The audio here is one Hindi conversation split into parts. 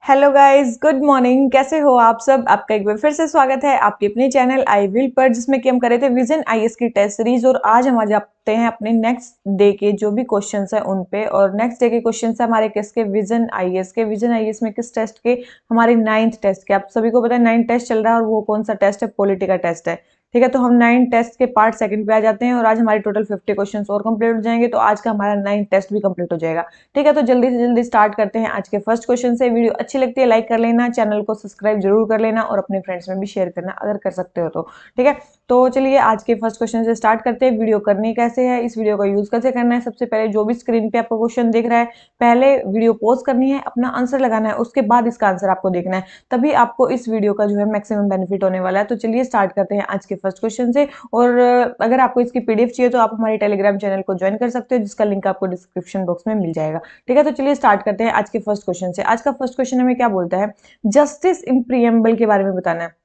Hello guys, good morning. कैसे हो आप सब? आपका एक बार फिर से स्वागत है आपके अपने चैनल आई विल पर, जिसमें कि हम कर रहे थे विजन आईएएस की टेस्ट सीरीज। और आज हम आ जाते हैं अपने नेक्स्ट डे के जो भी क्वेश्चंस हैं उन पे। और नेक्स्ट डे के क्वेश्चंस है हमारे किसके? विजन आईएएस के। विजन आईएएस में किस टेस्ट के? हमारे 9th टेस्ट के। आप सभी को पता है 9th टेस्ट चल रहा है, और वो कौन सा टेस्ट है? पॉलिटी का टेस्ट है। ठीक है, तो हम 9 टेस्ट के पार्ट सेकंड पे आ जाते हैं। और आज हमारे टोटल 50 क्वेश्चंस और कंप्लीट हो जाएंगे, तो आज का हमारा 9 टेस्ट भी कंप्लीट हो जाएगा। ठीक है, तो जल्दी से जल्दी स्टार्ट करते हैं आज के फर्स्ट क्वेश्चन से। वीडियो अच्छी लगती है लाइक कर लेना, चैनल को सब्सक्राइब जरूर कर लेना, और अपने फ्रेंड्स में भी शेयर करना अगर कर सकते हो तो। ठीक है, तो चलिए आज के फर्स्ट क्वेश्चन से स्टार्ट करते हैं। वीडियो करनी कैसे है, इस वीडियो का यूज कैसे करना है? सबसे पहले जो भी स्क्रीन पे आपको क्वेश्चन दिख रहा है, पहले वीडियो पॉज करनी है, अपना आंसर लगाना है, उसके बाद इसका आंसर आपको देखना है। तभी आपको इस वीडियो का जो है मैक्सिमम बेनिफिट होने वाला है। तो चलिए स्टार्ट करते हैं आज के फर्स्ट क्वेश्चन से। और अगर आपको इसकी पीडीएफ चाहिए तो आप हमारे टेलीग्राम चैनल को ज्वाइन कर सकते हो, जिसका लिंक आपको डिस्क्रिप्शन बॉक्स में मिल जाएगा। ठीक है, तो चलिए स्टार्ट करते हैं आज के फर्स्ट क्वेश्चन से। आज का फर्स्ट क्वेश्चन हमें क्या बोलता है? जस्टिस इन प्रीएम्बल के बारे में बताना है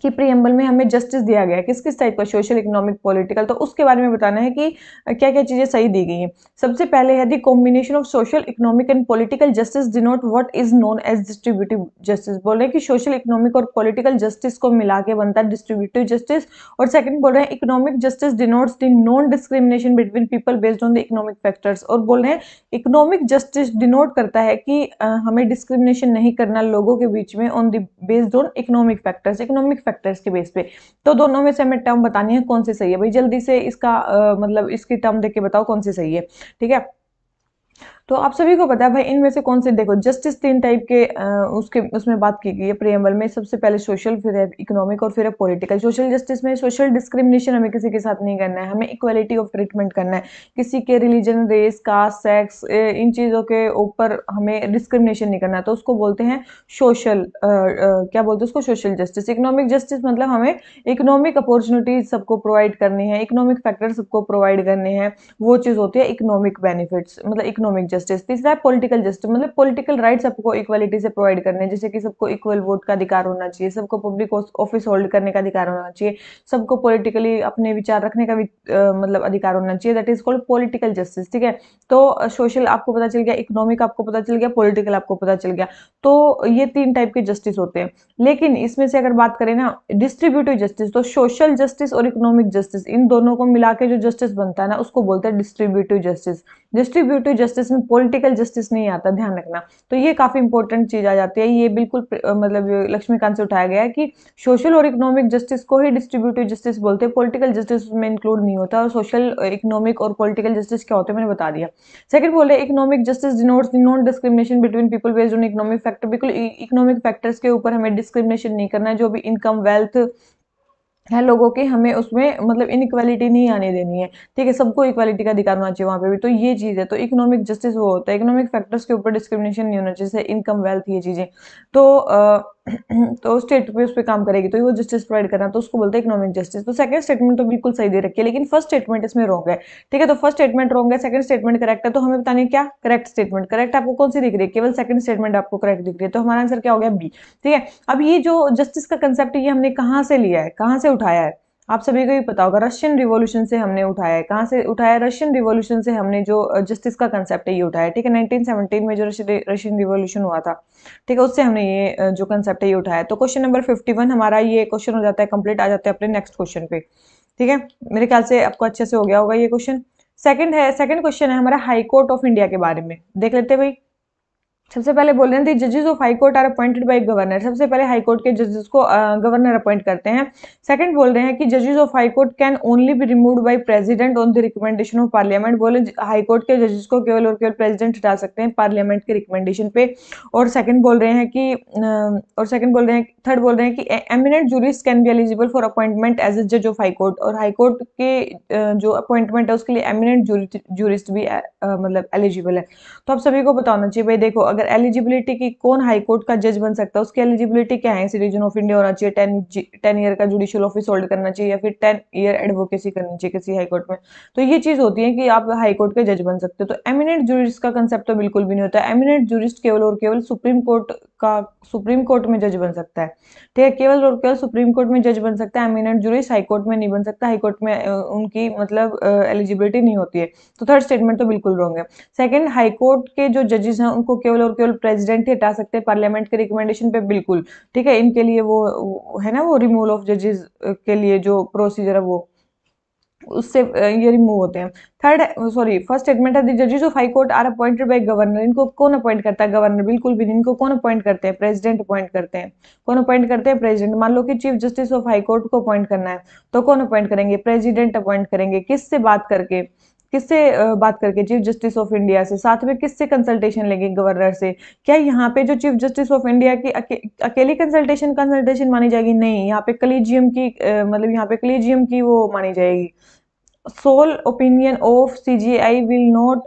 कि प्रीएम्बल में हमें जस्टिस दिया गया है किस किस टाइप का, सोशल, इकोनॉमिक, पॉलिटिकल। तो उसके बारे में बताना है कि क्या क्या चीजें सही दी गई हैं। सबसे पहले है the combination of social, economic and political justice denote what is known as distributive justice. बोल रहे हैं कि सोशल, इकोनॉमिक और पॉलिटिकल जस्टिस को मिला के बनता है डिस्ट्रीब्यूटिव जस्टिस। और सेकंड बोल रहे हैं economic justice denotes the non discrimination between people based on the economic factors. और बोल रहे हैं इकोनॉमिक जस्टिस डिनोट करता है कि हमें डिस्क्रिमिनेशन नहीं करना लोगों के बीच में on the based on economic factors, economic factors के बेस पे। तो दोनों में से हमें टर्म बतानी है कौन सी सही है। भाई जल्दी से इसका मतलब इसकी टर्म देख के बताओ कौन सी सही है। ठीक है, तो आप सभी को पता है भाई इनमें से कौन से, देखो जस्टिस 3 टाइप के उसके उसमें बात की गई है प्रीएम्बल में। सबसे पहले सोशल, फिर है इकोनॉमिक, और फिर है पॉलिटिकल। सोशल जस्टिस में सोशल डिस्क्रिमिनेशन हमें किसी के साथ नहीं करना है, हमें इक्वालिटी ऑफ ट्रीटमेंट करना है। किसी के रिलीजन, रेस, कास्ट, सेक्स, इन चीजों के ऊपर हमें डिस्क्रिमिनेशन नहीं करना है, तो उसको बोलते हैं सोशल, क्या बोलते हैं उसको? Social justice. इकोनॉमिक जस्टिस मतलब हमें इकोनॉमिक अपॉर्चुनिटीज सबको प्रोवाइड करनी है, इकोनॉमिक फैक्टर सबको प्रोवाइड करने हैं, वो चीज होती है इकोनॉमिक बेनिफिट्स, मतलब इकोनॉमिक जस्टिस। तीसरा है पॉलिटिकल जस्टिस, मतलब पॉलिटिकल राइट्स सबको इक्वालिटी से प्रोवाइड करने हैं, जैसे कि सबको इक्वल वोट का अधिकार होना चाहिए, सबको पब्लिक ऑफिस होल्ड करने का अधिकार होना चाहिए, सबको पॉलिटिकली अपने विचार रखने का भी मतलब अधिकार होना चाहिए। That is called political justice. ठीक है, तो सोशल आपको पता चल गया, इकोनॉमिक आपको पता चल गया, पॉलिटिकल आपको पता चल गया। तो ये 3 टाइप के जस्टिस होते हैं। लेकिन इसमें से अगर बात करें ना डिस्ट्रीब्यूटिव जस्टिस, तो सोशल जस्टिस और इकोनॉमिक जस्टिस, इन दोनों को मिला के जो जस्टिस बनता है ना, उसको बोलते हैं डिस्ट्रीब्यूटिव जस्टिस। डिस्ट्रीब्यूटिव जस्टिस में पॉलिटिकल जस्टिस नहीं आता, ध्यान रखना। तो ये काफी इंपॉर्टेंट चीज आ जाती है। ये बिल्कुल मतलब लक्ष्मीकांत से उठाया गया है कि सोशल और इकोनॉमिक जस्टिस को ही डिस्ट्रीब्यूटिव जस्टिस बोलते हैं, पॉलिटिकल जस्टिस में इंक्लूड नहीं होता। और सोशल, इकोनॉमिक और पॉलिटिकल जस्टिस क्या होते हैं मैंने बता दिया। सेकंड बोल रहे economic justice denotes the non discrimination between people based on economic factor. बिल्कुल इकोनॉमिक फैक्टर्स के ऊपर हमें डिस्क्रिमिनेशन नहीं करना है। जो भी इनकम, वेल्थ है लोगों की, हमें उसमें मतलब इनइक्वालिटी नहीं आने देनी है। ठीक है, सबको इक्वालिटी का अधिकार होना चाहिए वहां पे भी। तो ये चीज है। तो इकोनॉमिक जस्टिस वो होता है, इकोनॉमिक फैक्टर्स के ऊपर डिस्क्रिमिनेशन नहीं होना चाहिए, जैसे इनकम, वेल्थ, ये चीजें। तो तो स्टेट पे उस पर काम करेगी तो वो जस्टिस प्रोवाइड करना, तो उसको बोलते हैं इकोनॉमिक जस्टिस। तो सेकंड स्टेटमेंट तो बिल्कुल सही दे रखी है, लेकिन फर्स्ट स्टेटमेंट इसमें रॉन्ग है। ठीक है, तो फर्स्ट स्टेटमेंट रॉन्ग है, सेकंड स्टेटमेंट करेक्ट है। तो हमें बताने क्या करेक्ट स्टेटमेंट। करेक्ट आपको कौन सी दिख रही है? केवल सेकंड स्टेटमेंट आपको करेक्ट दिख रही है, तो हमारा आंसर क्या हो गया? बी। ठीक है, अब ये जो जस्टिस का कंसेप्ट है ये हमने कहाँ से लिया है, कहाँ से उठाया है? आप सभी को ही पता होगा, रशियन रिवॉल्यूशन से हमने उठाया है। कहाँ से उठाया है? रशियन रिवॉल्यूशन से हमने जो जस्टिस का कंसेप्ट है ये उठाया है। ठीक है, 1917 में जो रशियन रिवॉल्यूशन हुआ था, ठीक है, उससे हमने ये जो कंसेप्ट है ये उठाया है। तो क्वेश्चन नंबर 51 हमारा ये क्वेश्चन हो जाता है कंप्लीट। आ जाते हैं अपने नेक्स्ट क्वेश्चन पे। ठीक है, मेरे ख्याल से आपको अच्छे से हो गया होगा ये क्वेश्चन। सेकंड है, सेकंड क्वेश्चन है हमारा हाई कोर्ट ऑफ इंडिया के बारे में। देख लेते हैं भाई। सबसे पहले बोल रहे थे जजेस of high court are appointed by governor. सबसे पहले हाई कोर्ट के जजेस को गवर्नर अपॉइंट करते हैं। सेकंड बोल रहे हैं कि जजेस of high court can only be removed by president on the recommendation of parliament. बोले हाई कोर्ट के जजेस को केवल और केवल प्रेसिडेंट हटा सकते हैं पार्लियामेंट के रिकमेंडेशन पे। और सेकंड बोल रहे हैं कि थर्ड बोल रहे हैं कि eminent jurist can be eligible for appointment as a जज ऑफ हाई कोर्ट। और हाई कोर्ट के जो अपॉइंटमेंट है उसके लिए एमिनेंट जूरिस्ट भी मतलब एलिजिबल है। तो आप सभी को बताना चाहिए भाई। देखो, अगर एलिजिबिलिटी की कौन हाई कोर्ट का जज बन सकता है, उसकी एलिजिबिलिटी क्या है? सिटीजन ऑफ इंडिया होना चाहिए, 10 ईयर का जुडिशियल ऑफिस होल्ड करना चाहिए, या फिर 10 ईयर एडवोकेसी करनी चाहिए किसी हाई कोर्ट में। तो ये चीज होती है कि आप हाई कोर्ट के जज बन सकते हो। तो एमिनेंट जूरिस्ट का कंसेप्ट तो बिल्कुल भी नहीं होता। एमिनेंट जूरिस्ट केवल और केवल सुप्रीम कोर्ट का सुप्रीम कोर्ट में जज बन सकता है। ठीक है, केवल और केवल सुप्रीम कोर्ट में जज बन सकता है, एमिनेंट जूरिस्ट हाई कोर्ट में नहीं बन सकता, हाई कोर्ट में उनकी मतलब एलिजिबिलिटी नहीं होती है। तो थर्ड स्टेटमेंट तो बिल्कुल रॉन्ग है। सेकंड, हाई कोर्ट के जो जजेस हैं उनको केवल और केवल प्रेसिडेंट ही हटा सकते हैं पार्लियामेंट के रिकमेंडेशन पे, बिल्कुल। ठीक है, इनके लिए वो है ना, वो रिमूवल ऑफ जजेस के लिए जो प्रोसीजर है वो उससे ये रिमूव होते हैं। थर्ड, सॉरी, फर्स्ट स्टेटमेंट है द जजेस of high court are appointed by governor. इनको कौन अपॉइंट करता है? गवर्नर, बिल्कुल भी नहीं। इनको कौन अपॉइंट करते हैं? प्रेसिडेंट अपॉइंट करते हैं। कौन अपॉइंट करते हैं? प्रेसिडेंट। मान लो कि chief justice of high court को अपॉइंट करना है तो कौन अपॉइंट करेंगे? प्रेसिडेंट अपॉइंट करेंगे। किससे बात करके? किससे बात करके? चीफ जस्टिस ऑफ इंडिया से। साथ में किससे कंसल्टेशन लेंगे? गवर्नर से। क्या यहाँ पे जो चीफ जस्टिस ऑफ इंडिया की अकेली कंसल्टेशन मानी जाएगी? नहीं, यहाँ पे कलीजियम की मतलब यहाँ पे कलीजियम की वो मानी जाएगी। Sole opinion of CGI will not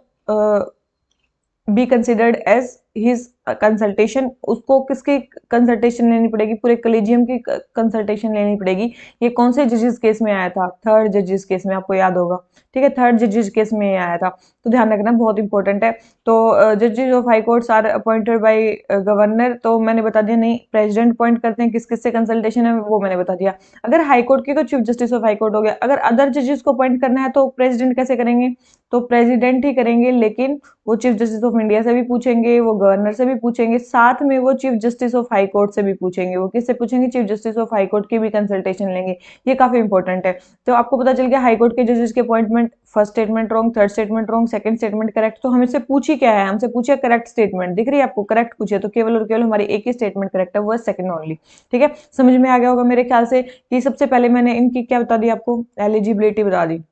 be considered as his consultation. उसको किसकी कंसल्टेशन लेनी पड़ेगी? पूरे कलेजियम की कंसल्टेशन लेनी पड़ेगी। ये कौन से जजेस केस में आया था? थर्ड जजेस केस में, आपको याद होगा। ठीक है, थर्ड जजेस केस में आया था, तो ध्यान रखना, बहुत इंपॉर्टेंट है। तो जजेस of high courts are appointed by governor, तो मैंने बता दिया नहीं, प्रेसिडेंट अपॉइंट करते हैं। किस किस से कंसल्टेशन है वो मैंने बता दिया। अगर हाई कोर्ट की तो chief justice of high court हो गया। अगर अदर जजेस को अपॉइंट करना है तो प्रेसिडेंट कैसे करेंगे? तो प्रेसिडेंट ही करेंगे, लेकिन वो चीफ जस्टिस ऑफ इंडिया से भी पूछेंगे, वो गवर्नर से भी पूछेंगे, साथ में वो chief justice of high court से भी पूछेंगे। वो किससे पूछेंगे? Chief justice of high court की भी कंसल्टेशन लेंगे। ये काफी इंपॉर्टेंट है। तो आपको पता चल गया हाई कोर्ट के जजेस के appointment, first statement wrong, third statement wrong, second statement correct. तो हमसे पूछी क्या है? हमसे पूछे करेक्ट स्टेटमेंट, दिख रही है आपको? करेक्ट पूछे, तो केवल और केवल हमारी एक ही स्टेटमेंट करेक्ट है, वो है सेकंड ओनली। ठीक है, समझ में आ गया होगा मेरे ख्याल से कि सबसे पहले मैंने इनकी क्या बता दी आपको? एलिजिबिलिटी बता दी।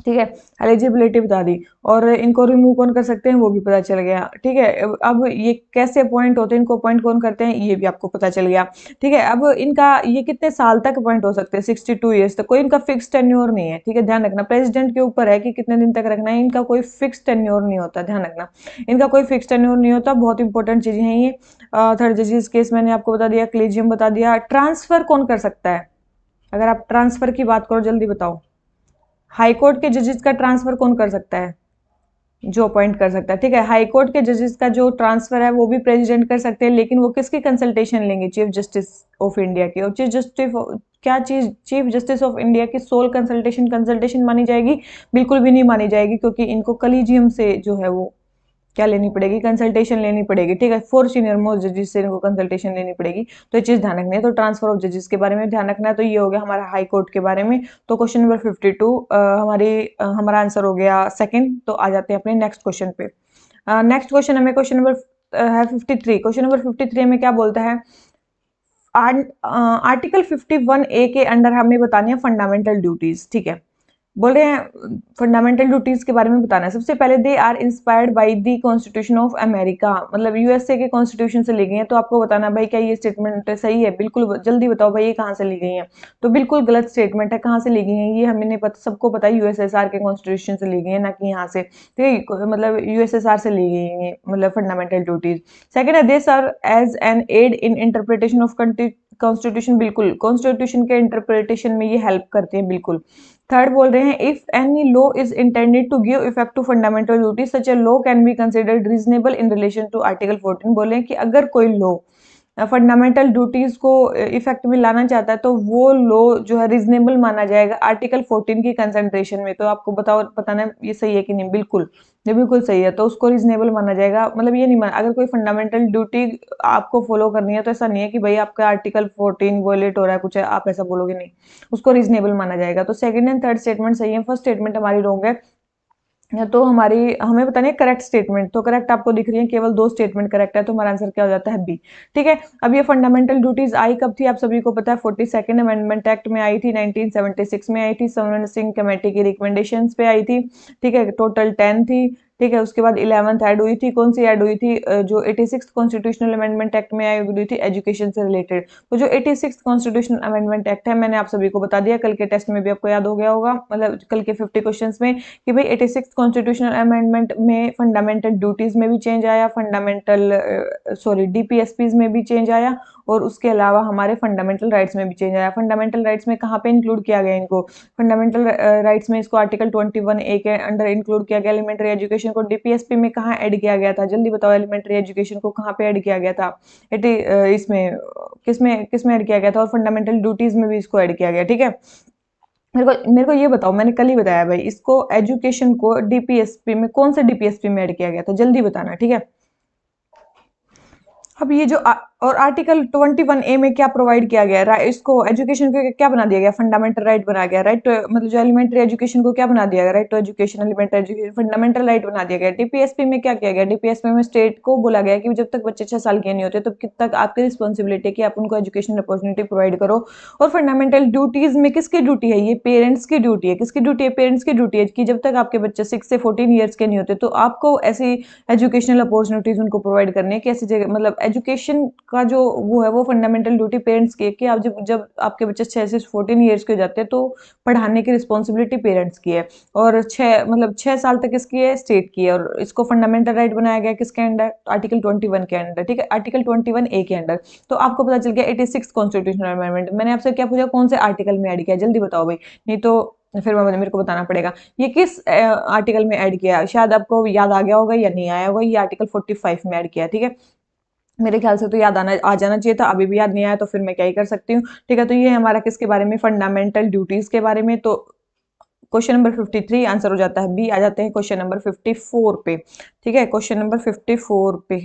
ठीक है, एलिजिबिलिटी बता दी, और इनको रिमूव कौन कर सकते हैं वो भी पता चल गया। ठीक है, अब ये कैसे अपॉइंट होते हैं, इनको अपॉइंट कौन करते हैं ये भी आपको पता चल गया। ठीक है, अब इनका ये कितने साल तक अपॉइंट हो सकते हैं? 62 ईयर्स तक। कोई इनका फिक्स टेन्योर नहीं है। ठीक है, ध्यान रखना, प्रेसिडेंट के ऊपर है कि कितने दिन तक रखना है। इनका कोई फिक्स टेन्योर नहीं होता, ध्यान रखना, इनका कोई फिक्स टेन्योर नहीं होता। बहुत इंपॉर्टेंट चीजें हैं ये। थर्ड जजेस केस मैंने आपको बता दिया, कलेजियम बता दिया। ट्रांसफर कौन कर सकता है? अगर आप ट्रांसफर की बात करो, जल्दी बताओ, हाई कोर्ट के जजेस का ट्रांसफर कौन कर सकता है? जो अपॉइंट कर सकता है। ठीक है, हाई कोर्ट के जजेस का जो ट्रांसफर है वो भी प्रेसिडेंट कर सकते हैं, लेकिन वो किसकी कंसल्टेशन लेंगे? चीफ जस्टिस ऑफ इंडिया की। और चीफ जस्टिस क्या चीज? चीफ जस्टिस ऑफ इंडिया की सोल कंसल्टेशन मानी जाएगी? बिल्कुल भी नहीं मानी जाएगी, क्योंकि इनको कलीजियम से जो है वो क्या लेनी पड़ेगी? कंसल्टेशन लेनी पड़ेगी। ठीक है, फोर सीनियर मोस्ट जजेस से इनको कंसल्टेशन लेनी पड़ेगी। तो ये चीज ध्यान रखनी है। तो ट्रांसफर ऑफ जजेस के बारे में ध्यान रखना है। तो ये हो गया हमारा हाई कोर्ट के बारे में। तो क्वेश्चन नंबर 52 हमारा आंसर हो गया सेकंड। तो आ जाते हैं अपने नेक्स्ट क्वेश्चन पे। नेक्स्ट क्वेश्चन हमें क्वेश्चन नंबर है 53। क्वेश्चन नंबर 53 में क्या बोलता है? आर्टिकल 51A के अंडर हमें बतानी है फंडामेंटल ड्यूटीज। ठीक है, बोल रहे हैं फंडामेंटल ड्यूटीज के बारे में बताना है। सबसे पहले, they are inspired by the constitution of America, मतलब यूएसए के कॉन्स्टिट्यूशन से ली गई है। तो आपको बताना है भाई क्या ये स्टेटमेंट सही है? बिल्कुल, जल्दी बताओ भाई ये कहाँ से ली गई है? तो बिल्कुल गलत स्टेटमेंट है। कहाँ से ली गई है? ये हमें नहीं पता, सबको पता है यूएसएसआर के कॉन्स्टिट्यूशन से ली गई है, ना कि यहाँ से। तो ये मतलब यूएसएसआर से ली गई है, मतलब फंडामेंटल ड्यूटीज। सेकेंड है, they serve as an aid in interpretation of constitution, बिल्कुल कॉन्स्टिट्यूशन के इंटरप्रिटेशन में ये हेल्प करते हैं, बिल्कुल। थर्ड बोल रहे हैं, if any law is intended to give effect to fundamental duty such a law can be considered reasonable in relation to article 14। बोले हैं कि अगर कोई लॉ फंडामेंटल ड्यूटीज को इफेक्ट में लाना चाहता है तो वो लॉ जो है रीजनेबल माना जाएगा आर्टिकल 14 की कंसंट्रेशन में। तो आपको बताओ, बताना है ये सही है कि नहीं? बिल्कुल, ये बिल्कुल सही है। तो उसको रीजनेबल माना जाएगा, मतलब ये नहीं माना, अगर कोई फंडामेंटल ड्यूटी आपको फॉलो करनी है तो ऐसा नहीं है कि भाई आपका आर्टिकल 14 वोलेट हो रहा है कुछ है, आप ऐसा बोलोगे, नहीं, उसको रीजनेबल माना जाएगा। तो सेकंड एंड थर्ड स्टेटमेंट सही है, फर्स्ट स्टेटमेंट हमारी रॉन्ग है। तो हमारी हमें बतानी है करेक्ट स्टेटमेंट। तो करेक्ट आपको दिख रही है, केवल दो स्टेटमेंट करेक्ट है, तो हमारा आंसर क्या हो जाता है? बी। ठीक है, अब ये फंडामेंटल ड्यूटीज आई कब थी? आप सभी को पता है, 42nd अमेंडमेंट एक्ट में आई थी, 1976 में आई थी, समन सिंह कमेटी की रिकमेंडेशन पे आई थी। ठीक है, टोटल 10 थी। ठीक है, उसके बाद 11th ऐड हुई थी। कौन सी ऐड हुई थी? जो 86 कॉन्स्टिट्यूशनल अमेंडमेंट एक्ट में आई हुई थी, एजुकेशन से रिलेटेड। तो जो 86 कॉन्स्टिट्यूशनल अमेंडमेंट एक्ट है, मैंने आप सभी को बता दिया, कल के टेस्ट में भी आपको याद हो गया होगा, मतलब कल के 50 क्वेश्चंस में, कि भाई 86 कॉन्स्टिट्यूशनल अमेंडमेंट में फंडामेंटल ड्यूटीज में भी चेंज आया, डीपीएसपीज में भी चेंज आया, और उसके अलावा हमारे फंडामेंटल राइट्स में भी चेंज आया। फंडामेंटल राइट्स में कहाँ पे इंक्लूड किया गया इनको? फंडामेंटल राइट्स में इसको आर्टिकल 21A के अंडर इंक्लूड किया गया, एलिमेंट्री एजुकेशन एजुकेशन को डीपीएसपी में कहाँ ऐड किया गया था? जल्दी बताओ, एलिमेंट्री एजुकेशन को कहाँ पे ऐड किया गया था? इसमें किसमें किसमें ऐड किया गया था? और फंडामेंटल ड्यूटीज में भी इसको ऐड किया गया, ठीक है। मेरे को ये बताओ, मैंने कल ही बताया भाई, इसको एजुकेशन को डीपीएसपी में कौन से डीपीएसपी में ऐड किया गया था? जल्दी बताना, ठीक है। अब ये जो और आर्टिकल 21A में क्या प्रोवाइड किया गया है? इसको एजुकेशन को क्या बना दिया गया? फंडामेंटल राइट बना गया, राइट टू, मतलब जो एलिमेंट्री एजुकेशन को क्या बना दिया गया? Right to education, elementary education, fundamental right बना दिया गया। डीपीएसपी में क्या किया गया? डीपीएसपी में स्टेट को बोला गया कि जब तक बच्चे 6 साल के नहीं होते तब तक आपकी रिस्पॉन्सिबिलिटी है कि आप उनको एजुकेशन अपॉर्चुनिटी प्रोवाइड करो। और फंडामेंटल ड्यूटीज में किसकी ड्यूटी है? ये पेरेंट्स की ड्यूटी है। किसकी ड्यूटी है? पेरेंट्स की ड्यूटी है कि जब तक आपके बच्चे 6 से 14 ईयर्स के नहीं होते तो आपको ऐसी एजुकेशनल अपॉर्चुनिटीज उनको प्रोवाइड करनी है कि ऐसी जगह, मतलब एजुकेशन का जो वो है वो फंडामेंटल ड्यूटी पेरेंट्स की है कि आप जब जब आपके बच्चे 6 से 14 ईयर्स के हो जाते हैं तो पढ़ाने की रिस्पॉन्सिबिलिटी पेरेंट्स की है। और 6 साल तक इसकी है स्टेट की है। और इसको फंडामेंटल राइट बनाया गया किसके अंडर? आर्टिकल 21 के अंडर, ठीक है, आर्टिकल 21A के अंडर। तो आपको पता चल गया 86 कॉन्स्टिट्यूशनल अमेंडमेंट। मैंने आपसे क्या पूछा? कौन से आर्टिकल में ऐड किया? जल्दी बताओ भाई, नहीं तो फिर मेरे को बताना पड़ेगा। ये किस आर्टिकल में ऐड किया? शायद आपको याद आ गया होगा या नहीं आया होगा। ये आर्टिकल 45 में ऐड किया, ठीक है। मेरे ख्याल से तो याद आ जाना चाहिए था, अभी भी याद नहीं आया तो फिर मैं क्या ही कर सकती हूँ, ठीक है। तो ये हमारा किसके बारे में? फंडामेंटल ड्यूटीज के बारे में। तो क्वेश्चन नंबर 53 आंसर हो जाता है बी। आ जाते हैं क्वेश्चन नंबर 54 पे, ठीक है। क्वेश्चन नंबर 54 पे,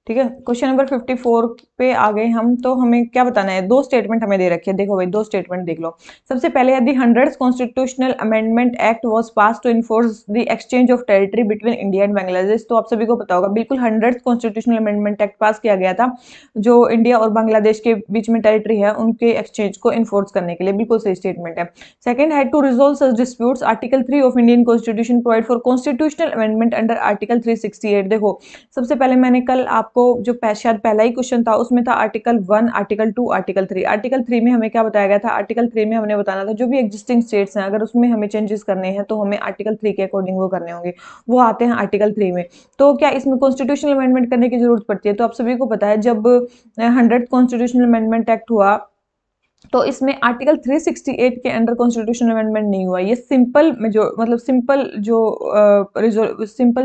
ठीक है। क्वेश्चन नंबर 54 पे आ गए हम। तो हमें क्या बताना है? दो स्टेटमेंट हमें दे रखी है, देखो भाई, दो स्टेटमेंट देख लो। सबसे पहले है the 100th constitutional amendment act was pass to enforce the exchange of territory between India and Bangladesh. तो आप सभी को पता होगा, बिल्कुल 100th कॉन्स्टिट्यूशनल अमेंडमेंट एक्ट पास किया गया था जो इंडिया और बांग्लादेश के बीच में टेरिटरी है उनके एक्सचेंज को इन्फोर्स करने के लिए। बिल्कुल सही स्टेटमेंट है। सेकंड है to resolve such disputes article 3 of Indian constitution provide for constitutional amendment under article 368। देखो, सबसे पहले मैंने कल आपको जो शायद पहला ही क्वेश्चन था उसमें था आर्टिकल 1, आर्टिकल 2, आर्टिकल 3। आर्टिकल 3 में हमें क्या बताया गया था? आर्टिकल 3 में हमने बताना था जो भी एग्जिस्टिंग स्टेट्स हैं अगर उसमें हमें चेंजेस करने हैं तो हमें आर्टिकल 3 के अकॉर्डिंग वो करने होंगे, वो आते हैं आर्टिकल 3 में। तो क्या इसमें कॉन्स्टिट्यूशनल अमेंडमेंट करने की जरूरत पड़ती है? तो आप सभी को पता है जब 100th कॉन्स्टिट्यूशनल अमेंडमेंट एक्ट हुआ तो इसमें आर्टिकल 368 के अंडर कॉन्स्टिट्यूशनल अमेंडमेंट नहीं हुआ। ये सिंपल जो, मतलब सिंपल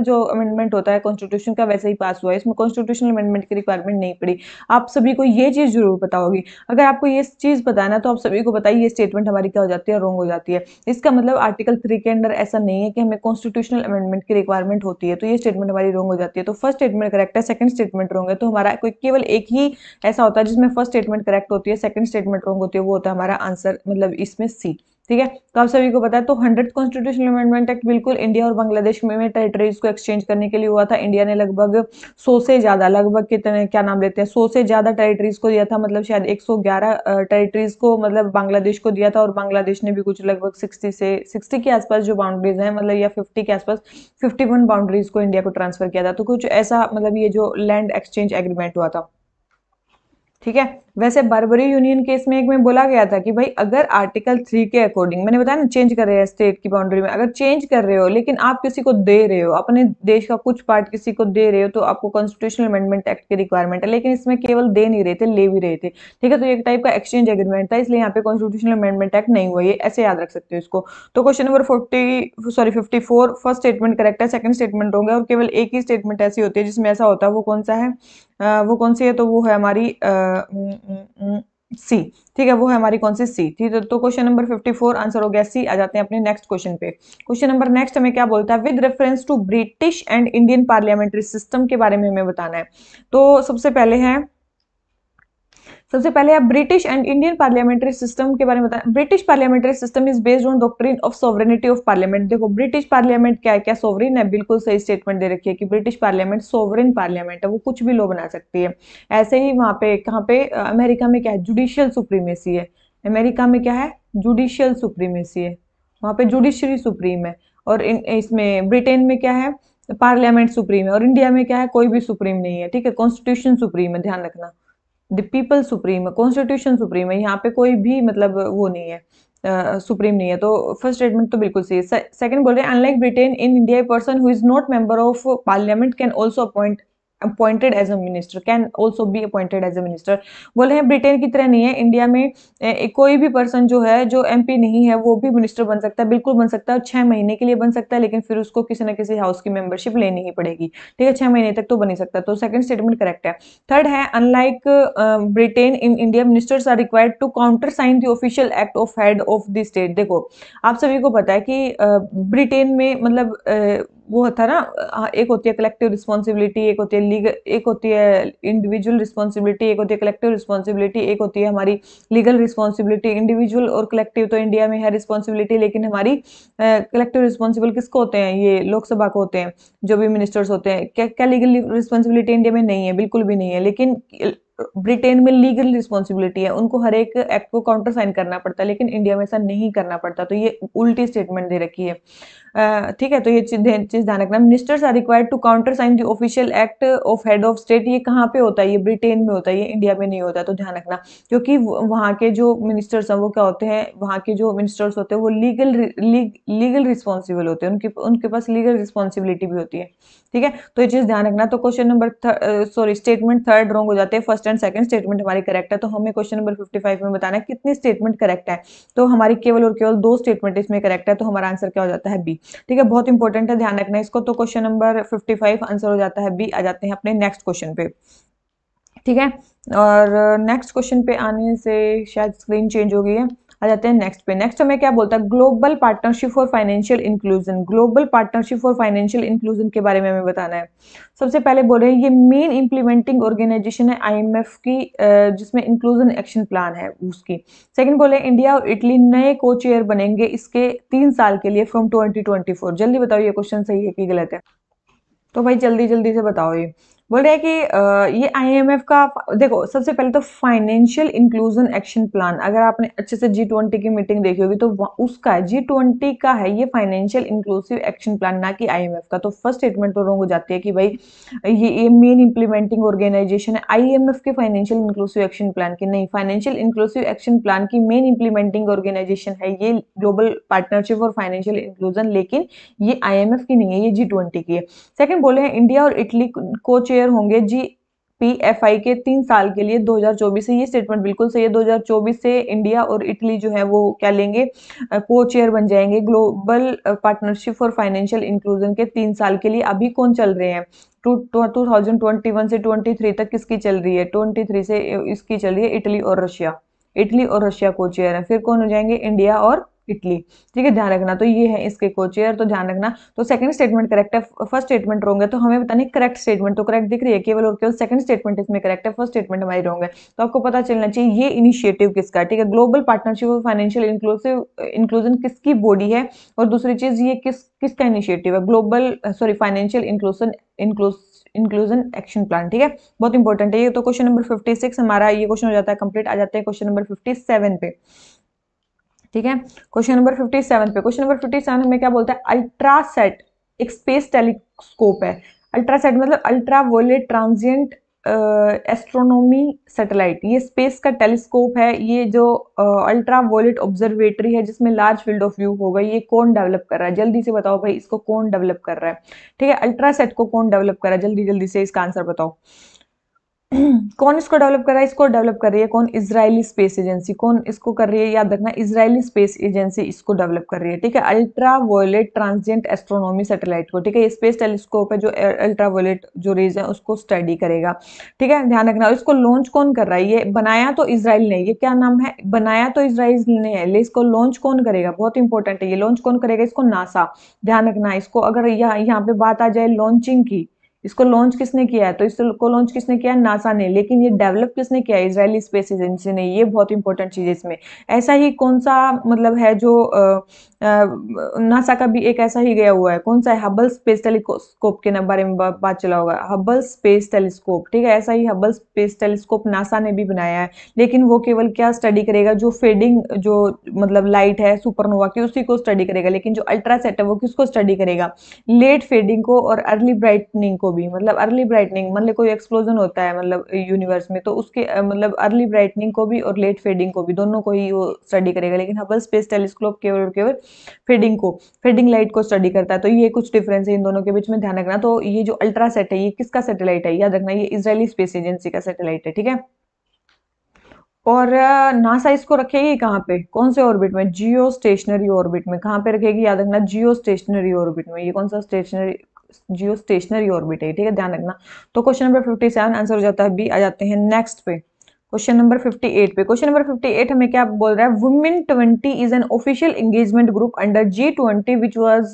जो अमेंडमेंट होता है कॉन्स्टिट्यूशन का वैसे ही पास हुआ है। इसमें कॉन्स्टिट्यूशनल अमेंडमेंट की रिक्वायरमेंट नहीं पड़ी। आप सभी को ये चीज जरूर पता होगी। अगर आपको ये चीज पता है ना तो आप सभी को बताइए ये स्टेटमेंट हमारी क्या हो जाती है? रॉन्ग हो जाती है। इसका मतलब आर्टिकल 3 के अंडर ऐसा नहीं है कि हमें कॉन्स्टिट्यूशनल अमेंडमेंट की रिक्वायरमेंट होती है, तो ये स्टेटमेंट हमारी रॉन्ग हो जाती है। तो फर्स्ट स्टेटमेंट करेक्ट है, सेकंड स्टेटमेंट रॉन्ग है। तो हमारा कोई केवल एक ही ऐसा होता है जिसमें फर्स्ट स्टेटमेंट करेक्ट होती है, सेकंड स्टेटमेंट रॉन्ग होती है, वो होता है हमारा आंसर, मतलब इसमें सी, ठीक है। तो आप सभी को पता है तो 100th कॉन्स्टिट्यूशनल अमेंडमेंट एक्ट बिल्कुल इंडिया और बांग्लादेश में टेरिटरीज को एक्सचेंज करने के लिए हुआ था। इंडिया ने लगभग 100 से ज्यादा, लगभग कितने, क्या नाम लेते हैं, 100 से ज्यादा टेरिटरीज को दिया था, मतलब शायद 111 टेरिटरीज को मतलब बांग्लादेश को दिया था। और बांग्लादेश ने भी कुछ लगभग 60 के आसपास जो बाउंड्रीज हैं, मतलब या 50 के आसपास 51 बाउंड्रीज को इंडिया को ट्रांसफर किया था। तो कुछ ऐसा, मतलब ये जो लैंड एक्सचेंज एग्रीमेंट हुआ था, ठीक है। वैसे बारबरी यूनियन केस में एक में बोला गया था कि भाई अगर आर्टिकल 3 के अकॉर्डिंग, मैंने बताया ना, चेंज कर रहे हैं स्टेट की बाउंड्री में, अगर चेंज कर रहे हो लेकिन आप किसी को दे रहे हो, अपने देश का कुछ पार्ट किसी को दे रहे हो, तो आपको कॉन्स्टिट्यूशनल अमेंडमेंट एक्ट की रिक्वायरमेंट है। लेकिन इसमें केवल दे नहीं रहे थे, ले भी रहे थे, ठीक है। तो एक टाइप का एक्सचेंज एग्रीमेंट था, इसलिए यहाँ पे कॉन्स्टिट्यूशनल अमेंडमेंट एक्ट नहीं हुआ। ये ऐसे याद रख सकते हो इसको। तो question number 54 first statement correct है, सेकंड स्टेटमेंट होंगे। और केवल एक ही स्टेटमेंट ऐसी होती है जिसमें ऐसा होता है, वो कौन सा है? वो कौन सी है? तो वो है हमारी सी, ठीक है। वो है हमारी कौन सी? सी, ठीक है। तो क्वेश्चन नंबर 54 आंसर हो गया सी। आ जाते हैं अपने नेक्स्ट क्वेश्चन पे। क्वेश्चन नंबर नेक्स्ट हमें क्या बोलता है? With reference to British and Indian parliamentary system के बारे में हमें बताना है। तो सबसे पहले आप British and Indian parliamentary system के बारे में बताएं। British parliamentary system is based on doctrine of sovereignty of parliament. देखो, ब्रिटिश पार्लियामेंट क्या है? क्या सोवरेन है? बिल्कुल सही स्टेटमेंट दे रखी है कि ब्रिटिश पार्लियामेंट सोवरेन पार्लियामेंट है, वो कुछ भी लॉ बना सकती है। ऐसे ही वहां पे, कहाँ पे, अमेरिका में क्या है? जुडिशियल सुप्रीमेसी है। अमेरिका में क्या है? जुडिशियल सुप्रीमेसी है, वहां पे जुडिशरी सुप्रीम है। और इसमें ब्रिटेन में क्या है? पार्लियामेंट सुप्रीम है। और इंडिया में क्या है? कोई भी सुप्रीम नहीं है, ठीक है। कॉन्स्टिट्यूशन सुप्रीम है, ध्यान रखना। द पीपल सुप्रीम है, कॉन्स्टिट्यूशन सुप्रीम है, यहाँ पे कोई भी मतलब वो नहीं है, सुप्रीम नहीं है। तो फर्स्ट स्टेटमेंट तो बिल्कुल सही है। सेकंड बोल रहे हैं unlike Britain in India person who is not member of parliament can also appoint appointed as a minister, can also be appointed as a minister. बोले हैं ब्रिटेन की तरह नहीं है, इंडिया में कोई भी पर्सन जो है, जो एमपी नहीं है, वो भी मिनिस्टर बन सकता है, बिल्कुल बन सकता है, 6 महीने के लिए बन सकता है, लेकिन फिर उसको किसी ना किसी हाउस की मेंबरशिप लेनी ही पड़ेगी। ठीक है, 6 महीने तक तो बन ही सकता है। तो सेकंड स्टेटमेंट करेक्ट है। थर्ड है, unlike Britain in India ministers are required to countersign the official act of head of the state. देखो, आप सभी को पता है कि ब्रिटेन में मतलब वो था ना, एक होती है कलेक्टिव रिस्पॉन्सिबिलिटी, एक होती है लीगल, एक होती है इंडिविजुअल रिस्पॉन्सिबिलिटी, एक होती है कलेक्टिव रिस्पॉन्सिबिलिटी, एक होती है हमारी लीगल रिस्पॉन्सिबिलिटी। इंडिविजुअल और कलेक्टिव तो इंडिया में है रिस्पॉन्सिबिलिटी, लेकिन हमारी कलेक्टिव रिस्पॉन्सिबल किसको होते हैं, ये लोकसभा को होते हैं, जो भी मिनिस्टर्स होते हैं। क्या क्या लीगल रिस्पॉन्सिबिलिटी इंडिया में नहीं है, बिल्कुल भी नहीं है, लेकिन ब्रिटेन में लीगल रिस्पॉन्सिबिलिटी है, उनको हर एक एक्ट को काउंटर साइन करना पड़ता है, लेकिन इंडिया में ऐसा नहीं करना पड़ता। तो ये उल्टी स्टेटमेंट दे रखी है। ठीक है, तो ये चीज ध्यान रखना। Ministers are required to countersign the official act of head of state. ये कहाँ पे होता है, ये ब्रिटेन में होता है, ये इंडिया में नहीं होता, तो ध्यान रखना। क्योंकि वहाँ के जो मिनिस्टर्स हैं वो क्या होते हैं, वहाँ के जो मिनिस्टर्स होते हैं वो लीगल रिस्पॉन्सिबल होते हैं, उनके उनके पास लीगल रिस्पॉन्सिबिलिटी भी होती है। ठीक है, तो ये चीज ध्यान रखना। तो question number sorry statement third wrong हो जाते हैं, फर्स्ट एंड सेकंड स्टेटमेंट हमारी करेक्ट है। तो हमें क्वेश्चन नंबर 55 में बताना है कितनी स्टेटमेंट करेक्ट है। तो हमारी केवल और केवल 2 स्टेटमेंट इसमें करेक्ट है, तो हमारा आंसर क्या हो जाता है, बी। ठीक है, बहुत इंपॉर्टेंट है, ध्यान रखना इसको। तो क्वेश्चन नंबर 55 आंसर हो जाता है बी। आ जाते हैं अपने नेक्स्ट क्वेश्चन पे। ठीक है, और नेक्स्ट क्वेश्चन पे आने से शायद स्क्रीन चेंज हो गई है। आ जाते हैं नेक्स्ट पे। नेक्स्ट हमें क्या बोलता है, global partnership for financial inclusion. Global partnership for financial inclusion के बारे में हमें बताना है। सबसे पहले बोल रहे हैं ये मेन इंप्लीमेंटिंग ऑर्गेनाइजेशन है आईएमएफ की, जिसमें इंक्लूजन एक्शन प्लान है उसकी। सेकंड बोले इंडिया और इटली नए को चेयर बनेंगे इसके 3 साल के लिए फ्रॉम 2024। जल्दी बताओ ये क्वेश्चन सही है कि गलत है। तो भाई जल्दी जल्दी से बताओ। ये बोल रहे हैं कि ये आईएमएफ का, देखो सबसे पहले तो फाइनेंशियल इंक्लूजन एक्शन प्लान, अगर आपने अच्छे से G20 की मीटिंग देखी होगी तो उसका है, G20 का है ये फाइनेंशियल इंक्लूसिव एक्शन प्लान, ना कि आईएमएफ का। तो फर्स्ट स्टेटमेंट तो रॉन्ग हो जाती है कि भाई ये मेन इंप्लीमेंटिंग ऑर्गेनाइजेशन है आईएमएफ के फाइनेंशियल इंक्लूसिव एक्शन प्लान की। नहीं, फाइनेंशियल इंक्लूसिव एक्शन प्लान की मेन इंप्लीमेंटिंग ऑर्गेनाइजेशन है ये global partnership for financial inclusion, लेकिन ये आईएमएफ की नहीं है, ये G20 की है। सेकंड बोले हैं इंडिया और इटली को चेयर होंगे GPFI के 3 साल के लिए 2024 से। ये स्टेटमेंट बिल्कुल सही है। 2024 से इंडिया और इटली जो है वो क्या लेंगे, को चेयर बन जाएंगे global partnership for financial inclusion के 3 साल के लिए। अभी कौन चल रहे हैं, 2021 से 23 तक किसकी चल रही है, 23 से इसकी चल रही है इटली और रशिया। इटली और रशिया को चेयर है, फिर कौन हो जाएंगे, इंडिया और इटली। ठीक है, ध्यान रखना। तो ये है इसके को चेयर, तो ध्यान रखना। तो सेकंड स्टेटमेंट करेक्ट है, फर्स्ट स्टेटमेंट रॉन्ग है। तो हमें बताने करेक्ट स्टेटमेंट, तो करेक्ट दिख रही है केवल और केवल सेकंड स्टेटमेंट इसमें करेक्ट है, फर्स्ट स्टेटमेंट हमारी रॉन्ग है। तो आपको पता चलना चाहिए ये इनिशिएटिव किसका है। ठीक है, global partnership of financial inclusion किसकी बॉडी है, और दूसरी चीज ये किसका इनिशिएटिव है, global sorry financial inclusion action plan. ठीक है, बहुत इंपॉर्टेंट है ये। तो क्वेश्चन नंबर 56 हमारा ये क्वेश्चन हो जाता है कंप्लीट। आ जाते हैं क्वेश्चन नंबर 57 पे। ठीक है, क्वेश्चन नंबर 57 पे। क्वेश्चन नंबर 57 में क्या बोलता है, अल्ट्रासेट एक स्पेस टेलीस्कोप है। अल्ट्रासेट मतलब ultra violet transient astronomy satellite, ये स्पेस का टेलीस्कोप है। ये जो अल्ट्रा वोलेट ऑब्जर्वेटरी है जिसमें लार्ज फील्ड ऑफ व्यू होगा, ये कौन डेवलप कर रहा है, जल्दी से बताओ भाई इसको कौन डेवलप कर रहा है। ठीक है, अल्ट्रासेट को कौन डेवलप कर रहा है, जल्दी जल्दी से इसका आंसर बताओ। कौन इसको डेवलप कर रहा है, इसको डेवलप कर रही है कौन, इजरायली स्पेस एजेंसी। कौन इसको कर रही है, याद रखना, इजरायली स्पेस एजेंसी इसको डेवलप कर रही है। ठीक है, ultra violet transient astronomy satellite को। ठीक है, ये स्पेस टेलीस्कोप है जो अल्ट्रा वोलेट जो रेज है उसको स्टडी करेगा। ठीक है, ध्यान रखना। और इसको लॉन्च कौन कर रहा है, ये बनाया तो इसराइल ने, ये क्या नाम है, बनाया तो इसराइल ने है, लेकिन इसको लॉन्च कौन करेगा, बहुत इंपॉर्टेंट है ये। लॉन्च कौन करेगा, इसको नासा। ध्यान रखना इसको। अगर यहाँ पे बात आ जाए लॉन्चिंग की, इसको लॉन्च किसने किया है, तो इसको लॉन्च किसने किया है, नासा ने, लेकिन ये डेवलप किसने किया है, इजरायली स्पेस एजेंसी ने। ये बहुत इंपॉर्टेंट चीज है इसमें। ऐसा ही कौन सा मतलब है जो नासा का भी एक ऐसा ही गया हुआ है, कौन सा है, हबल स्पेस टेलीस्कोप के बारे में बात चला होगा, हबल स्पेस टेलीस्कोप। ठीक है, ऐसा ही हबल स्पेस टेलीस्कोप नासा ने भी बनाया है, लेकिन वो केवल क्या स्टडी करेगा, जो फेडिंग जो मतलब लाइट है सुपरनोवा की उसी को स्टडी करेगा। लेकिन जो अल्ट्रासेट है वो किसको स्टडी करेगा, लेट फेडिंग को और अर्ली ब्राइटनिंग को को भी, मतलब अर्ली ब्राइटनिंग, मतलब कोई एक्सप्लोजन होता है मतलब यूनिवर्स में, तो उसके मतलब अर्ली ब्राइटनिंग को भी और लेट फेडिंग को भी, दोनों को ही वो स्टडी करेगा। लेकिन हबल स्पेस टेलीस्कोप केवल और केवल फेडिंग लाइट को स्टडी करता है। तो ये कुछ डिफरेंस है इन दोनों के बीच में, ध्यान रखना। तो ये जो अल्ट्रासेट है ये किसका सैटेलाइट है, याद रखना, ये इजरायली स्पेस एजेंसी का सैटेलाइट है, ठीक है। और नासा इसको रखेगी कहाँ पे, कौन से ऑर्बिट में, जियो स्टेशनरी ऑर्बिट में। कहाँ पे रखेगी, याद रखना, जियो स्टेशनरी ऑर्बिट में। ये कौन सा स्टेशनरी, जियो स्टेशनरी ऑर्बिट है, ठीक है, ध्यान रखना। तो क्वेश्चन नंबर 57 आंसर हो जाता है बी। आ जाते हैं नेक्स्ट पे, क्वेश्चन नंबर 58 पे। क्वेश्चन नंबर 58 हमें क्या बोल रहा है, women 20 is an official engagement group under G20 which was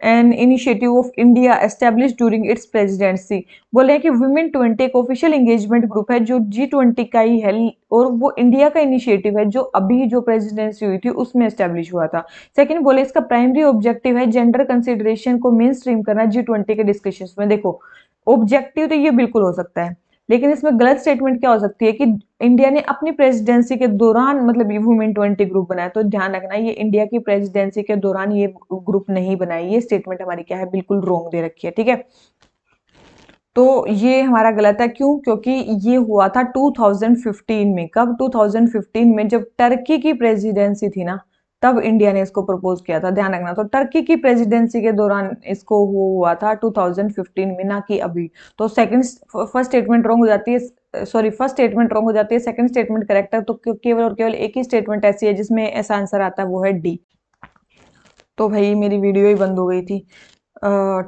an initiative of India establish during its presidency. बोले हैं कि वुमेन 20 एक ऑफिशियल एंगेजमेंट ग्रुप है जो G20 का ही है, और वो इंडिया का इनिशिएटिव है जो अभी जो प्रेसिडेंसी हुई थी उसमें एस्टेब्लिश हुआ था। सेकंड बोले इसका प्राइमरी ऑब्जेक्टिव है जेंडर कंसिडरेशन को मेन स्ट्रीम करना G20 के डिस्कशंस में। देखो ऑब्जेक्टिव तो ये बिल्कुल हो सकता है, लेकिन इसमें गलत स्टेटमेंट क्या हो सकती है कि इंडिया ने अपनी प्रेसिडेंसी के दौरान मतलब ये वुमेन 20 ग्रुप बनाया। तो ध्यान रखना ये इंडिया की प्रेसिडेंसी के दौरान ये ग्रुप नहीं बनाई, ये स्टेटमेंट हमारी क्या है, बिल्कुल रॉन्ग दे रखी है, ठीक है। तो ये हमारा गलत है, क्यों, क्योंकि ये हुआ था 2015 में। कब, 2015 में, जब टर्की की प्रेसिडेंसी थी ना, तब इंडिया ने इसको प्रपोज किया था, ध्यान रखना। तो टर्की की प्रेसिडेंसी के दौरान इसको हुआ था 2015 में, ना कि अभी। तो फर्स्ट स्टेटमेंट रॉन्ग हो जाती है, सॉरी, फर्स्ट स्टेटमेंट रॉन्ग हो जाती है, सेकंड स्टेटमेंट करेक्ट है। तो केवल और केवल एक ही स्टेटमेंट ऐसी है जिसमें ऐसा आंसर आता है, वो है डी। तो भाई मेरी वीडियो ही बंद हो गई थी,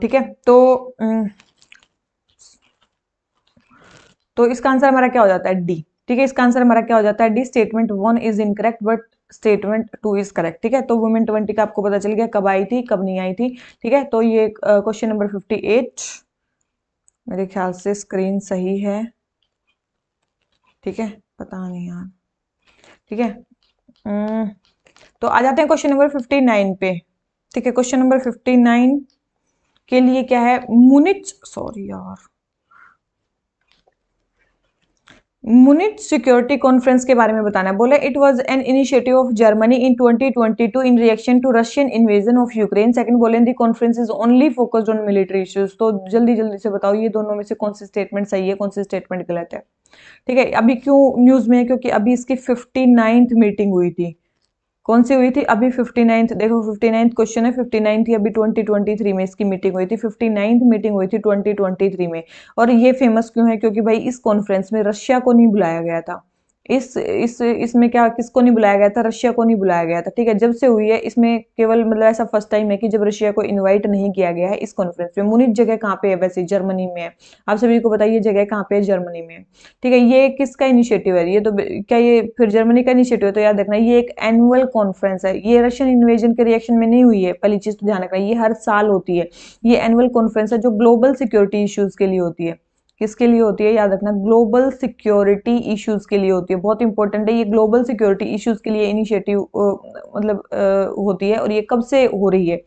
ठीक है। तो इसका आंसर हमारा क्या हो जाता है, डी, ठीक है। इसका आंसर हमारा क्या हो जाता है, D. Statement 1 is incorrect but statement 2 is correct, ठीक है। तो वुमेन 20 का आपको पता चल गया कब आई थी कब नहीं आई थी, ठीक है। तो ये क्वेश्चन नंबर 58 मेरे ख्याल से स्क्रीन सही है, ठीक है, पता नहीं यार, ठीक है। तो आ जाते हैं क्वेश्चन नंबर 59 पे, ठीक है। क्वेश्चन नंबर 59 के लिए क्या है, मुनिच, सॉरी यार, मुनिच सिक्योरिटी कॉन्फ्रेंस के बारे में बताना है। बोले it was an initiative of Germany in 2022 in reaction to Russian invasion of Ukraine. Second बोले the conference is only focused on military issues. तो जल्दी जल्दी से बताओ ये दोनों में से कौन सी स्टेटमेंट सही है, कौन सी स्टेटमेंट गलत है, ठीक है। अभी क्यों न्यूज में है, क्योंकि अभी इसकी 59th मीटिंग हुई थी। कौन सी हुई थी, अभी 59th, देखो 59th क्वेश्चन है, 59 थी अभी 2023 में इसकी मीटिंग हुई थी, 59th मीटिंग हुई थी 2023 में। और ये फेमस क्यों है, क्योंकि भाई इस कॉन्फ्रेंस में रशिया को नहीं बुलाया गया था। इसमें क्या, किसको नहीं बुलाया गया था, रशिया को नहीं बुलाया गया था, ठीक है। जब से हुई है इसमें केवल मतलब ऐसा फर्स्ट टाइम है कि जब रशिया को इनवाइट नहीं किया गया है इस कॉन्फ्रेंस में। मुनिच जगह कहाँ पे है, वैसे जर्मनी में है। आप सभी को बताइए जगह कहाँ पे है, जर्मनी में है, ठीक है। ये किसका इनिशिएटिव है, ये तो क्या ये फिर जर्मनी का इनिशिएटिव है, तो याद रखना ये एक एनुअल कॉन्फ्रेंस है। ये रशियन इन्वेजन के रिएक्शन में नहीं हुई है, पहली चीज तो ध्यान रखना, ये हर साल होती है। ये एनुअल कॉन्फ्रेंस है जो ग्लोबल सिक्योरिटी इश्यूज के लिए होती है। किसके लिए होती है, याद रखना, ग्लोबल सिक्योरिटी इश्यूज के लिए होती है। बहुत इंपॉर्टेंट है ये, ग्लोबल सिक्योरिटी इश्यूज के लिए इनिशिएटिव मतलब होती है। और ये कब से हो रही है,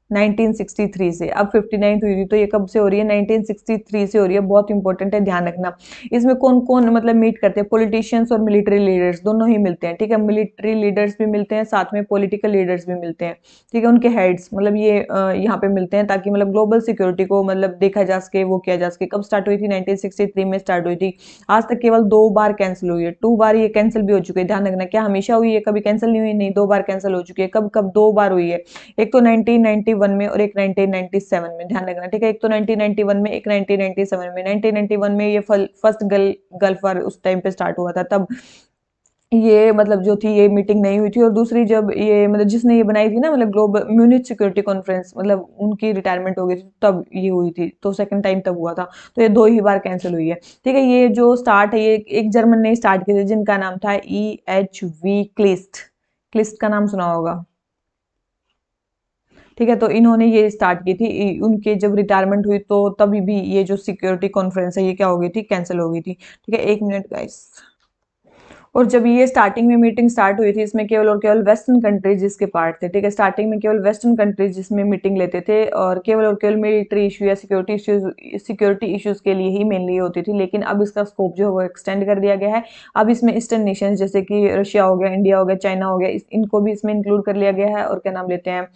1963 से। अब 59 हुई थी तो ये कब से हो रही है, 1963 से हो रही है। बहुत इंपॉर्टेंट है, ध्यान रखना। इसमें कौन कौन मतलब मीट करते हैं, पॉलिटिशियंस और मिलिट्री लीडर्स दोनों ही मिलते हैं, ठीक है। मिलिट्री लीडर्स भी मिलते हैं, साथ में पॉलिटिकल लीडर्स भी मिलते हैं, ठीक है। उनके हेड्स मतलब ये यहाँ पे मिलते हैं, ताकि मतलब ग्लोबल सिक्योरिटी को मतलब देखा जा सके, वो किया जा सके। कब स्टार्ट हुई थी, 1963 में स्टार्ट हुई थी। आज तक केवल 2 बार कैंसिल हुई है, 2 बार ये कैंसिल भी हो चुकी है, ध्यान रखना। क्या हमेशा हुई है, कभी कैंसिल नहीं हुई, नहीं, 2 बार कैंसिल हो चुकी है। कब कब 2 बार हुई है, एक तो 1991 में और एक 1997 में, ध्यान रखना, ठीक है। एक तो 1991 में, एक 1997 में। 1991 में ये फर्स्ट गल्फ वार उस टाइम पे स्टार्ट हुआ था, तब ये मतलब जो थी ये मीटिंग नहीं हुई थी। और दूसरी जब ये मतलब जिसने ये बनाई थी ना, मतलब ग्लोबल म्यूनिच सिक्योरिटी कॉन्फ्रेंस, मतलब उनकी रिटायरमेंट हो गई थी तब ये हुई थी, तो सेकंड टाइम तब हुआ था। तो ये 2 ही बार कैंसिल हुई है, ठीक है। ये जो स्टार्ट है ये एक जर्मन ने स्टार्ट की थी जिनका नाम था EHV क्लिस्ट। क्लिस्ट का नाम सुना होगा, ठीक है। तो इन्होंने ये स्टार्ट की थी, उनके जब रिटायरमेंट हुई तो तभी भी ये जो सिक्योरिटी कॉन्फ्रेंस है ये क्या हो गई थी, कैंसिल हो गई थी, ठीक है। 1 मिनट गाइस। और जब ये स्टार्टिंग में मीटिंग स्टार्ट हुई थी, इसमें केवल और केवल वेस्टर्न कंट्रीज जिसके पार्ट थे, ठीक है। स्टार्टिंग में केवल वेस्टर्न कंट्रीज जिसमें मीटिंग लेते थे और केवल मिलिट्री इशू या सिक्योरिटी इश्यूज के लिए ही मेनली होती थी। लेकिन अब इसका स्कोप जो है वो एक्सटेंड कर दिया गया है। अब इसमें ईस्टर्न नेशंस जैसे कि रशिया हो गया, इंडिया हो गया, चाइना हो गया, इनको भी इसमें इंक्लूड कर लिया गया है। और क्या नाम लेते हैं,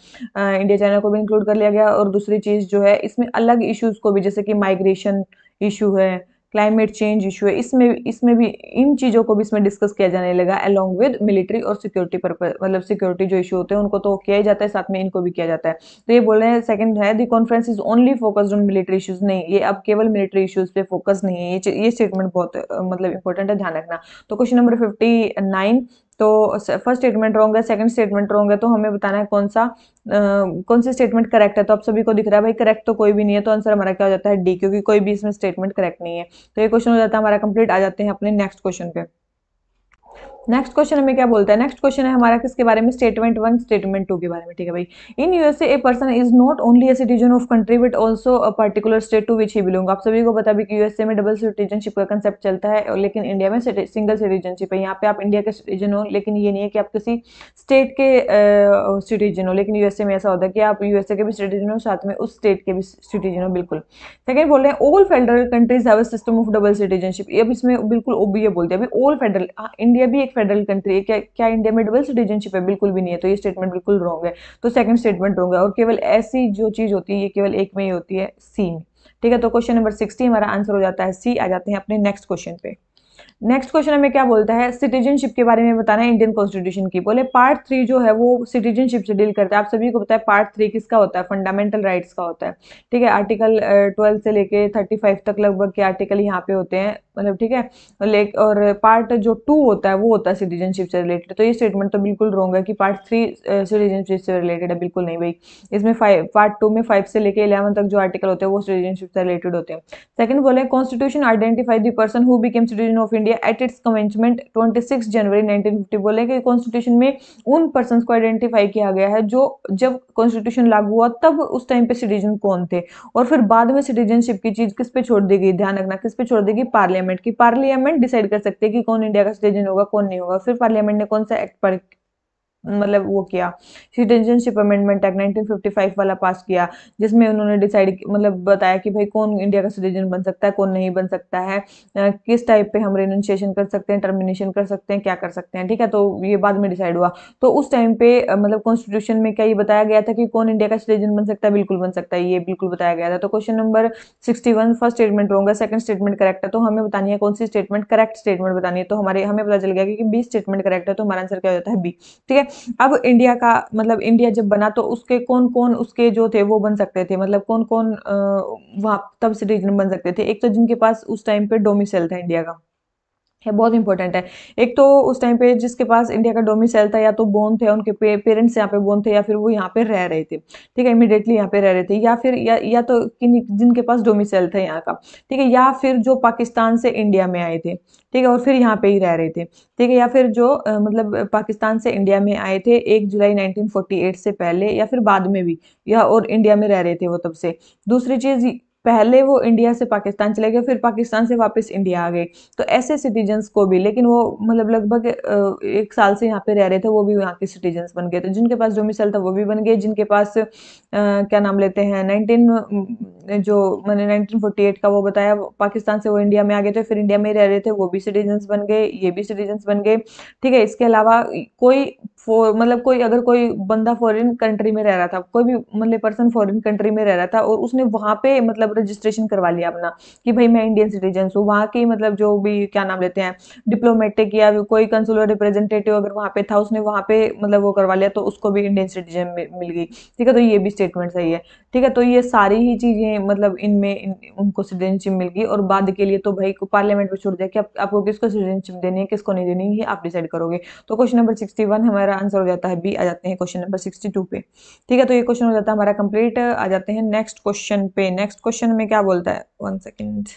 इंडिया चाइना को भी इंक्लूड कर लिया गया। और दूसरी चीज जो है, इसमें अलग इश्यूज को भी, जैसे कि माइग्रेशन इशू है, क्लाइमेट चेंज इशू है, इसमें इसमें भी इन चीजों को भी इसमें डिस्कस किया जाने लगा अलोंग विद मिलिट्री और सिक्योरिटी पर्पज, मतलब सिक्योरिटी जो इशू होते हैं उनको तो किया ही जाता है, साथ में इनको भी किया जाता है। तो ये बोल रहे हैं सेकंड है, the conference is only focused on military issues. नहीं, ये अब केवल मिलिट्री इश्यूज पे फोकस नहीं है। ये स्टेटमेंट बहुत मतलब इंपॉर्टेंट है, ध्यान रखना। तो क्वेश्चन नंबर 59, तो फर्स्ट स्टेटमेंट रॉन्ग है, सेकंड स्टेटमेंट रॉन्ग है, तो हमें बताना है कौन सी स्टेटमेंट करेक्ट है। तो आप सभी को दिख रहा है भाई करेक्ट तो कोई भी नहीं है, तो आंसर हमारा क्या हो जाता है, डी, क्योंकि कोई भी इसमें स्टेटमेंट करेक्ट नहीं है। तो ये क्वेश्चन हो जाता है हमारा कंप्लीट। आ जाते हैं अपने नेक्स्ट क्वेश्चन पे। नेक्स्ट क्वेश्चन हमें क्या बोलता है, नेक्स्ट क्वेश्चन है हमारा किसके बारे में, स्टेटमेंट 1 स्टेटमेंट 2 के बारे में, ठीक है भाई। In USA a person is not only a citizen of country but also a particular state to which he belong. आप सभी को पता भी कि यूएसए में डबल सिटीजनशिप का कंसेप्ट चलता है, और लेकिन इंडिया में सिंगल सिटीजनशिप है। यहाँ पे आप इंडिया के सिटीजन हो, लेकिन ये नहीं है कि आप किसी स्टेट के सिटीजन हो। लेकिन यूएसए में ऐसा होता है कि आप यूएसए के भी सिटीजन हो, साथ में उस स्टेट के भी सिटीजन हो, बिल्कुल। सेकंड बोल रहे हैं all federal countries have a system of double citizenship. अब इसमें बिल्कुल ओबी बोलते हैं अभी ऑल फेडरल, इंडिया भी एक फेडरल कंट्री है, क्या इंडिया में डबल सिटीजनशिप है, बिल्कुल भी नहीं है। तो ये स्टेटमेंट बिल्कुल रॉन्ग है, तो सेकंड स्टेटमेंट रॉन्ग है। और केवल ऐसी जो चीज होती है ये केवल एक में ही होती है, सी में, ठीक है। तो क्वेश्चन नंबर 60 हमारा आंसर हो जाता है सी। आ जाते हैं अपने नेक्स्ट क्वेश्चन पे। नेक्स्ट क्वेश्चन हमें क्या बोलता है, सिटीजनशिप के बारे में बताना है इंडियन कॉन्स्टिट्यूशन की। बोले पार्ट 3 जो है वो सिटीजनशिप से डील करता है। आप सभी को पता है पार्ट 3 किसका होता है, फंडामेंटल राइट्स का होता है, ठीक है। आर्टिकल 12 से लेके 35 तक लगभग के आर्टिकल यहाँ पे होते हैं, मतलब ठीक है। और पार्ट जो 2 होता है वो होता है सिटीजनशिप से रिलेटेड। तो ये स्टेटमेंट तो बिल्कुल रॉन्ग है कि पार्ट 3 सिटीजनशिप से रिलेटेड है, बिल्कुल नहीं भाई। इसमें पार्ट 2 में 5 से लेके 11 तक जो आर्टिकल होते हैं वो सिटीजनशिप से रिलेटेड होते हैं। सेकंड बोले constitution identify the person who became citizen of India at its commencement 26 जनवरी 1950। बोले कि कॉन्स्टिट्यूशन में उन पर्सन को आइडेंटिफाई किया गया है जो जब कॉन्स्टिट्यूशन लागू हुआ तब उस टाइम पे सिटीजन कौन थे, और फिर बाद में सिटीजनशिप की चीज किस पे छोड़ दी गई, ध्यान रखना किस पे छोड़ देगी, पार्लियामेंट की। पार्लियामेंट डिसाइड कर सकते हैं कि कौन इंडिया का सिटीजन होगा कौन नहीं होगा। फिर पार्लियामेंट ने कौन सा एक्ट मतलब वो किया, सिटीजनशिप अमेंडमेंट एक्ट 1955 वाला पास किया, जिसमें उन्होंने डिसाइड मतलब बताया कि भाई कौन इंडिया का सिटीजन बन सकता है कौन नहीं बन सकता है, किस टाइप पे हम रेनुंसिएशन कर सकते हैं, टर्मिनेशन कर सकते हैं, क्या कर सकते हैं, ठीक है। तो ये बाद में डिसाइड हुआ। तो उस टाइम पे मतलब कॉन्स्टिट्यूशन में क्या ये बताया गया था कि कौन इंडिया का सिटीजन बन सकता है, बिल्कुल बन सकता है, ये बिल्कुल बताया गया था। तो question number 61 first statement wrong है, सेकंड स्टेटमेंट करेक्ट है। तो हमें बतानी है कौन सी स्टेटमेंट करेक्ट स्टेटमेंट बतानी है। तो हमें पता चल गया कि बी स्टेटमेंट करेक्ट है, तो हमारा आंसर क्या हो जाता है, बी, ठीक है। अब इंडिया का मतलब इंडिया जब बना तो उसके कौन कौन उसके जो थे वो बन सकते थे, मतलब कौन कौन वहां तब सिटीजन बन सकते थे। एक तो जिनके पास उस टाइम पे डोमिसाइल था इंडिया का, है बहुत इंपॉर्टेंट है। एक तो उस टाइम पे जिसके पास इंडिया का डोमिसाइल था, या तो बोर्न थे, उनके पेरेंट्स यहाँ पे बोर्न थे, या फिर वो यहाँ पे रह रहे थे, ठीक है, इमीडिएटली यहाँ पे रह रहे थे, या फिर या तो जिनके पास डोमिसाइल था यहाँ का, ठीक है, या फिर जो पाकिस्तान से इंडिया में आए थे, ठीक है, और फिर यहाँ पे ही रह रहे थे, ठीक है, या फिर जो मतलब पाकिस्तान से इंडिया में आए थे 1 जुलाई 1948 से पहले, या फिर बाद में भी, या और इंडिया में रह रहे थे वो तब से। दूसरी चीज, पहले वो इंडिया से पाकिस्तान चले गए, फिर पाकिस्तान से वापस इंडिया आ गए। तो ऐसे सिटीजन्स को भी, लेकिन वो मतलब लगभग 1 साल से यहाँ पे रह रहे थे, वो भी यहाँ के सिटीजन्स बन गए। तो जिनके पास डोमिसाइल था वो भी बन गए, जिनके पास क्या नाम लेते हैं 1948 का वो बताया, पाकिस्तान से वो इंडिया में आ गए थे, फिर इंडिया में ही रह रहे थे, वो भी सिटीजन्स बन गए, ये भी सिटीजन्स बन गए, ठीक है। इसके अलावा कोई मतलब कोई अगर कोई बंदा फॉरेन कंट्री में रह रहा था, कोई भी मतलब पर्सन फॉरेन कंट्री में रह रहा था और उसने वहां पे मतलब रजिस्ट्रेशन करवा लिया अपना कि भाई मैं इंडियन सिटीजन हूँ, वहां की मतलब जो भी क्या नाम लेते हैं डिप्लोमेटिक या कोई कंसुलर रिप्रेजेंटेटिव अगर वहां पे था, उसने वहां पे मतलब वो करवा लिया, तो उसको भी इंडियन सिटीजन मिल गई, ठीक है। तो ये भी स्टेटमेंट सही है, ठीक है। तो ये सारी ही चीजें मतलब उनको सिटीजनशिप मिल गई, और बाद के लिए तो भाई पार्लियामेंट में छोड़ दिया कि आपको किसको सिटीजनशिप देनी है किसको नहीं देनी है, ये आप डिसाइड करोगे। तो क्वेश्चन नंबर 61 हमारा आंसर हो जाता है बी। आ जाते हैं क्वेश्चन नंबर 62 पे, ठीक है। तो ये क्वेश्चन हो जाता है हमारा कंप्लीट। आ जाते हैं नेक्स्ट क्वेश्चन पे। नेक्स्ट क्वेश्चन में क्या बोलता है, 1 सेकेंड।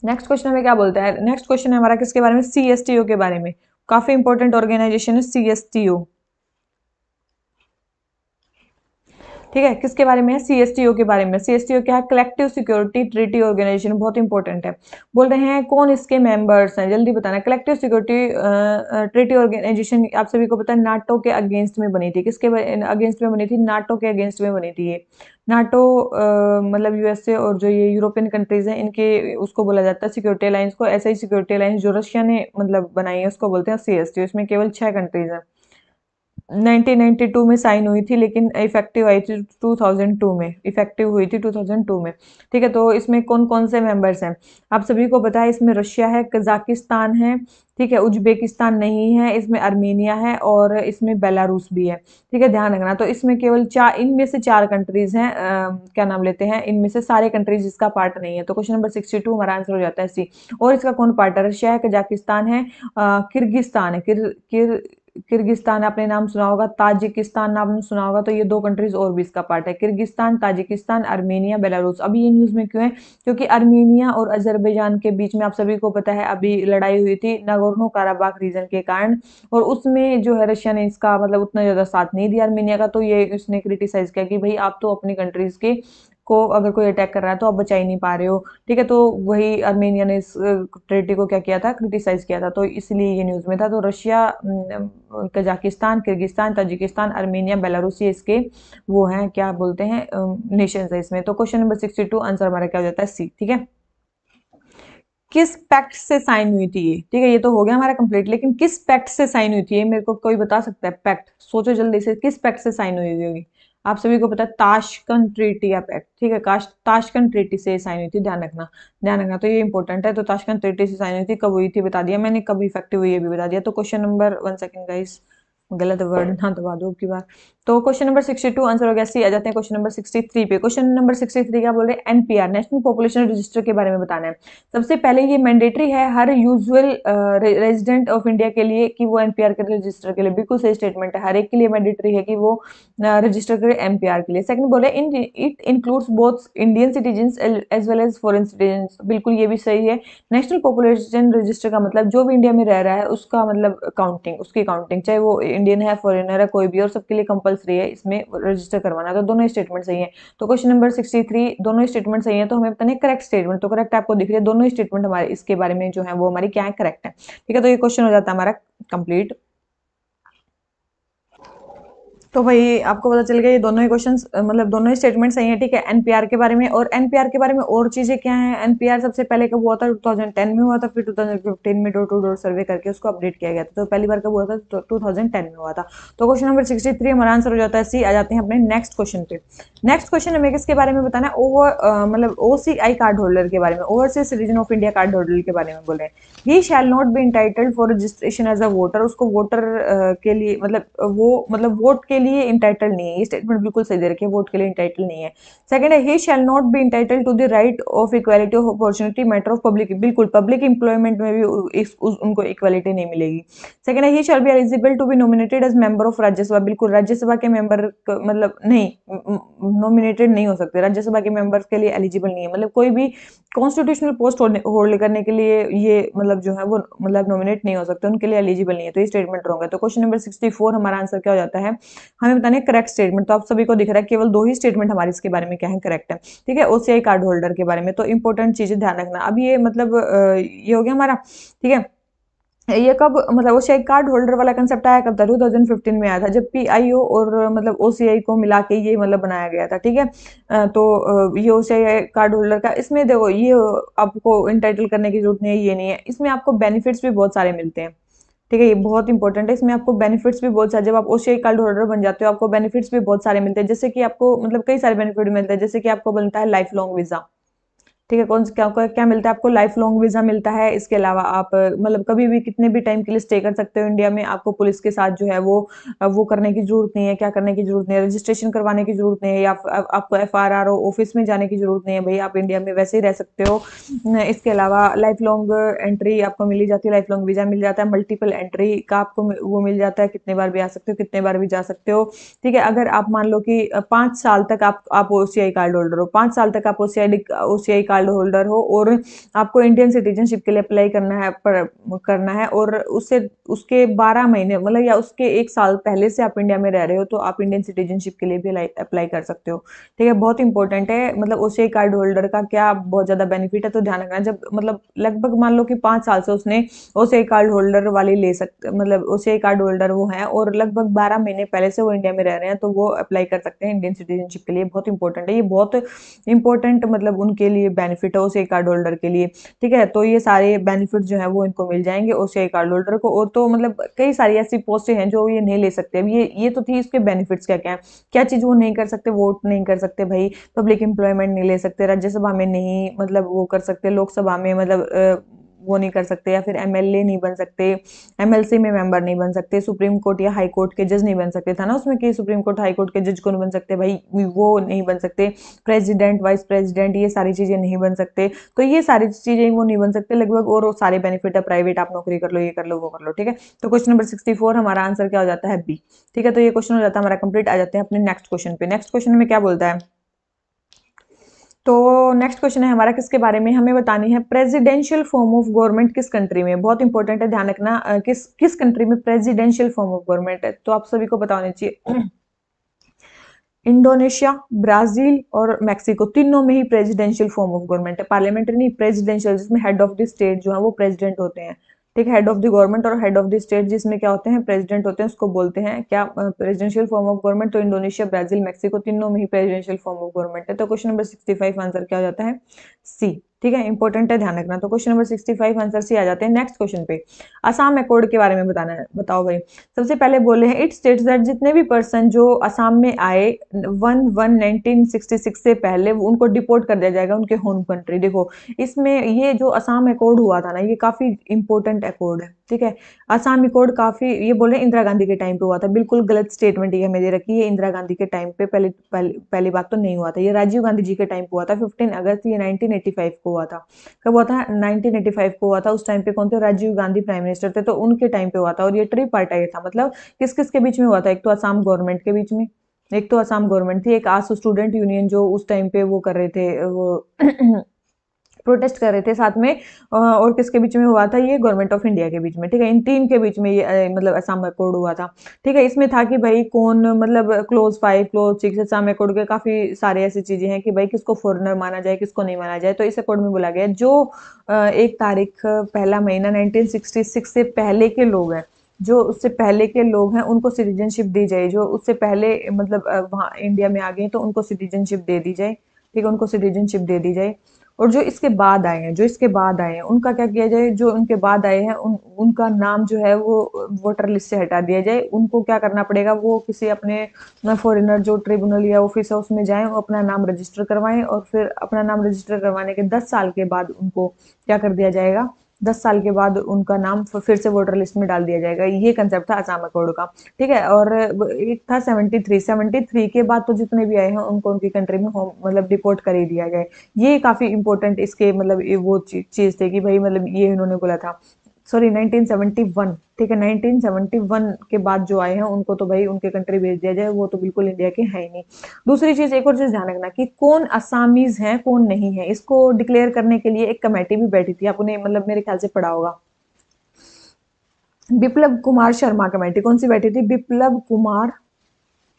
नेक्स्ट क्वेश्चन में क्या बोलता है, नेक्स्ट क्वेश्चन है हमारा किसके बारे में, सीएसटीओ के बारे में। काफी इंपॉर्टेंट ऑर्गेनाइजेशन है सीएसटीओ, ठीक है, किसके बारे में है? सीएसटीओ के बारे में। सीएसटीओ क्या है? कलेक्टिव सिक्योरिटी ट्रीटी ऑर्गेनाइजेशन, बहुत इंपॉर्टेंट है। बोल रहे हैं कौन इसके मेंबर्स हैं, जल्दी बताना। कलेक्टिव सिक्योरिटी ट्रीटी ऑर्गेनाइजेशन आप सभी को पता है नाटो के अगेंस्ट में बनी थी। किसके अगेंस्ट में बनी थी? नाटो के अगेंस्ट में बनी थी ये। नाटो मतलब यूएसए और जो ये यूरोपियन कंट्रीज हैं इनके उसको बोला जाता है सिक्योरिटी अलायंस को। ऐसा ही सिक्योरिटी अलायंस जो रशिया ने मतलब बनाई है उसको बोलते हैं सीएसटीओ। इसमें केवल 6 कंट्रीज हैं। 1992 में साइन हुई थी लेकिन इफेक्टिव आई थी 2002 में, इफेक्टिव हुई थी 2002 में। ठीक है, तो इसमें कौन कौन से मेंबर्स हैं आप सभी को पता है। इसमें रशिया है, कजाकिस्तान है, ठीक है, उज्बेकिस्तान नहीं है, इसमें अर्मेनिया है और इसमें बेलारूस भी है। ठीक है, ध्यान रखना। तो इसमें केवल 4, इनमें से 4 कंट्रीज हैं, क्या नाम लेते हैं, इनमें से सारे कंट्रीज इसका पार्ट नहीं है। तो क्वेश्चन नंबर 62 हमारा आंसर हो जाता है सी। और इसका कौन पार्ट है? रशिया है, कजाकिस्तान है, किर्गिस्तान है, किर्गिस्तान आपने नाम सुना होगा, ताजिकिस्तान नाम सुना होगा। तो ये 2 कंट्रीज और भी इसका पार्ट है, किर्गिस्तान, ताजिकिस्तान, अर्मेनिया, बेलारूस। अभी ये न्यूज में क्यों है? क्योंकि अर्मेनिया और अजरबैजान के बीच में आप सभी को पता है अभी लड़ाई हुई थी नागोर्नो काराबाख रीजन के कारण, और उसमें जो है रशिया ने इसका मतलब उतना ज्यादा साथ नहीं दिया अर्मेनिया का। तो ये उसने क्रिटिसाइज किया कि भाई आप तो अपनी कंट्रीज के को अगर कोई अटैक कर रहा है तो आप बचा ही नहीं पा रहे हो। ठीक है, तो वही अर्मेनिया ने इस ट्रेटी को क्या किया था? क्रिटिसाइज किया था। तो इसलिए ये न्यूज में था। तो Russia, Kazakhstan, Kyrgyzstan, Tajikistan, Armenia, Belarus ये इसके वो हैं, क्या बोलते हैं, नेशंस है इसमें। तो क्वेश्चन नंबर 62 आंसर हमारा क्या हो जाता है? सी। ठीक है, किस पैक्ट से साइन हुई थी ये? ठीक है, ये तो हो गया हमारा कंप्लीट, लेकिन किस पैक्ट से साइन हुई थी ये मेरे को कोई बता सकता है? पैक्ट, सोचो जल्दी से, किस पैक्ट से साइन हुई होगी? आप सभी को पता है ताशकंद ट्रीटी या पैक्ट। ठीक है, ताशकंद ट्रीटी से साइन हुई थी, ध्यान रखना, ध्यान रखना। तो ये इंपॉर्टेंट है। तो ताशकंद ट्रीटी से साइन हुई थी, कब हुई थी बता दिया मैंने, कब इफेक्टिव हुई ये भी बता दिया। तो क्वेश्चन नंबर 1 सेकंड गाइस, गलत वर्ड ना दबा दो की बार। तो क्वेश्चन नंबर 62 आंसर हो गया सी। आ जाते हैं क्वेश्चन नंबर 63 पे। क्वेश्चन नंबर 63 क्या बोल रहे हैं? एनपीआर, नेशनल पॉपुलेशन रजिस्टर के बारे में बताना है। सबसे पहले ये मैंडेटरी है हर यूजुअल रेजिडेंट ऑफ इंडिया के लिए कि वो एनपीआर के रजिस्टर के लिए, बिल्कुल सही स्टेटमेंट है, हर एक के लिए मैंडेटरी है कि वो रजिस्टर करे एनपीआर के लिए। सेकंड बोले it includes both Indian citizens as well as foreign citizens, बिल्कुल ये भी सही है। नेशनल पॉपुलेशन रजिस्टर का मतलब जो भी इंडिया में रह रहा है उसका मतलब काउंटिंग, उसकी काउंटिंग, चाहे वो इंडियन है, फॉरेनर है, कोई भी, और सबके लिए कंपलसरी है इसमें रजिस्टर करवाना। तो दोनों स्टेटमेंट सही है। तो क्वेश्चन नंबर 63 दोनों स्टेटमेंट सही है। तो हमें बताना है करेक्ट स्टेटमेंट। तो करेक्ट आपको दिख रही है, दोनों स्टेटमेंट हमारे इसके बारे में जो है वो हमारी क्या है? करेक्ट है। ठीक है, तो ये क्वेश्चन हो जाता है हमारा कंप्लीट। तो भाई आपको पता चल गया ये दोनों ही क्वेश्चंस मतलब दोनों ही स्टेटमेंट सही है। ठीक है, एनपीआर के बारे में। और एनपीआर के बारे में और चीजें क्या हैं? एनपीआर सबसे पहले कब हुआ था? 2010 में हुआ था, फिर 2015 में डोर टू डोर सर्वे करके उसको अपडेट किया गया था। तो पहली बार कब हुआ था? 2010 में हुआ था। तो क्वेश्चन नंबर 63 हमारा आंसर हो जाता है सी। आ जाते हैं अपने नेक्स्ट क्वेश्चन पे। नेक्स्ट क्वेश्चन हमें किसके बारे में बताना है? मतलब ओसीआई कार्ड होल्डर के बारे में, overseas citizen of India card holder के बारे में बोल रहे हैं। He shall not be entitled for registration as a voter, उसको वोटर के लिए मतलब वोट के लिए इंटाइटल्ड नहीं है। ये स्टेटमेंट बिल्कुल सही दे रखी है, वोट के लिए इंटाइटल्ड नहीं है। सेकंड है he shall not be entitled to the right of equality of opportunity matter of public, बिल्कुल पब्लिक इंप्लॉयमेंट में भी उनको इक्वालिटी नहीं मिलेगी। सेकंड है he shall be eligible to be nominated as member of Rajya Sabha, बिल्कुल राज्यसभा के मेंबर मतलब नहीं, नॉमिनेटेड नहीं हो सकते, राज्यसभा के मेंबर्स के लिए एलिजिबल नहीं है। मतलब कोई भी कॉन्स्टिट्यूशनल पोस्ट होल्ड करने के लिए ये मतलब जो है वो मतलब नॉमिनेट नहीं हो सकते, उनके लिए एलिजिबल नहीं है। तो ये स्टेटमेंट रॉन्ग है। तो क्वेश्चन नंबर 64 हमारा आंसर क्या हो जाता है? हमें बताने करेक्ट स्टेटमेंट। तो आप सभी को दिख रहा है केवल 2 ही स्टेटमेंट हमारे इसके बारे में क्या है? करेक्ट है। ठीक है, ओसीआई कार्ड होल्डर के बारे में। तो इंपॉर्टेंट चीजें ध्यान रखना। अब ये मतलब ये हो गया हमारा। ठीक है, ये कब मतलब ओसीआई कार्ड होल्डर वाला कंसेप्ट आया कब था? 2015 में आया था, जब पीआईओ और मतलब ओसीआई को मिला के ये मतलब बनाया गया था। ठीक है, तो ये ओसीआई कार्ड होल्डर का, इसमें देखो ये आपको इंटाइटल करने की जरूरत नहीं है, ये नहीं है। इसमें आपको बेनिफिट्स भी बहुत सारे मिलते हैं। ठीक है, ये बहुत इंपॉर्टेंट है। इसमें आपको बेनिफिट्स भी बहुत सारे, जब आप ओसीआई कार्ड होल्डर बन जाते हो आपको बेनिफिट्स भी बहुत सारे मिलते हैं। जैसे कि आपको मतलब कई सारे बेनिफिट मिलते हैं, जैसे कि आपको बनता है लाइफ लॉन्ग वीजा। ठीक है, कौन क्या क्या मिलता है आपको? लाइफ लॉन्ग वीजा मिलता है। इसके अलावा आप मतलब कभी भी कितने भी टाइम के लिए स्टे कर सकते हो इंडिया में। आपको पुलिस के साथ जो है वो करने की जरूरत नहीं है, क्या करने की जरूरत नहीं है, रजिस्ट्रेशन करवाने की जरूरत नहीं है, या आपको एफआरआरओ ऑफिस में जाने की जरूरत नहीं है। भाई आप इंडिया में वैसे ही रह सकते हो। इसके अलावा लाइफ लॉन्ग एंट्री आपको मिल जाती है, लाइफ लॉन्ग वीजा मिल जाता है। मल्टीपल एंट्री का आपको वो मिल जाता है, कितने बार भी आ सकते हो, कितने बार भी जा सकते हो। ठीक है, अगर आप मान लो कि 5 साल तक आप ओसीआई कार्ड होल्डर हो, 5 साल तक आप ओसीआई कार्ड होल्डर हो और आपको इंडियन सिटीजनशिप के लिए अप्लाई करना है और उससे उसके 12 महीने मतलब या उसके 1 साल पहले से आप इंडिया में रह रहे हो तो आप इंडियन सिटीजनशिप के लिए भी अप्लाई कर सकते हो। ठीक है, बहुत इंपॉर्टेंट है। मतलब ओसीआई कार्ड होल्डर का क्या बहुत ज्यादा बेनिफिट है, तो ध्यान रखना। जब मतलब लगभग मान लो कि 5 साल से उसने ओसीआई कार्ड होल्डर वाली ले सकते, मतलब ओसीआई कार्ड होल्डर वो है और लगभग 12 महीने पहले से वो इंडिया में रह रहे हैं, तो वो अप्लाई कर सकते हैं इंडियन सिटीजनशिप के लिए। बहुत इंपॉर्टेंट है ये, बहुत इंपॉर्टेंट मतलब उनके लिए बेनिफिट है ओसीआई कार्ड होल्डर के लिए। ठीक है, तो ये सारे बेनिफिट जो है वो इनको मिल जाएंगे ओसीआई कार्ड होल्डर को। और तो मतलब कई सारी ऐसी पोस्टें हैं जो ये नहीं ले सकते। अब ये तो थी इसके बेनिफिट्स क्या क्या है। क्या चीज वो नहीं कर सकते, वोट नहीं कर सकते भाई, पब्लिक एम्प्लॉयमेंट नहीं ले सकते, राज्यसभा में नहीं मतलब वो कर सकते, लोकसभा में मतलब वो नहीं कर सकते, या फिर एमएलए नहीं बन सकते, एमएलसी में मेंबर नहीं बन सकते, सुप्रीम कोर्ट या हाई कोर्ट के जज नहीं बन सकते। था ना उसमें कि सुप्रीम कोर्ट हाई कोर्ट के जज कौन बन सकते, भाई वो नहीं बन सकते। प्रेसिडेंट, वाइस प्रेसिडेंट, ये सारी चीजें नहीं बन सकते। तो ये सारी चीजें वो नहीं बन सकते लगभग। और सारे बेनिफिट है, प्राइवेट आप नौकरी कर लो, ये कर लो, वो कर लो। ठीक है, तो क्वेश्चन नंबर 64 हमारा आंसर क्या हो जाता है, बी। ठीक है, तो ये क्वेश्चन हो जाता है हमारा कंप्लीट। आ जाते हैं अपने नेक्स्ट क्वेश्चन पे। नेक्स्ट क्वेश्चन में क्या बोलता है, तो नेक्स्ट क्वेश्चन है हमारा किसके बारे में, हमें बतानी है प्रेसिडेंशियल फॉर्म ऑफ गवर्नमेंट किस कंट्री में। बहुत इंपॉर्टेंट है, ध्यान रखना। किस किस कंट्री में प्रेसिडेंशियल फॉर्म ऑफ गवर्नमेंट है, तो आप सभी को पता होना चाहिए। इंडोनेशिया, ब्राजील और मैक्सिको, तीनों में ही प्रेसिडेंशियल फॉर्म ऑफ गवर्नमेंट है। पार्लियामेंट्री नहीं, प्रेसिडेंशियल, जिसमें हेड ऑफ द स्टेट जो है वो प्रेसिडेंट होते हैं। ठीक है, हेड ऑफ द गवर्नमेंट और हेड ऑफ द स्टेट जिसमें क्या होते हैं, प्रेसिडेंट होते हैं, उसको बोलते हैं क्या, प्रेसिडेंशियल फॉर्म ऑफ गवर्नमेंट। तो इंडोनेशिया, ब्राजील, मैक्सिको, तीनों में ही प्रेसिडेंशियल फॉर्म ऑफ गवर्नमेंट है। तो क्वेश्चन नंबर 65 आंसर क्या हो जाता है, सी। ठीक है, इंपॉर्टेंट है, ध्यान रखना। तो क्वेश्चन नंबर 65 आंसर सी आ जाते हैं। नेक्स्ट क्वेश्चन पे, असम अकॉर्ड के बारे में बताना है, बताओ भाई। सबसे पहले बोले हैं, इट स्टेट्स दैट जितने भी पर्सन जो असम में आए 1/1/1966 से पहले, उनको डिपोर्ट कर दिया जाएगा उनके होम कंट्री। देखो इसमें ये जो असम अकॉर्ड हुआ था ना, ये काफी इंपॉर्टेंट अकॉर्ड है। ठीक है, असम अकॉर्ड काफी, ये बोले इंदिरा गांधी के टाइम पे हुआ था। बिल्कुल गलत स्टेटमेंट ये हमें दे रखी है। इंदिरा गांधी के टाइम पे पहली बात तो नहीं हुआ था, ये राजीव गांधी जी के टाइम पे हुआ था। 15 अगस्त ये 1985 को हुआ था। कब हुआ था, 1985 को हुआ था। उस टाइम पे कौन थे, राजीव गांधी प्राइम मिनिस्टर थे, तो उनके टाइम पे हुआ था। और ये ट्रिपार्टाइट था, मतलब किस किस के बीच में हुआ था, एक तो असम गवर्नमेंट के बीच में, एक तो असम गवर्नमेंट थी, एक आसू स्टूडेंट यूनियन जो उस टाइम पे वो कर रहे थे, वो प्रोटेस्ट कर रहे थे साथ में, और किसके बीच में हुआ था, ये गवर्नमेंट ऑफ इंडिया के बीच में। ठीक है, इन तीन के बीच में ये मतलब असम अकॉर्ड हुआ था। ठीक है, इसमें था कि भाई कौन मतलब क्लोज 5 क्लोज 6 असम अकॉर्ड के काफी सारे ऐसी चीजें हैं कि भाई किसको फॉरेनर माना जाए, किसको नहीं माना जाए। तो इस अकॉर्ड में बोला गया जो 1 तारीख पहला महीना 1966 से पहले के लोग हैं, जो उससे पहले के लोग हैं उनको सिटीजनशिप दी जाए। जो उससे पहले मतलब वहाँ इंडिया में आ गए तो उनको सिटीजनशिप दे दी जाए। ठीक है, उनको सिटीजनशिप दे दी जाए। और जो इसके बाद आए हैं, जो इसके बाद आए हैं उनका क्या किया जाए, जो उनके बाद आए हैं उनका नाम जो है वो वोटर लिस्ट से हटा दिया जाए। उनको क्या करना पड़ेगा, वो किसी अपने फॉरेनर जो ट्रिब्यूनल या ऑफिस है उसमें जाएं, वो अपना नाम रजिस्टर करवाएं, और फिर अपना नाम रजिस्टर करवाने के 10 साल के बाद उनको क्या कर दिया जाएगा, 10 साल के बाद उनका नाम फिर से वोटर लिस्ट में डाल दिया जाएगा। ये कंसेप्ट था असम अकॉर्ड का। ठीक है, और एक था 73 के बाद तो जितने भी आए हैं उनको उनकी कंट्री में होम मतलब डिपोर्ट कर ही दिया जाए। ये काफी इंपॉर्टेंट इसके मतलब वो चीज थे कि भाई मतलब ये इन्होंने बोला था। सॉरी 1971। ठीक है, 1971 के बाद जो आए हैं उनको तो भाई उनके कंट्री भेज दिया जाए, वो तो बिल्कुल इंडिया के है ही नहीं। दूसरी चीज, एक और चीज ध्यान रखना कि कौन असामीज हैं कौन नहीं है, इसको डिक्लेयर करने के लिए एक कमेटी भी बैठी थी। आपने मतलब मेरे ख्याल से पढ़ा होगा, बिप्लब कुमार शर्मा कमेटी। कौन सी बैठी थी, बिप्लब कुमार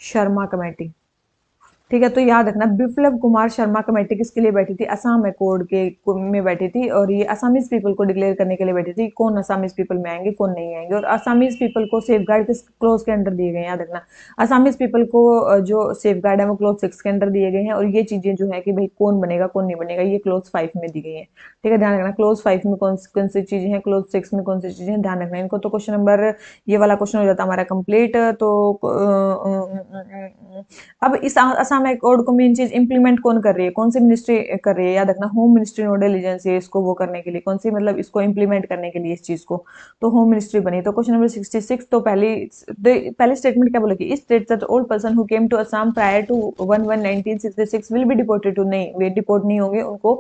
शर्मा कमेटी। ठीक है, तो याद रखना बिप्लब कुमार शर्मा कमेटी किसके लिए बैठी थी, असम अकॉर्ड के में बैठी थी। और ये असामीज पीपल को डिक्लेयर करने के लिए बैठी थी, कौन असामीज पीपल में आएंगे कौन नहीं आएंगे। और असामीज पीपल को सेफ गार्ड किस क्लोज के अंडर दिए गए हैं, याद रखना। असामीज पीपल को जो सेफ गार्ड है वो क्लोज 6 के अंडर दिए गए हैं। और ये चीजें जो है कि भाई कौन बनेगा कौन नहीं बनेगा, ये क्लोज 5 में दी गई है। ठीक है, ध्यान रखना क्लोज 5 में कौन कौन सी चीजें हैं, क्लोज 6 में कौन सी चीजें हैं, ध्यान रखना इनको। तो क्वेश्चन नंबर, ये वाला क्वेश्चन हो जाता है हमारा कंप्लीट। तो अब इस असम अकॉर्ड को मेन चीज इंप्लीमेंट कौन कर रही है, कौन सी मिनिस्ट्री कर रही है, याद रखना होम मिनिस्ट्री नोडल एजेंसी है इसको वो करने के लिए, कौन सी मतलब इसको इंप्लीमेंट करने के लिए इस चीज को, तो होम मिनिस्ट्री बनी। तो क्वेश्चन नंबर 66, तो पहली स्टेटमेंट क्या बोलेगी, is state that all person who came to Assam prior to 1/1/1966 will be deported to, नहीं वे डिपोर्ट नहीं होंगे, उनको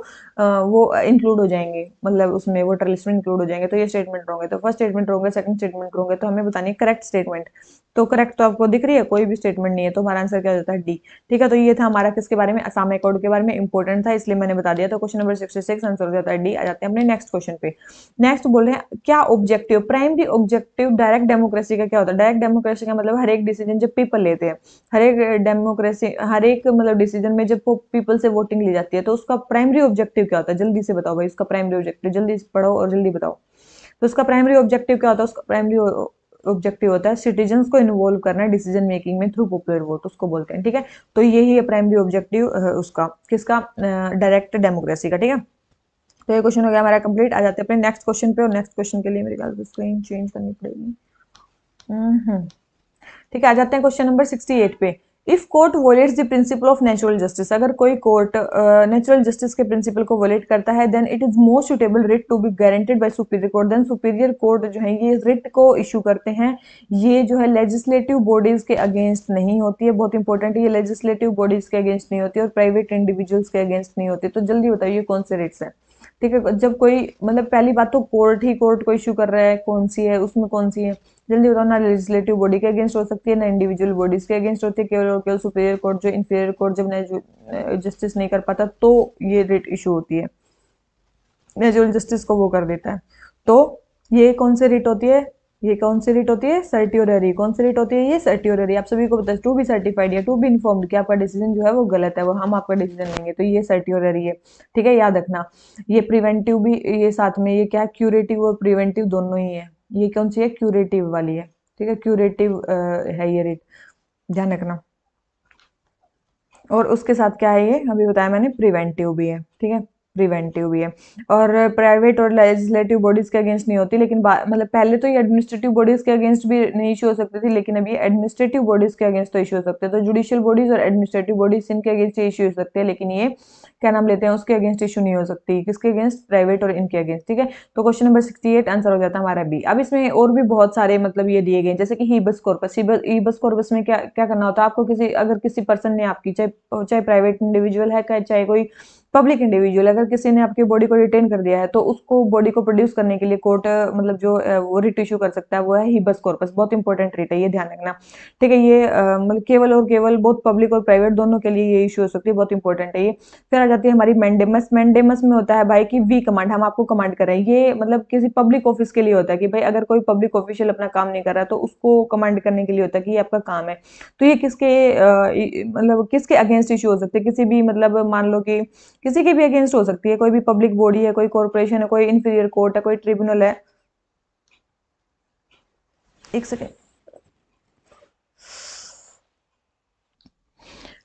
वो इंक्लूड हो जाएंगे, मतलब उसमें वोटर लिस्ट में इंक्लूड हो जाएंगे। तो ये स्टेटमेंट रॉन्ग है। तो फर्स्ट स्टेटमेंट रॉन्ग है, सेकंड स्टेटमेंट रॉन्ग है, तो हमें बतानी है करेक्ट स्टेटमेंट। तो करेक्ट तो आपको दिख रही है, कोई भी स्टेटमेंट नहीं है, तो हमारा आंसर क्या हो जाता है, डी। ठीक है, है, तो ये था हमारा किसके बारे में, असम अकॉर्ड के बारे में, इंपॉर्टेंट था इसलिए मैंने बता दिया। तो क्वेश्चन नंबर 66 आंसर हो जाता है डी। आ जाते हैं अपने नेक्स्ट क्वेश्चन पे। नेक्स्ट बोल रहे हैं क्या objective, primary objective direct democracy का क्या होता है। डायरेक्ट डेमोक्रेसी का मतलब हर एक डिसीजन जब पीपल लेते हैं, हर एक डेमोक्रेसी, हर एक मतलब डिसीजन में जब पीपल से वोटिंग ली जाती है, तो उसका प्राइमरी ऑब्जेक्टिव क्या होता है, जल्दी से बताओ भाई, उसका प्राइमरी ऑब्जेक्टिव, जल्दी से पढ़ो और जल्दी बताओ। तो उसका प्राइमरी ऑब्जेक्टिव क्या होता है, उसका प्राइमरी ऑब्जेक्टिव होता है सिटीजन्स को इन्वॉल्व करना डिसीजन मेकिंग में थ्रू पॉपुलर वोट, उसको बोलते हैं। ठीक है, तो यही है प्राइमरी ऑब्जेक्टिव उसका, किसका, डायरेक्ट डेमोक्रेसी का। ठीक है, तो ये क्वेश्चन हो गया हमारा कंप्लीट। आ जाते हैं अपने नेक्स्ट क्वेश्चन पे, और नेक्स्ट क्वेश्चन के लिए मेरे ख्याल से स्क्रीन चेंज करनी पड़ेगी। ठीक है, आ जाते हैं क्वेश्चन नंबर 68 पे। If court violates the principle of natural justice, अगर कोई कोर्ट नेचुरल जस्टिस के प्रिंसिपल को वोलेट करता है, then it is most suitable writ to be guaranteed by superior court, then superior court जो है ये रिट को इशू करते हैं। ये जो है लेजिस्लेटिव बॉडीज के अगेंस्ट नहीं होती है, बहुत इंपॉर्टेंट है, ये लेजिस्लेटिव बॉडीज के अगेंस्ट नहीं होती है और प्राइवेट इंडिविजुअल्स के अगेंस्ट नहीं होती। तो जल्दी बताइए कौन से रिट्स है। ठीक है, जब कोई मतलब पहली बात तो कोर्ट ही कोर्ट को इशू कर रहा है, कौन सी है, उसमें कौन सी है, जल्दी बताओ। ना लेजिस्लेटिव बॉडी के अगेंस्ट हो सकती है, ना इंडिविजुअल बॉडीज के अगेंस्ट होती है, केवल और केवल सुपीरियर कोर्ट, जो इंफीरियर कोर्ट जब जस्टिस नहीं कर पाता तो ये रिट इशू होती है, नेचुरल जस्टिस को वो कर देता है। तो ये कौन सी रिट होती है, ये कौन सी रिट होती है, सर्टियोररी। कौन सी रिट होती है, ये सर्टियोररी। आप सभी को पता है टू बी सर्टिफाइड या टू बी इन्फॉर्म्ड कि आपका डिसीजन जो है वो गलत है, वो हम आपका डिसीजन लेंगे, तो ये सर्टियोररी है। ठीक है, याद रखना। ये प्रिवेंटिव भी, ये साथ में ये क्या है, क्यूरेटिव और प्रिवेंटिव दोनों ही है। ये कौन सी है, क्यूरेटिव वाली है। ठीक है, क्यूरेटिव है ये रिट, ध्यान रखना। और उसके साथ क्या है, ये अभी बताया मैंने, प्रिवेंटिव भी है। ठीक है, प्रिवेंटिव भी है। और प्राइवेट और लेजिस्लेटिव बॉडीज के अगेंस्ट नहीं होती, लेकिन मतलब पहले तो ये एडमिनिस्ट्रेटिव बॉडीज के अगेंस्ट भी नहीं इशू हो सकती थी, लेकिन अभी एडमिनिस्ट्रेटिव बॉडीज के अगेंस्ट तो इशू हो सकते हैं। तो जुडिशियल बॉडीज और एडमिनिस्ट्रेटिव बॉडीज इनके अगेंस्ट इशू हो सकते हैं, लेकिन ये क्या नाम लेते हैं, उसके अगेंस्ट इशू नहीं हो सकती। किसके अगेंस्ट, प्राइवेट और इनके अगेंस्ट। ठीक है, तो क्वेश्चन नंबर 68 आंसर हो जाता है हमारा बी। अब इसमें और भी बहुत सारे मतलब ये दिए गए, जैसे कि हीबस कॉर्पस। हीबस कॉर्पस में क्या क्या करना होता है आपको, किसी अगर किसी पर्सन ने आपकी, चाहे चाहे प्राइवेट इंडिविजुअल है, चाहे कोई पब्लिक इंडिविजुअल, अगर किसी ने आपकी बॉडी को रिटेन कर दिया है, तो उसको बॉडी को प्रोड्यूस करने के लिए कोर्ट मतलब जो वो रिट इशू कर सकता है, वो है हीबस कॉर्पस। बहुत इंपॉर्टेंट रिट है, ये ध्यान रखना। ठीक है, ये मतलब केवल और केवल बहुत पब्लिक और प्राइवेट दोनों के लिए ये इशू हो सकती है, बहुत इंपॉर्टेंट है ये। फिर आ जाती है हमारी मैंडेमस। मैंडेमस में होता है भाई कि वी कमांड, हम आपको कमांड कर रहे हैं। ये मतलब किसी पब्लिक ऑफिस के लिए होता है कि भाई अगर कोई पब्लिक ऑफिशियल अपना काम नहीं कर रहा है, तो उसको कमांड करने के लिए होता है कि ये आपका काम है। तो ये किसके मतलब किसके अगेंस्ट इशू हो सकते हैं, किसी भी मतलब मान लो कि किसी के भी अगेंस्ट हो सकती है, कोई भी पब्लिक बॉडी है, कोई कॉर्पोरेशन है, कोई इंफीरियर कोर्ट है, कोई ट्रिब्यूनल है। एक सेकेंड।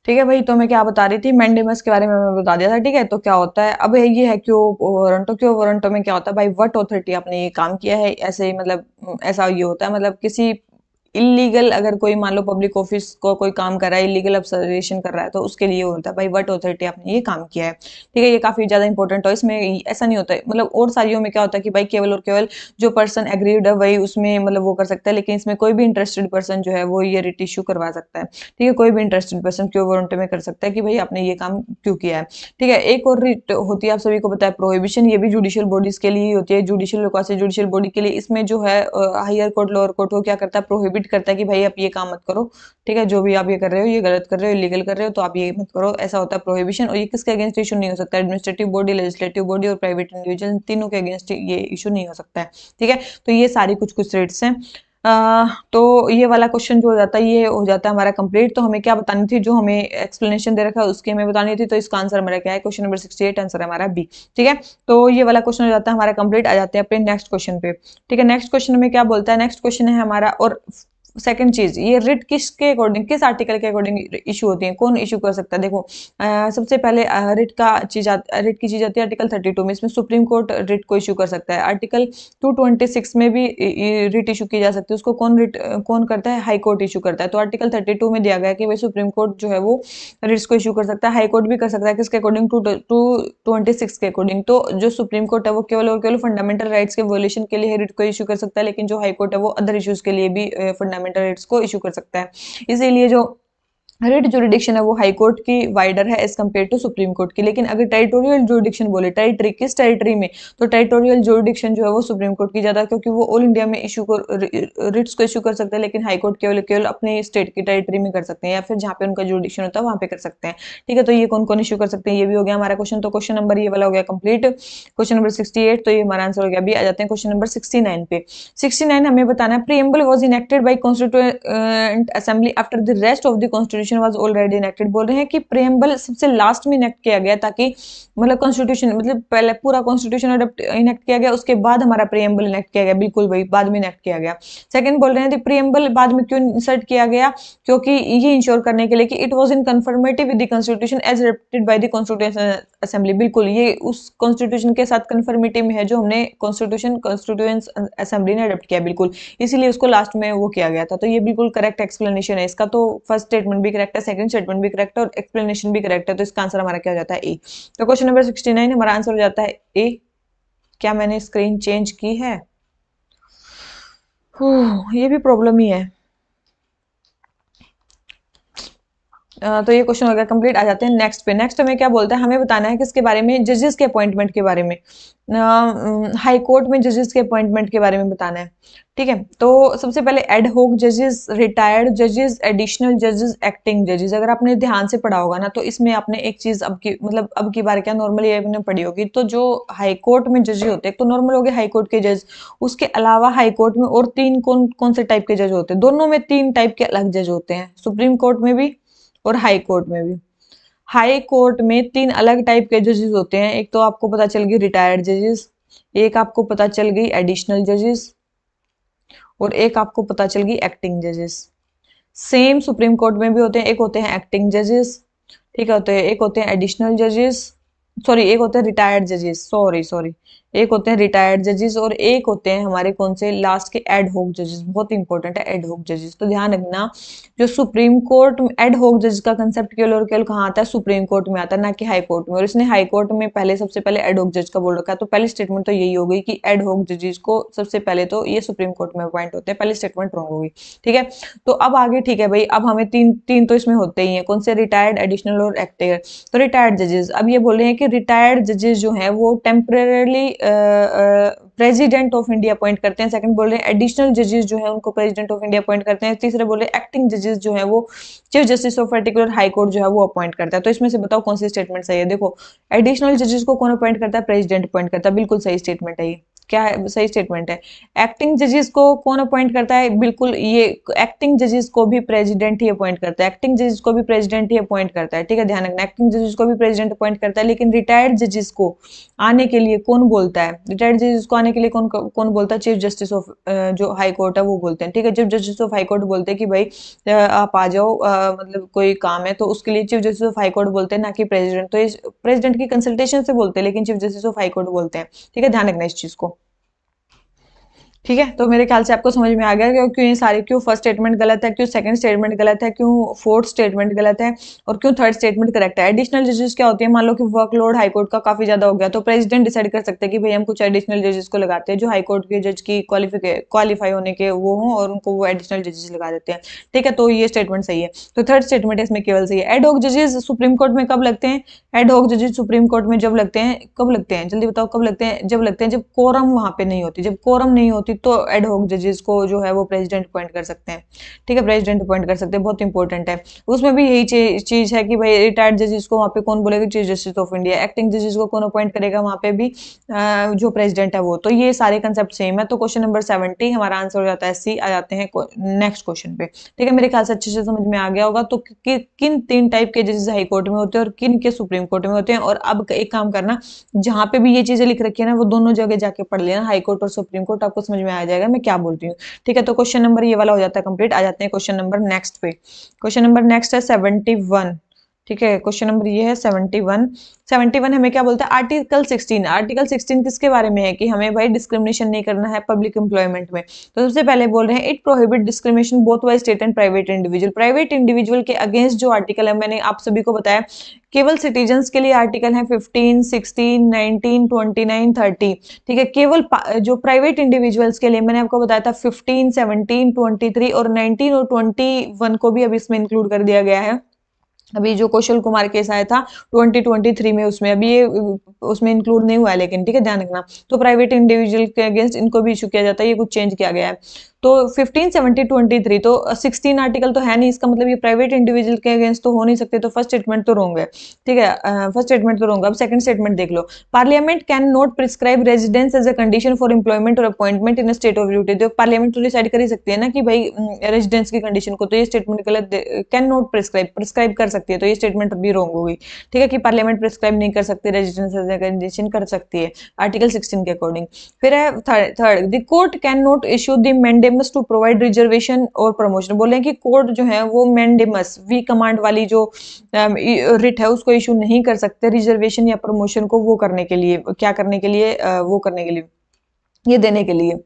ठीक है भाई, तो मैं क्या बता रही थी, मैंडेमस के बारे में मैं बता दिया था। ठीक है, तो क्या होता है अब ये है क्यों वारंटो। क्यों वारंटो में क्या होता है भाई, व्हाट अथॉरिटी आपने ये काम किया है, ऐसे मतलब ऐसा ये होता है, मतलब किसी इलीगल, अगर कोई मान लो पब्लिक ऑफिस को कोई काम कर रहा है, इलीगल ऑब्जर्वेशन कर रहा है, तो उसके लिए होता है भाई व्हाट अथॉरिटी आपने ये काम किया है। ठीक है, ये काफी ज्यादा इंपॉर्टेंट है। इसमें ऐसा नहीं होता है, मतलब और सारियों में क्या होता है कि भाई केवल और केवल जो पर्सन एग्रीड है वही उसमें मतलब वो कर सकता है, लेकिन इसमें कोई भी इंटरेस्टेड पर्सन जो है वो ये रिट इशू करवा सकता है। ठीक है, कोई भी इंटरेस्टेड पर्सन क्यों वारंट में कर सकता है कि भाई आपने ये काम क्यों किया है। ठीक है, एक और रिट होती है, आप सभी को पता है, प्रोहिबिशन। ये भी जुडिशियल बॉडीज के लिए ही होती है, जुडिशियल क्वासी जुडिशियल बॉडी के लिए। इसमें जो है हायर कोर्ट लोअर कोर्ट को क्या करता है, प्रोहिबिट करता है कि भाई आप ये काम मत करो। ठीक है, जो भी आप ये कर रहे हो, ये गलत कर रहे हो, इलीगल कर रहे हो, तो आप ये मत करो, ऐसा होता है प्रोहिबिशन। और ये किसके अगेंस्ट इशू नहीं हो सकता, एडमिनिस्ट्रेटिव बॉडी, लेजिस्लेटिव बॉडी और प्राइवेट इंडिविजुअल, तीनों के अगेंस्ट ये इशू नहीं हो सकता है। ठीक है, तो ये सारी कुछ कुछ रेट्स हैं। तो ये वाला क्वेश्चन जो हो जाता है ये हो जाता है हमारा कंप्लीट। तो हमें क्या बतानी थी, जो हमें एक्सप्लेनेशन दे रखा है उसकी हमें बतानी थी। तो इसका आंसर हमारा क्या है, क्वेश्चन नंबर 68 आंसर है हमारा बी। ठीक है, तो ये वाला क्वेश्चन हो जाता है हमारा कंप्लीट। आ जाते हैं अपने नेक्स्ट क्वेश्चन पे। ठीक है, नेक्स्ट क्वेश्चन में क्या बोलता है, नेक्स्ट क्वेश्चन है हमारा, और सेकंड चीज, ये रिट किसके अकॉर्डिंग, किस आर्टिकल के अकॉर्डिंग इशू होती है, कौन इशू कर सकता है। देखो सबसे पहले रिट की चीज आती है आर्टिकल 32 में। इसमें सुप्रीम कोर्ट रिट को इशू कर सकता है। आर्टिकल 226 में भी रिट इशू की जा सकती है, उसको कौन करता है, हाई कोर्ट इशू करता है। तो आर्टिकल 32 में दिया गया है कि भाई सुप्रीम कोर्ट जो है वो रिट्स को इशू कर सकता है, हाई कोर्ट भी कर सकता है। किसके अकॉर्डिंग, 226 के अकॉर्डिंग। तो जो सुप्रीम कोर्ट है वो केवल और केवल फंडामेंटल राइट्स के वोलेशन के लिए रिट को इशू कर सकता है, लेकिन जो हाई कोर्ट है वो अदर इश्यूज के लिए भी फंडामेंटल राइट्स को इशू कर सकता है। इसीलिए जो रिट जुरिडिक्शन है वो हाई कोर्ट की वाइडर है as compare to supreme court की। लेकिन अगर टेरिटोरियल जुरिडिक्शन बोले, टेरिटरी किस टेरिटरी में, तो टेरिटोरियल जुरिडिक्शन जो है वो सुप्रीम कोर्ट की ज्यादा है, क्योंकि वो ऑल इंडिया में इशू को रिट्स को इशू कर सकते हैं, लेकिन हाई कोर्ट केवल केवल अपने स्टेट की टेरिटरी में कर सकते हैं, या फिर जहाँ पे उनका जुरिडिक्शन होता है वहां पे कर सकते हैं। ठीक है, तो ये कौन कौन इशू कर सकते हैं, ये भी हो गया हमारा क्वेश्चन। तो क्वेश्चन नंबर ये वाला हो गया कंप्लीट। क्वेश्चन नंबर 68, तो ये हमारा आंसर हो गया। अभी आ जाते हैं क्वेश्चन नंबर 69 पे। 69 हमें बताना है, preamble was enacted bye constituent assembly after the rest of the constitution was already enacted. बोल रहे हैं कि प्रीएम्बल सबसे लास्ट में इनेक्ट किया गया, ताकि मतलब कॉन्स्टिट्यूशन मतलब पहले पूरा कॉन्स्टिट्यूशन इनेक्ट किया गया, उसके बाद हमारा प्रीएम्बल इनेक्ट किया गया। बिल्कुल भाई, बाद में इनेक्ट किया गया। सेकंड बोल रहे हैं प्रीएम्बल बाद में क्यों इंसर्ट किया गया, क्योंकि ये इंश्योर करने के लिए कि it was in conformative with the constitution as adopted by the constitution assembly. बिल्कुल, ये उस कॉन्स्टिट्यूशन के साथ कन्फर्मेटिव में है जो हमने कॉन्स्टिट्यूएंट असेंबली ने अडॉप्ट किया। बिल्कुल, इसीलिए उसको लास्ट में वो किया गया था। तो ये बिल्कुल करेक्ट एक्सप्लेनेशन है इसका। तो फर्स्ट स्टेटमेंट भी करेक्ट है, सेकंड स्टेटमेंट भी करेक्ट है, और एक्सप्लेनेशन भी करेक्ट है। तो इसका आंसर हमारा क्या हो जाता है, ए। तो क्वेश्चन नंबर 69 हमारा आंसर हो जाता है ए। क्या मैंने स्क्रीन चेंज की है? ये भी प्रॉब्लम ही है। तो ये क्वेश्चन हो गया कंप्लीट। आ जाते हैं नेक्स्ट पे। नेक्स्ट हमें क्या बोलता है, हमें बताना है किसके बारे में, जजेस के अपॉइंटमेंट के बारे में। हाई कोर्ट में जजेस के अपॉइंटमेंट के बारे में बताना है। ठीक है, तो सबसे पहले एड होक जजेस, रिटायर्ड जजेस, एडिशनल जजेस, एक्टिंग जजेस। अगर आपने ध्यान से पढ़ा होगा ना, तो इसमें आपने एक चीज अब की मतलब अब की बार क्या नॉर्मली आपने पढ़ी होगी, तो जो हाई कोर्ट में जजेस होते हैं, तो नॉर्मल हो गए हाई कोर्ट के जज। उसके अलावा हाई कोर्ट में और तीन कौन कौन से टाइप के जज होते हैं, दोनों में तीन टाइप के अलग जज होते हैं, सुप्रीम कोर्ट में भी और हाई कोर्ट में भी। हाई कोर्ट में तीन अलग टाइप के जजेस होते हैं। एक तो आपको पता चल गई रिटायर्ड जजेस, एक आपको पता चल गई एडिशनल जजेस, और एक आपको पता चल गई एक्टिंग जजेस। सेम सुप्रीम कोर्ट में भी होते हैं, एक होते हैं एक्टिंग जजेस, ठीक है, होते हैं एक होते हैं एडिशनल जजेस, सॉरी एक होते हैं रिटायर्ड जजेस, सॉरी सॉरी, एक होते हैं रिटायर्ड जजेस, और एक होते हैं हमारे कौन से लास्ट के एड होक जजेस। बहुत इंपॉर्टेंट है एड होक जजेस, तो ध्यान रखना। जो सुप्रीम कोर्ट एड होक जज का कंसेप्ट केवल और केवल कहाँ आता है, सुप्रीम कोर्ट में आता है, ना कि हाई कोर्ट में। और इसने हाई कोर्ट में पहले सबसे पहले एड होक जज का बोल रखा है। तो पहली स्टेटमेंट तो यही हो गई कि एड होक जजेस को सबसे पहले तो ये सुप्रीम कोर्ट में अपॉइंट होते हैं। पहली स्टेटमेंट रॉन्ग होगी। ठीक है, तो अब आगे ठीक है भाई, अब हमें तीन तीन तो इसमें होते ही हैं, कौन से, रिटायर्ड, एडिशनल और एक्टिव। तो रिटायर्ड जजेस, अब ये बोल रहे हैं कि रिटायर्ड जजेस जो हैं वो temporarily president of India appoint करते हैं। सेकंड बोल रहे हैं एडिशनल जजेस जो है उनको प्रेसिडेंट ऑफ इंडिया अपॉइंट करते हैं। तीसरे बोल रहे हैं एक्टिंग जजेस जो है वो chief justice of particular high court जो है वो अपॉइंट करता है। तो इसमें से बताओ कौन सी स्टेटमेंट सही है। देखो, एडिशनल जजेस को कौन अपॉइंट करता है, प्रेसिडेंट अपॉइंट करता है, बिल्कुल सही स्टेटमेंट है ये। क्या है, सही स्टेटमेंट है। एक्टिंग जजेस को कौन अपॉइंट करता है, बिल्कुल ये एक्टिंग जजेस को भी प्रेसिडेंट ही अपॉइंट करता है, एक्टिंग जजेस को भी प्रेसिडेंट ही अपॉइंट करता है। ठीक है, ध्यान रखना, एक्टिंग जजेस को भी प्रेसिडेंट अपॉइंट करता है। लेकिन रिटायर्ड जजेस को आने के लिए कौन बोलता है, रिटायर्ड जजेस को आने के लिए कौन कौन बोलता है, चीफ जस्टिस ऑफ जो हाई कोर्ट है वो बोलते हैं। ठीक है, chief justice of high court बोलते हैं कि भाई आप आ जाओ, मतलब कोई काम है, तो उसके लिए chief justice of high court बोलते हैं, ना कि प्रेसिडेंट। तो इस प्रेसिडेंट की कंसल्टेशन से बोलते हैं, लेकिन chief justice of high court बोलते हैं। ठीक है, ध्यान रखना इस चीज को। ठीक है, तो मेरे ख्याल से आपको समझ में आ गया कि क्यों ये सारे, क्यों फर्स्ट स्टेटमेंट गलत है, क्यों सेकंड स्टेटमेंट गलत है, क्यों फोर्थ स्टेटमेंट गलत है, और क्यों थर्ड स्टेटमेंट करेक्ट है। एडिशनल जजेस क्या होती है, मान लो कि वर्कलोड हाईकोर्ट का काफी ज्यादा हो गया, तो प्रेसिडेंट डिसाइड कर सकते हैं कि भाई हम कुछ एडिशनल जजेस को लगाते हैं जो हाईकोर्ट के जज की क्वालिफाई होने के वो हों, और उनको वो एडिशनल जजेस लगा देते हैं। ठीक है, तो ये स्टेटमेंट सही है। तो थर्ड स्टेटमेंट इसमें केवल सही है। एड हॉक जजेस सुप्रीम कोर्ट में कब लगते हैं, एड हॉक जजेस सुप्रीम कोर्ट में जब लगते हैं, कब लगते हैं, जल्दी बताओ कब लगते हैं, जब लगते हैं जब कोरम वहां पे नहीं होती। जब कोरम नहीं होती तो एड हॉक जजेस को जो है वो प्रेसिडेंट अपॉइंट कर सकते हैं। ठीक है, प्रेसिडेंट अपॉइंट कर सकते हैं, बहुत इंपॉर्टेंट है। उसमें भी यही चीज है कि भाई रिटायर्ड जजेस को वहां पे कौन बोलेगा, chief justice of India. Acting जजेस को कौन अपॉइंट करेगा वहां पे भी जो प्रेसिडेंट है वो। तो ये सारे कंसेप्ट सेम है। तो क्वेश्चन नंबर 70 हमारा आंसर हो जाता है सी। आ जाते हैं नेक्स्ट क्वेश्चन पे। ठीक है, मेरे ख्याल से अच्छे से समझ में आ गया होगा। तो किन तीन टाइप के जजेस हाई कोर्ट में होते हैं और किन के सुप्रीम कोर्ट में होते हैं। और अब एक काम करना, जहां पे भी ये चीजें लिख रखी है ना, वो दोनों जगह जाके पढ़ लेना, हाई कोर्ट और सुप्रीम कोर्ट, आपको समझ में आ जाएगा मैं क्या बोलती हूँ। ठीक है, तो क्वेश्चन नंबर ये वाला हो जाता है कंप्लीट। आ जाते हैं क्वेश्चन नंबर नेक्स्ट पे। क्वेश्चन नंबर नेक्स्ट है 71। ठीक है, क्वेश्चन नंबर ये है 71। 71 हमें क्या बोलता है, आर्टिकल 16। आर्टिकल 16 किसके बारे में है, कि हमें भाई डिस्क्रिमिनेशन नहीं करना है पब्लिक एम्प्लॉयमेंट में। तो सबसे पहले बोल रहे हैं it prohibit discrimination both by state and private individual. Private individual के अगेंस्ट जो आर्टिकल है, मैंने आप सभी को बताया केवल सिटीजन्स के लिए आर्टिकल है 15, 16, 19, 29, 30। ठीक है, केवल जो प्राइवेट इंडिविजुअल्स के लिए मैंने आपको बताया था 15, 17, 23 और 19 और 21 को भी अब इसमें इंक्लूड कर दिया गया है। अभी जो कौशल कुमार केस आया था 2023 में, उसमें अभी ये उसमें इंक्लूड नहीं हुआ है, लेकिन ठीक है ध्यान रखना। तो प्राइवेट इंडिविजुअल के अगेंस्ट इनको भी इशू किया जाता है, ये कुछ चेंज किया गया है। तो 1570-23 तो 16 आर्टिकल तो है नहीं, इसका मतलब ये प्राइवेट इंडिविजुअल के अगेंस्ट तो हो नहीं सकते, तो फर्स्ट स्टेटमेंट तो रॉन्ग है। ठीक है, फर्स्ट स्टेटमेंट तो रॉन्ग। अब सेकंड स्टेटमेंट देख लो। Parliament can not prescribe residence as a condition for employment और appointment in state of duty. तो पार्लियामेंट तो डिसाइड कर ही सकती है ना कि भाई रेजिडेंस की कंडीशन को, तो ये स्टेटमेंट गलत। कैन नॉट प्रिस्क्राइब, प्रिस्क्राइब कर सकती है, तो ये स्टेटमेंट भी रॉन्ग होगी। ठीक है, कि पार्लियामेंट प्रिस्क्राइब नहीं कर सकती, रेजिडेंस एज अ कंडीशन कर सकती है आर्टिकल 16 के अकॉर्डिंग। फिर है third, the court can not issue the mandamus to provide reservation और प्रमोशन। बोले कि कोर्ट जो है वो मैंडेमस, वी कमांड वाली जो रिट है उसको इशू नहीं कर सकते रिजर्वेशन या प्रमोशन को वो करने के लिए, क्या करने के लिए, वो करने के लिए, ये देने के लिए।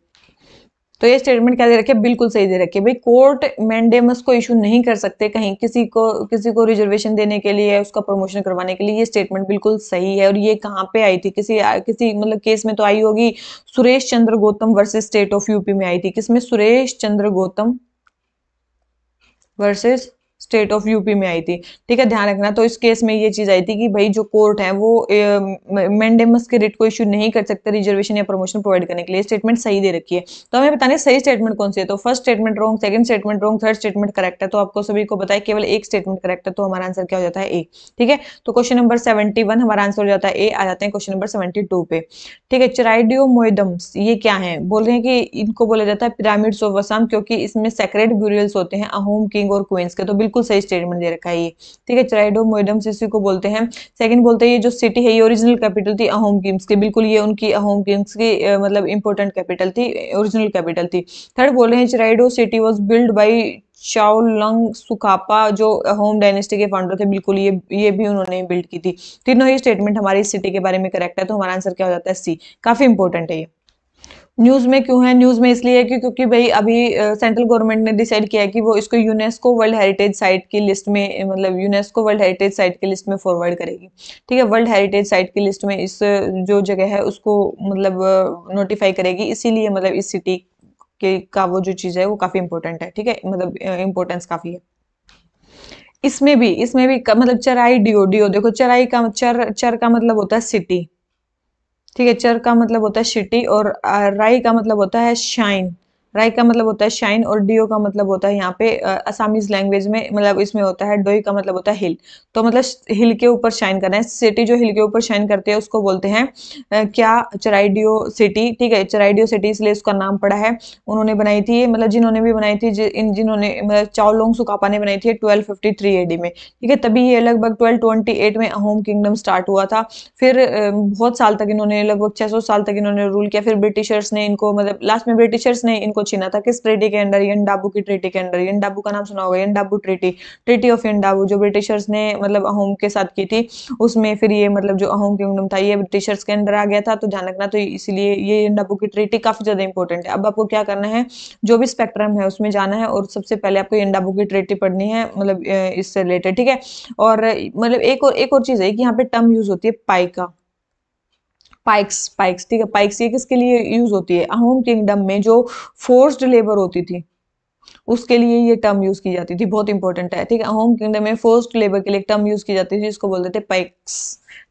तो ये स्टेटमेंट क्या दे रखी है, बिल्कुल सही दे रखी है भाई। कोर्ट मैंडेमस को इशू नहीं कर सकते कहीं किसी को रिजर्वेशन देने के लिए, उसका प्रमोशन करवाने के लिए। ये स्टेटमेंट बिल्कुल सही है। और ये कहाँ पे आई थी, किसी मतलब केस में तो आई होगी, Suresh Chandra Gautam versus state of UP में आई थी। किसमें? Suresh Chandra Gautam versus state of UP में आई थी। ठीक है, ध्यान रखना। तो इस केस में ये चीज आई थी कि भाई जो कोर्ट है वो मैंडेमस के रिट को इशू नहीं कर सकते रिजर्वेशन या प्रमोशन प्रोवाइड करने के लिए। स्टेटमेंट सही दे रखी है। तो हमें बताने सही स्टेटमेंट कौन सी है। तो first statement wrong, second statement wrong, third statement correct है। तो आपको सभी को बताया केवल एक स्टेटमेंट करेक्ट है, तो हमारा आंसर क्या हो जाता है? ए। ठीक है, तो क्वेश्चन नंबर 71 हमारा आंसर हो जाता है ए। आ जाते हैं क्वेश्चन नंबर 72 पे। ठीक है, चराइडियोमोइडम्स ये क्या है? बोल रहे हैं कि इनको बोला जाता है पिरामिड्स ऑफ असम, क्योंकि इसमें सेक्रेड ब्यूरियल्स होते हैं अहोम किंग और क्वींस के। तो बिल्कुल सही स्टेटमेंट दे रखा है ये। ठीक है, चराइडियोमोइडम्स इसी को बोलते हैं। सेकंड बोलते हैं ये जो सिटी है ये ओरिजिनल कैपिटल थी अहोम किंग्स की। बिल्कुल ये उनकी अहोम किंग्स की मतलब इंपॉर्टेंट कैपिटल थी, ओरिजिनल कैपिटल थी। थर्ड बोल रहे हैं चराइडो city was build by चाओलंग Sukapha, जो होम डायनेस्टी के फाउंडर थे। बिल्कुल ये भी उन्होंने बिल्ड की थी। तीनों ही स्टेटमेंट हमारी सिटी के बारे में करेक्ट है, तो हमारा आंसर क्या हो जाता है? सी। काफी इंपॉर्टेंट है ये। न्यूज में क्यों है? न्यूज में इसलिए है क्योंकि भाई अभी सेंट्रल गवर्नमेंट ने डिसाइड किया है कि वो इसको यूनेस्को वर्ल्ड हेरिटेज साइट की लिस्ट में, मतलब यूनेस्को वर्ल्ड हेरिटेज साइट की लिस्ट में फॉरवर्ड करेगी। ठीक है, वर्ल्ड हेरिटेज साइट की लिस्ट में इस जो जगह है उसको मतलब नोटिफाई करेगी। इसीलिए मतलब इस सिटी के का वो जो चीज है वो काफी इंपॉर्टेंट है। ठीक है, मतलब इंपॉर्टेंस काफी है। इसमें भी मतलब चराई डियो, डियो देखो, चराई का चर का मतलब होता है सिटी। ठीक है, चर का मतलब होता है सिटी, और राई का मतलब होता है शाइन। राई का मतलब होता है शाइन, और डियो का मतलब होता है यहाँ पे असामीज लैंग्वेज में, मतलब इसमें होता है डोई का मतलब होता है हिल। तो मतलब हिल के ऊपर शाइन करना है। सिटी जो हिल के ऊपर शाइन करती है उसको बोलते हैं क्या? चराइडियो सिटी। ठीक है, चराइडियो सिटी इसलिए उसका नाम पड़ा है। उन्होंने बनाई थी, मतलब जिन्होंने भी बनाई थी, जिन्होंने मतलब चाओलोंग सुकापा ने बनाई थी 1253 एडी में। ठीक है, तभी ये लगभग 1228 में अहोम किंगडम स्टार्ट हुआ था। फिर बहुत साल तक इन्होंने, लगभग 600 साल तक इन्होंने रूल किया। फिर ब्रिटिशर्स ने इनको, मतलब लास्ट में ब्रिटिशर्स ने इनको छीना था। किस ट्रीटी के अंडर? यंडाबू की ट्रीटी के अंडर। यंडाबू का नाम सुना होगा, यंडाबू ट्रीटी, ट्रीटी ऑफ यंडाबू, जो ब्रिटिशर्स ने मतलब अहोम के साथ की थी। उसमें फिर ये मतलब जो अहोम किंगडम था ये ब्रिटिशर्स के अंडर आ गया था, तो ध्यान रखना। तो इसलिए ये यंडाबू की ट्रीटी काफी ज्यादा इंपॉर्टेंट है। अब आपको क्या करना है, जो भी स्पेक्ट्रम है उसमें जाना है, और सबसे पहले आपको यंडाबू की ट्रीटी पढ़नी है, मतलब इससे रिलेटेड। ठीक है, और मतलब एक और चीज है कि यहाँ पे टर्म यूज होती है पाइका, पाइक्स, पाइक्स। ठीक है, पाइक्स ये किसके लिए यूज होती है? अहोम किंगडम में जो फोर्स्ड लेबर होती थी उसके लिए ये टर्म यूज की जाती थी। बहुत इंपॉर्टेंट है। ठीक है, अहोम किंगडम में फोर्स्ड लेबर के लिए टर्म यूज की जाती थी, इसको बोलते थे पाइक्स।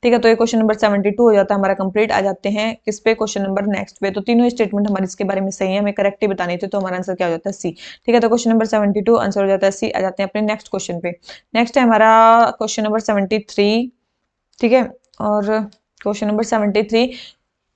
ठीक है, तो ये क्वेश्चन नंबर 72 हो जाता है हमारा कंप्लीट। आ जाते हैं किस पे? क्वेश्चन नंबर नेक्स्ट पे। तो तीनों स्टेटमेंट हमारे इसके बारे में सही है, हमें करेक्ट ही बतानी थी, तो हमारा आंसर क्या हो जाता है? सी। ठीक है, तो क्वेश्चन नंबर 72 आंसर हो जाता है सी। आ जाते हैं अपने नेक्स्ट क्वेश्चन पे। नेक्स्ट है हमारा क्वेश्चन नंबर 73। ठीक है, और क्वेश्चन नंबर 73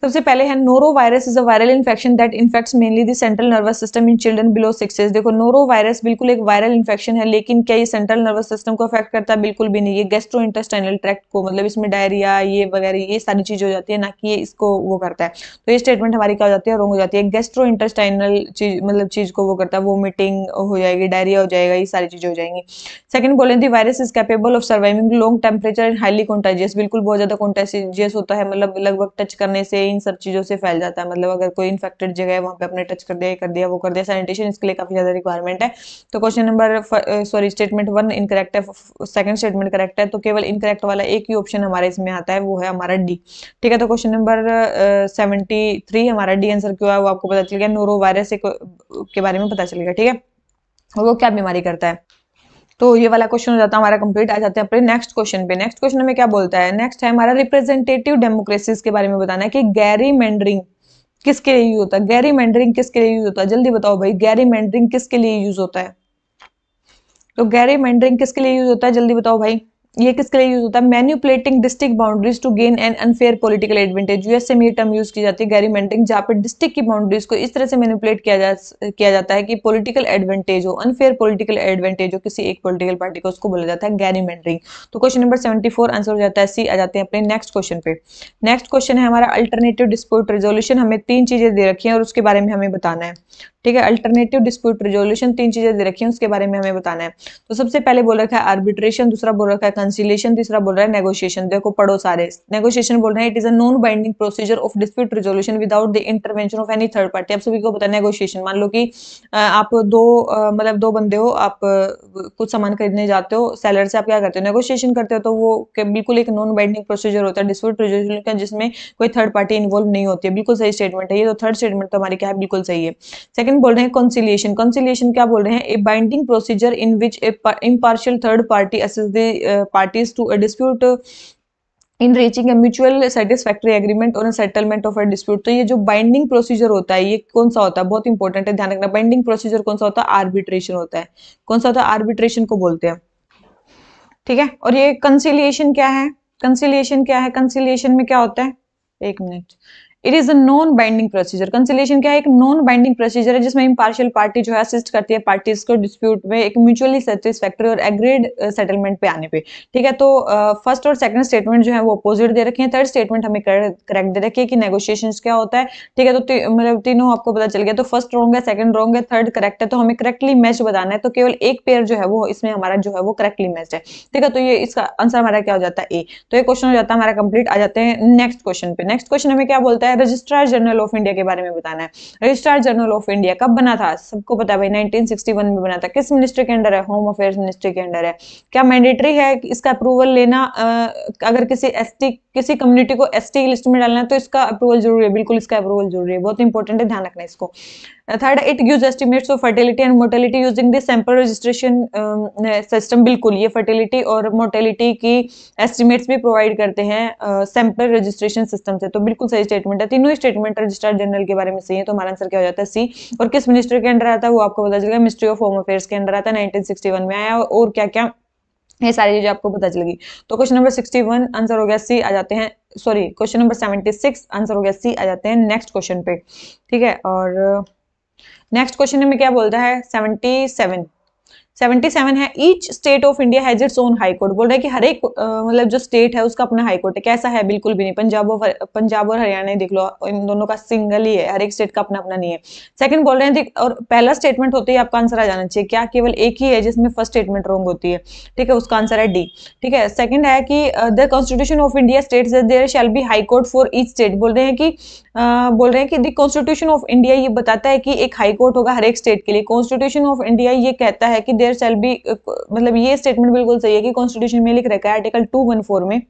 सबसे पहले है noro virus is a viral infection that infects mainly the central nervous system in children below 6 years. देखो, नोरो वायरस बिल्कुल एक वायरल इन्फेक्शन है, लेकिन क्या ये सेंट्रल नर्वस सिस्टम को अफेक्ट करता है? बिल्कुल भी नहीं। ये गैस्ट्रो इंटेस्टाइनल ट्रैक्ट को, मतलब इसमें डायरिया ये वगैरह ये सारी चीज हो जाती है, ना कि ये इसको वो करता है। तो ये स्टेटमेंट हमारी क्या हो जाती है? रॉन्ग हो जाती है। गैस्ट्रो इंटेस्टाइनल चीज, मतलब चीज को वो करता है, वोमिटिंग हो जाएगी, डायरिया हो जाएगा, ये सारी चीजें हो जाएंगी। सेकंड बोले दी virus is capable of surviving long temperature and highly contagious. बिल्कुल बहुत ज्यादा कॉन्टेजियस होता है, मतलब लगभग टच करने से इन सब चीजों से फैल जाता है। मतलब अगर कोई इन्फेक्टेड जगह है वहां पे अपने टच कर दिया, ये कर दिया, वो कर दिया, सैनिटेशन इसके लिए काफी ज्यादा रिक्वायरमेंट है। तो question number sorry statement 1 incorrect है, सेकंड स्टेटमेंट करेक्ट है। तो केवल इनकरेक्ट वाला एक ही ऑप्शन हमारे इसमें आता है, वो है हमारा डी। ठीक है, तो क्वेश्चन नंबर 73 हमारा डी आंसर क्यों है वो आपको पता चल गया। नोरो वायरस के बारे में पता चल गया। ठीक है, और वो क्या बीमारी करता है? तो ये वाला क्वेश्चन हो जाता है हमारा कंप्लीट। आ जाते हैं अपने नेक्स्ट क्वेश्चन पे। नेक्स्ट क्वेश्चन में क्या बोलता है, नेक्स्ट है हमारा रिप्रेजेंटेटिव डेमोक्रेसीज के बारे में बताना है कि गैरी मैंडरिंग किसके लिए यूज होता है, गैरी मैंडरिंग किसके लिए यूज होता है, जल्दी बताओ भाई, गैरी मैंडरिंग किसके लिए यूज होता है। तो गैरी मैंडरिंग किसके लिए यूज होता है, जल्दी बताओ भाई, ये किसके लिए यूज होता है, manipulating district boundaries to gain an unfair political advantage. USA में ये टर्म यूज की जाती है गैरी मैंडरिंग, जहां पे डिस्ट्रिक्ट की बाउंड्रीज को इस तरह से मैनिपुलेट किया जाता है कि पॉलिटिकल एडवांटेज हो, अनफेयर पॉलिटिकल एडवांटेज हो किसी एक पॉलिटिकल पार्टी को, उसको बोला जाता है गैरी मैंडरिंग। तो क्वेश्चन नंबर 74 आंसर हो जाता है सी। आ जाते हैं अपने नेक्स्ट क्वेश्चन पे। नेक्स्ट क्वेश्चन है हमारा अल्टरनेटिव डिस्प्यूट रेजोल्यूशन। हमें 3 चीजें दे रखी हैं और उसके बारे में हमें बताना है। ठीक है, अल्टरनेटिव डिस्प्यूट रेजोल्यूशन 3 चीजें दे रखी हैं, उसके बारे में हमें बताना है। तो सबसे पहले बोल रखा है आर्बिट्रेशन, दूसरा बोल रखा है कंसिलिएशन, तीसरा बोल रहा है नेगोशिएशन। देखो पढ़ो सारे। नेगोशिएशन बोल रहे हैं it is a non binding procedure of dispute resolution without the intervention of any third party. आप सभी को पता है नेगोशिएशन, मान लो कि आप मतलब दो बंदे हो, आप कुछ सामान खरीदने जाते हो, सेलर से आप क्या करते हो, नेगोशिएशन करते हो। तो वो बिल्कुल एक नॉन बाइंडिंग प्रोसीजर होता है डिस्प्यूट रेजोल्यूशन का, जिसमें कोई थर्ड पार्टी इन्वॉल्व नहीं होती है। बिल्कुल सही स्टेटमेंट है ये। तो थर्ड स्टेटमेंट तो हमारी क्या है, बिल्कुल सही है। सेकंड बोल रहे हैं कंसिलिएशन। कंसिलिएशन क्या बोल रहे हैं, a binding procedure in which a impartial third party assists the parties to a dispute in reaching a mutual satisfactory agreement और सेटलमेंट ऑफ अ डिस्प्यूट। तो ये जो बाइंडिंग प्रोसीजर होता है ये कौन सा होता है, बहुत इंपॉर्टेंट है, ध्यान रखना। बाइंडिंग प्रोसीजर कौन सा होता है, आर्बिट्रेशन होता है। कौन सा होता है, आर्बिट्रेशन को बोलते हैं। ठीक है, और ये कंसिलिएशन क्या है, कंसिलिएशन क्या है, कंसिलिएशन में क्या होता है, एक minute, it is a non binding procedure. Conciliation क्या है, एक नॉन बाइंडिंग प्रोसीजर है जिसमें इम्पार्शियल पार्टी जो है असिस्ट करती है पार्टीज को डिस्प्यूट में एक म्यूचुअली सेटिस्फैक्टरी और एग्रीड सेटलमेंट पे आने पे। ठीक है, तो फर्स्ट और सेकंड स्टेटमेंट जो है वो अपोजिट दे रखे हैं, थर्ड स्टेटमेंट हमें करेक्ट दे रखी है कि नेगोशिएशन क्या होता है। ठीक है, तो मतलब तीनों आपको पता चल गया। तो फर्स्ट रॉन्ग है, सेकंड रॉन्ग है, थर्ड करेक्ट है। तो हमें करेक्टली मैच बताना है, तो केवल एक पेयर जो है वो इसमें हमारा जो है वो करेक्टली मैच है। ठीक है, तो ये इसका आंसर हमारा क्या हो जाता है, ए। तो ये क्वेश्चन हो जाता है हमारा कंप्लीट। आ जाते हैं नेक्स्ट क्वेश्चन पे। नेक्स्ट क्वेश्चन हमें क्या बोलता है, रजिस्ट्रार जनरल ऑफ इंडिया के बारे में बताना है। रजिस्ट्रार जनरल ऑफ इंडिया कब बना था, सबको पता है भाई, 1961 में बना था। किस मिनिस्ट्री के अंडर है, होम अफेयर्स मिनिस्ट्री के अंडर है। क्या मैंडेटरी है इसका अप्रूवल लेना, अगर किसी कम्युनिटी को एसटी की लिस्ट में डालना है तो इसका अप्रूवल जरूरी है, बिल्कुल इसका अप्रूवल जरूरी है, बहुत इंपॉर्टेंट है, ध्यान रखना इसको। Third, it gives estimates of fertility and mortality using the sample registration system. बिल्कुल, ये फर्टिलिटी और मोर्टेलिटी की एस्टिमेट्स भी प्रोवाइड करते हैं सैंपल रजिस्ट्रेशन सिस्टम से। तो बिल्कुल सही स्टेटमेंट है, तीनों ही स्टेटमेंट रजिस्ट्रार जनरल के बारे में सही है। तो हमारा आंसर क्या हो जाता है, सी। और किस मिनिस्ट्री के अंडर आता है वो आपको पता चलेगा, मिनिस्ट्री ऑफ होम अफेयर्स के अंडर आता है, 1961 में आया। और क्या क्या ये सारी चीजें आपको पता चलेगी। तो क्वेश्चन नंबर 61 आंसर हो गया सी। आ जाते हैं, सॉरी, क्वेश्चन नंबर 76 आंसर हो गया सी। आ जाते हैं नेक्स्ट क्वेश्चन पे। ठीक है, और नेक्स्ट क्वेश्चन में क्या बोलता है, 77 है, each state of India has its own high court. बोल रहा है कि हर एक मतलब जो स्टेट है उसका अपना हाई कोर्ट है। कैसा है, बिल्कुल भी नहीं। पंजाब और हरियाणा देख लो, इन दोनों का सिंगल ही है, हर एक स्टेट का अपना अपना नहीं है। सेकंड बोल रहे हैं, और पहला स्टेटमेंट होते ही आपका आंसर आ जाना चाहिए, क्या केवल एक ही है जिसमें फर्स्ट स्टेटमेंट रॉन्ग होती है। ठीक है, उसका आंसर है डी। ठीक है, सेकंड है कि the constitution of India states that there shall be high court for each state. बोल रहे हैं कि द कॉन्स्टिट्यूशन ऑफ इंडिया ये बताता है कि एक हाई कोर्ट होगा हर एक स्टेट के लिए। कॉन्स्टिट्यूशन ऑफ इंडिया ये कहता है कि देयर शैल बी, मतलब ये स्टेटमेंट बिल्कुल सही है कि कॉन्स्टिट्यूशन में लिख रखा है आर्टिकल 214 में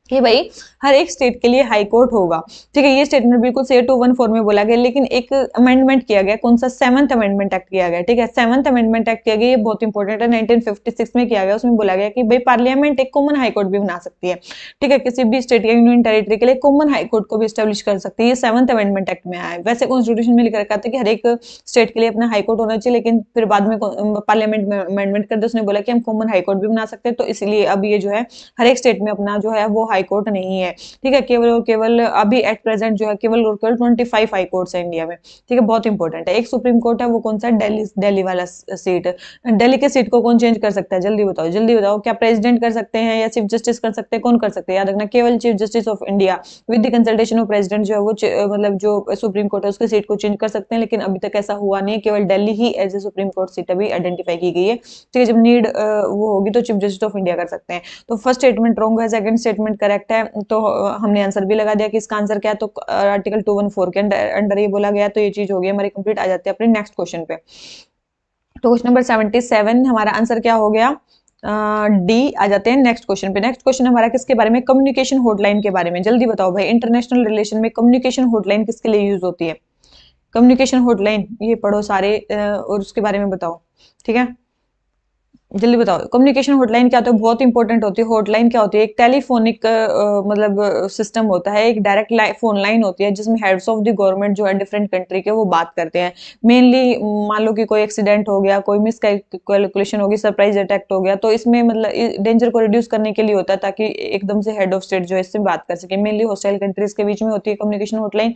कि भाई हर एक स्टेट के लिए हाई कोर्ट होगा। ठीक है, ये स्टेटमेंट बिल्कुल सही 214 में बोला गया, लेकिन एक अमेंडमेंट किया गया, कौन सा, 7th अमेंडमेंट एक्ट किया गया। ठीक है, 7th अमेंडमेंट एक्ट किया गया, ये बहुत इंपॉर्टेंट है, 1956 में किया गया। उसमें बोला गया कि भाई पार्लियामेंट एक कॉमन हाई कोर्ट भी बना सकती है। ठीक है, किसी भी स्टेट या यूनियन टेरिटरी के लिए कॉमन हाई कोर्ट को भी स्टेब्लिश कर सकती है। ये 7th अमेंडमेंट एक्ट में आया है। वैसे कॉन्स्टिट्यूशन में लिख रखा था कि हर एक स्टेट के लिए अपना हाई कोर्ट होना चाहिए, लेकिन फिर बाद में पार्लियामेंट में अमेंडमेंट कर दिया, उसने बोला कि हम कॉमन हाई कोर्ट भी बना सकते हैं। तो इसलिए अब ये जो है हर एक स्टेट में अपना जो है वो हाई कोर्ट नहीं है। ठीक है, केवल और केवल अभी एट प्रेजेंट जो है केवल और केवल 25 हाई कोर्ट्स है इंडिया में। ठीक है, बहुत इंपॉर्टेंट है। एक सुप्रीम कोर्ट है, वो कौन सा, दिल्ली वाला सीट। दिल्ली के सीट को कौन चेंज कर सकता है, जल्दी बताओ, जल्दी बताओ। क्या प्रेसिडेंट कर सकते हैं या चीफ जस्टिस कर सकते हैं, कौन कर सकते हैं, याद रखना, केवल chief justice of India with the consultation of president जो है वो मतलब जो सुप्रीम कोर्ट है उसकी सीट को चेंज कर सकते हैं। लेकिन अभी तक ऐसा हुआ नहीं, केवल दिल्ली ही as a supreme court seat अभी आइडेंटिफाई की गई है। ठीक है, जब नीड वो होगी तो चीफ जस्टिस ऑफ इंडिया कर सकते हैं। तो फर्स्ट स्टेटमेंट रॉन्ग है, सेकंड स्टेटमेंट करेक्ट है। तो हमने आंसर भी लगा दिया कि इसका आंसर क्या है। तो आर्टिकल 214 के अंडर ये बोला गया, तो ये चीज हो गई हमारी कंप्लीट। आ जाते हैं अपने नेक्स्ट क्वेश्चन पे। तो क्वेश्चन नंबर 77 हमारा आंसर क्या हो गया, डी। आ जाते हैं नेक्स्ट क्वेश्चन पे। नेक्स्ट क्वेश्चन हमारा किसके बारे में, कम्युनिकेशन हॉटलाइन के बारे में। जल्दी बताओ भाई, इंटरनेशनल रिलेशन में कम्युनिकेशन हॉटलाइन किसके लिए यूज होती है। कम्युनिकेशन हॉटलाइन ये पढ़ो सारे और उसके बारे में बताओ। ठीक है, जल्दी बताओ, कम्युनिकेशन हॉटलाइन क्या होता है? बहुत इंपॉर्टेंट होती है। हॉटलाइन क्या होती है? एक टेलीफोनिक मतलब सिस्टम होता है, एक डायरेक्ट फोन लाइन होती है जिसमें हेड्स ऑफ द गवर्नमेंट जो है डिफरेंट कंट्री के, वो बात करते हैं। मेनली मान लो कि कोई एक्सीडेंट हो गया, कोई मिस कैलकुलेशन होगी, सरप्राइज अटैक हो गया, तो इसमें मतलब डेंजर को रिड्यूस करने के लिए होता है, ताकि एकदम से हेड ऑफ स्टेट जो है इससे बात कर सके। मेनली हॉस्टाइल कंट्रीज के बीच में होती है कम्युनिकेशन हॉटलाइन।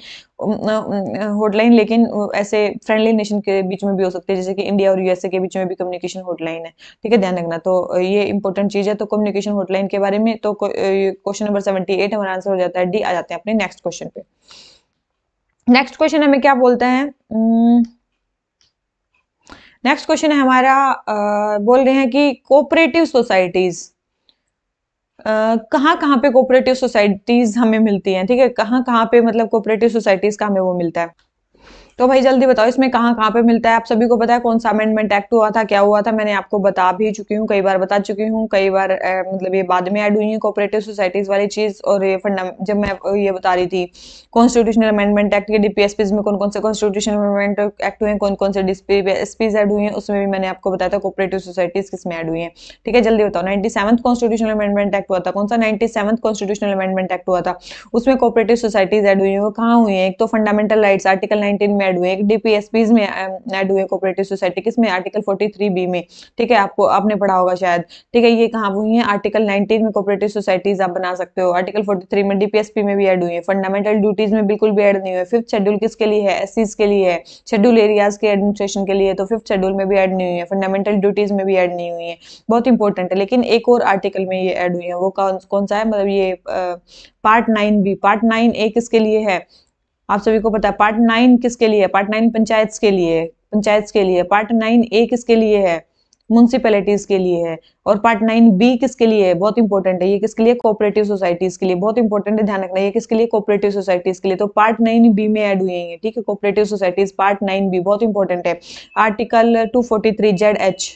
हॉटलाइन लेकिन ऐसे फ्रेंडली नेशन के बीच में भी हो सकती है, जैसे कि इंडिया और यूएसए के बीच में भी कम्युनिकेशन हॉटलाइन है। ठीक है, ध्यान रखना। तो ये इंपॉर्टेंट चीज है। तो कम्युनिकेशन हॉटलाइन के बारे में तो क्वेश्चन नंबर 78 हमारा आंसर हो जाता है डी। आ जाते हैं अपने नेक्स्ट क्वेश्चन पे। नेक्स्ट क्वेश्चन हमें क्या बोलता है? नेक्स्ट क्वेश्चन है हमारा, बोल रहे हैं कि कोऑपरेटिव सोसाइटीज कहाँ कहाँ पे कोऑपरेटिव सोसाइटीज हमें मिलती हैं। ठीक है, कहाँ कहाँ पे मतलब कोऑपरेटिव सोसाइटीज का हमें वो मिलता है। तो भाई जल्दी बताओ, इसमें कहाँ कहाँ पे मिलता है? आप सभी को पता है कौन सा अमेंडमेंट एक्ट हुआ था, क्या हुआ था? मैंने आपको बता भी चुकी हूँ, कई बार बता चुकी हूँ, कई बार मतलब ये बाद में ऐड हुई है कोऑपरेटिव सोसाइटीज वाली चीज। और ये जब मैं ये बता रही थी कॉन्स्टिट्यूशनल अमेंडमेंट एक्ट के डीपीएसपीज में कौन कौन से कॉन्स्टिट्यूशनल अमेंडमेंट एक्ट हुए हैं, कौन कौन से डीपीएसपीज ऐड हुई हैं, उसमें भी मैंने आपको बताया था कोऑपरेटिव सोसाइटीज किसमें ऐड हुई है। ठीक है, जल्दी बताओ। 97th कॉन्स्टिट्यूशनल अमेंडमेंट एक्ट हुआ था, कौन सा? 97th कॉन्स्टिट्यूशनल अमेंडमेंट एक्ट हुआ था, उसमें कोऑपरेटिव सोसाइटीज ऐड हुई है। वो कहाँ हुई है? एक तो फंडामेंटल राइट्स आर्टिकल 19 में ऐड हुए, एक डीपीएसपीज में ऐड हुए कोऑपरेटिव सोसाइटी, किसमें? आर्टिकल 43 बी में। ठीक है, आपको आपने पढ़ा होगा शायद। ठीक है, ये कहाँ हुई है? आर्टिकल 19 में कोऑपरेटिव सोसाइटीज आप बना सकते हो, आर्टिकल 43 में डीपीएसपी में भी ऐड हुई है। फंडामेंटल ड्यूटीज में बिल्कुल भी ऐड नहीं हुए। फिफ्थ शेड्यूल किसके लिए है? एससीज के लिए है, शेड्यूल एरियाज के एडमिनिस्ट्रेशन के लिए। तो फिफ्थ शेड्यूल में भी ऐड नहीं हुई है, फंडामेंटल ड्यूटीज में भी ऐड नहीं हुई है। बहुत इंपॉर्टेंट है। लेकिन एक और आर्टिकल में ये ऐड हुई है, वो कौन सा है? मतलब ये पार्ट 9 बी, पार्ट 9 ए किसके लिए है? आप सभी को पता है पार्ट 9 किसके लिए है? पार्ट 9 पंचायत के लिए है, पंचायत के लिए। पार्ट 9 ए किसके लिए है? म्युनिसिपैलिटीज के लिए है। और पार्ट 9 बी किसके लिए है? बहुत इंपॉर्टेंट है, ये किसके लिए? कोऑपरेटिव सोसाइटीज के लिए। बहुत इंपॉर्टेंट है, ध्यान रखना, ये किसके लिए? कोऑपरेटिव सोसाइटीज के लिए। तो पार्ट 9 बी में ऐड हुई है, ठीक है, कोऑपरेटिव सोसाइटीज पार्ट 9 बी, बहुत इंपॉर्टेंट है। आर्टिकल 243 ZH,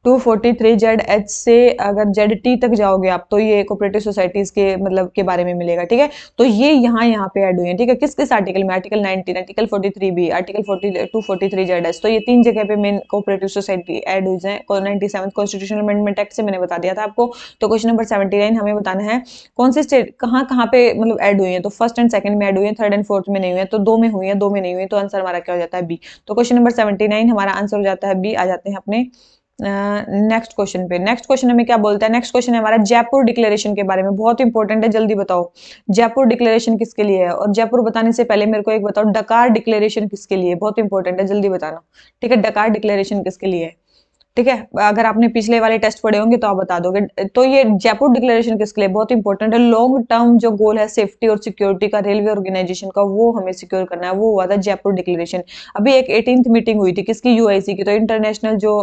243 ZH से अगर ZT तक जाओगे आप, तो ये कोऑपरेटिव सोसाइटीज के मतलब के बारे में मिलेगा। ठीक है, तो ये यहाँ पे ऐड हुई है। ठीक है, किस किस आर्टिकल में? Article 19, article 43 B, article 243 ZH। तो ये 3 जगह पे मेन कोऑपरेटिव सोसाइटी ऐड हुई है 97 कॉन्स्टिट्यूशनल अमेंडमेंट एक्ट से, मैंने बता दिया था आपको। तो क्वेश्चन नंबर 79 हमें बताना है कौन से स्टेट कहाँ कहाँ पे मतलब ऐड हुई है। तो फर्स्ट एंड सेकंड में ऐड हुई है, थर्ड एंड फोर्थ में नहीं हुई है, तो 2 में हुई है, 2 में नहीं हुई, तो आंसर हमारा क्या हो जाता है? बी। तो क्वेश्चन नंबर 79 हमारा आंसर हो जाता है बी। आ जाते हैं अपने नेक्स्ट क्वेश्चन पे। नेक्स्ट क्वेश्चन हमें क्या बोलता है? नेक्स्ट क्वेश्चन है हमारा जयपुर डिक्लेरेशन के बारे में, बहुत इंपॉर्टेंट है, जल्दी बताओ जयपुर डिक्लेरेशन किसके लिए है? और जयपुर बताने से पहले मेरे को एक बताओ, डकार डिक्लेरेशन किसके लिए है? बहुत इंपॉर्टेंट है, जल्दी बताना। ठीक है, डकार डिक्लेरेशन किसके लिए है? ठीक है, अगर आपने पिछले वाले टेस्ट पढ़े होंगे तो आप बता दोगे। तो ये जयपुर डिक्लेरेशन किसके लिए? बहुत इंपॉर्टेंट है। लॉन्ग टर्म जो गोल है सेफ्टी और सिक्योरिटी का रेलवे ऑर्गेनाइजेशन का, वो हमें सिक्योर करना है, वो हुआ था जयपुर डिक्लेरेशन। अभी एक 18th मीटिंग हुई थी, किसकी? यूआईसी की। तो इंटरनेशनल जो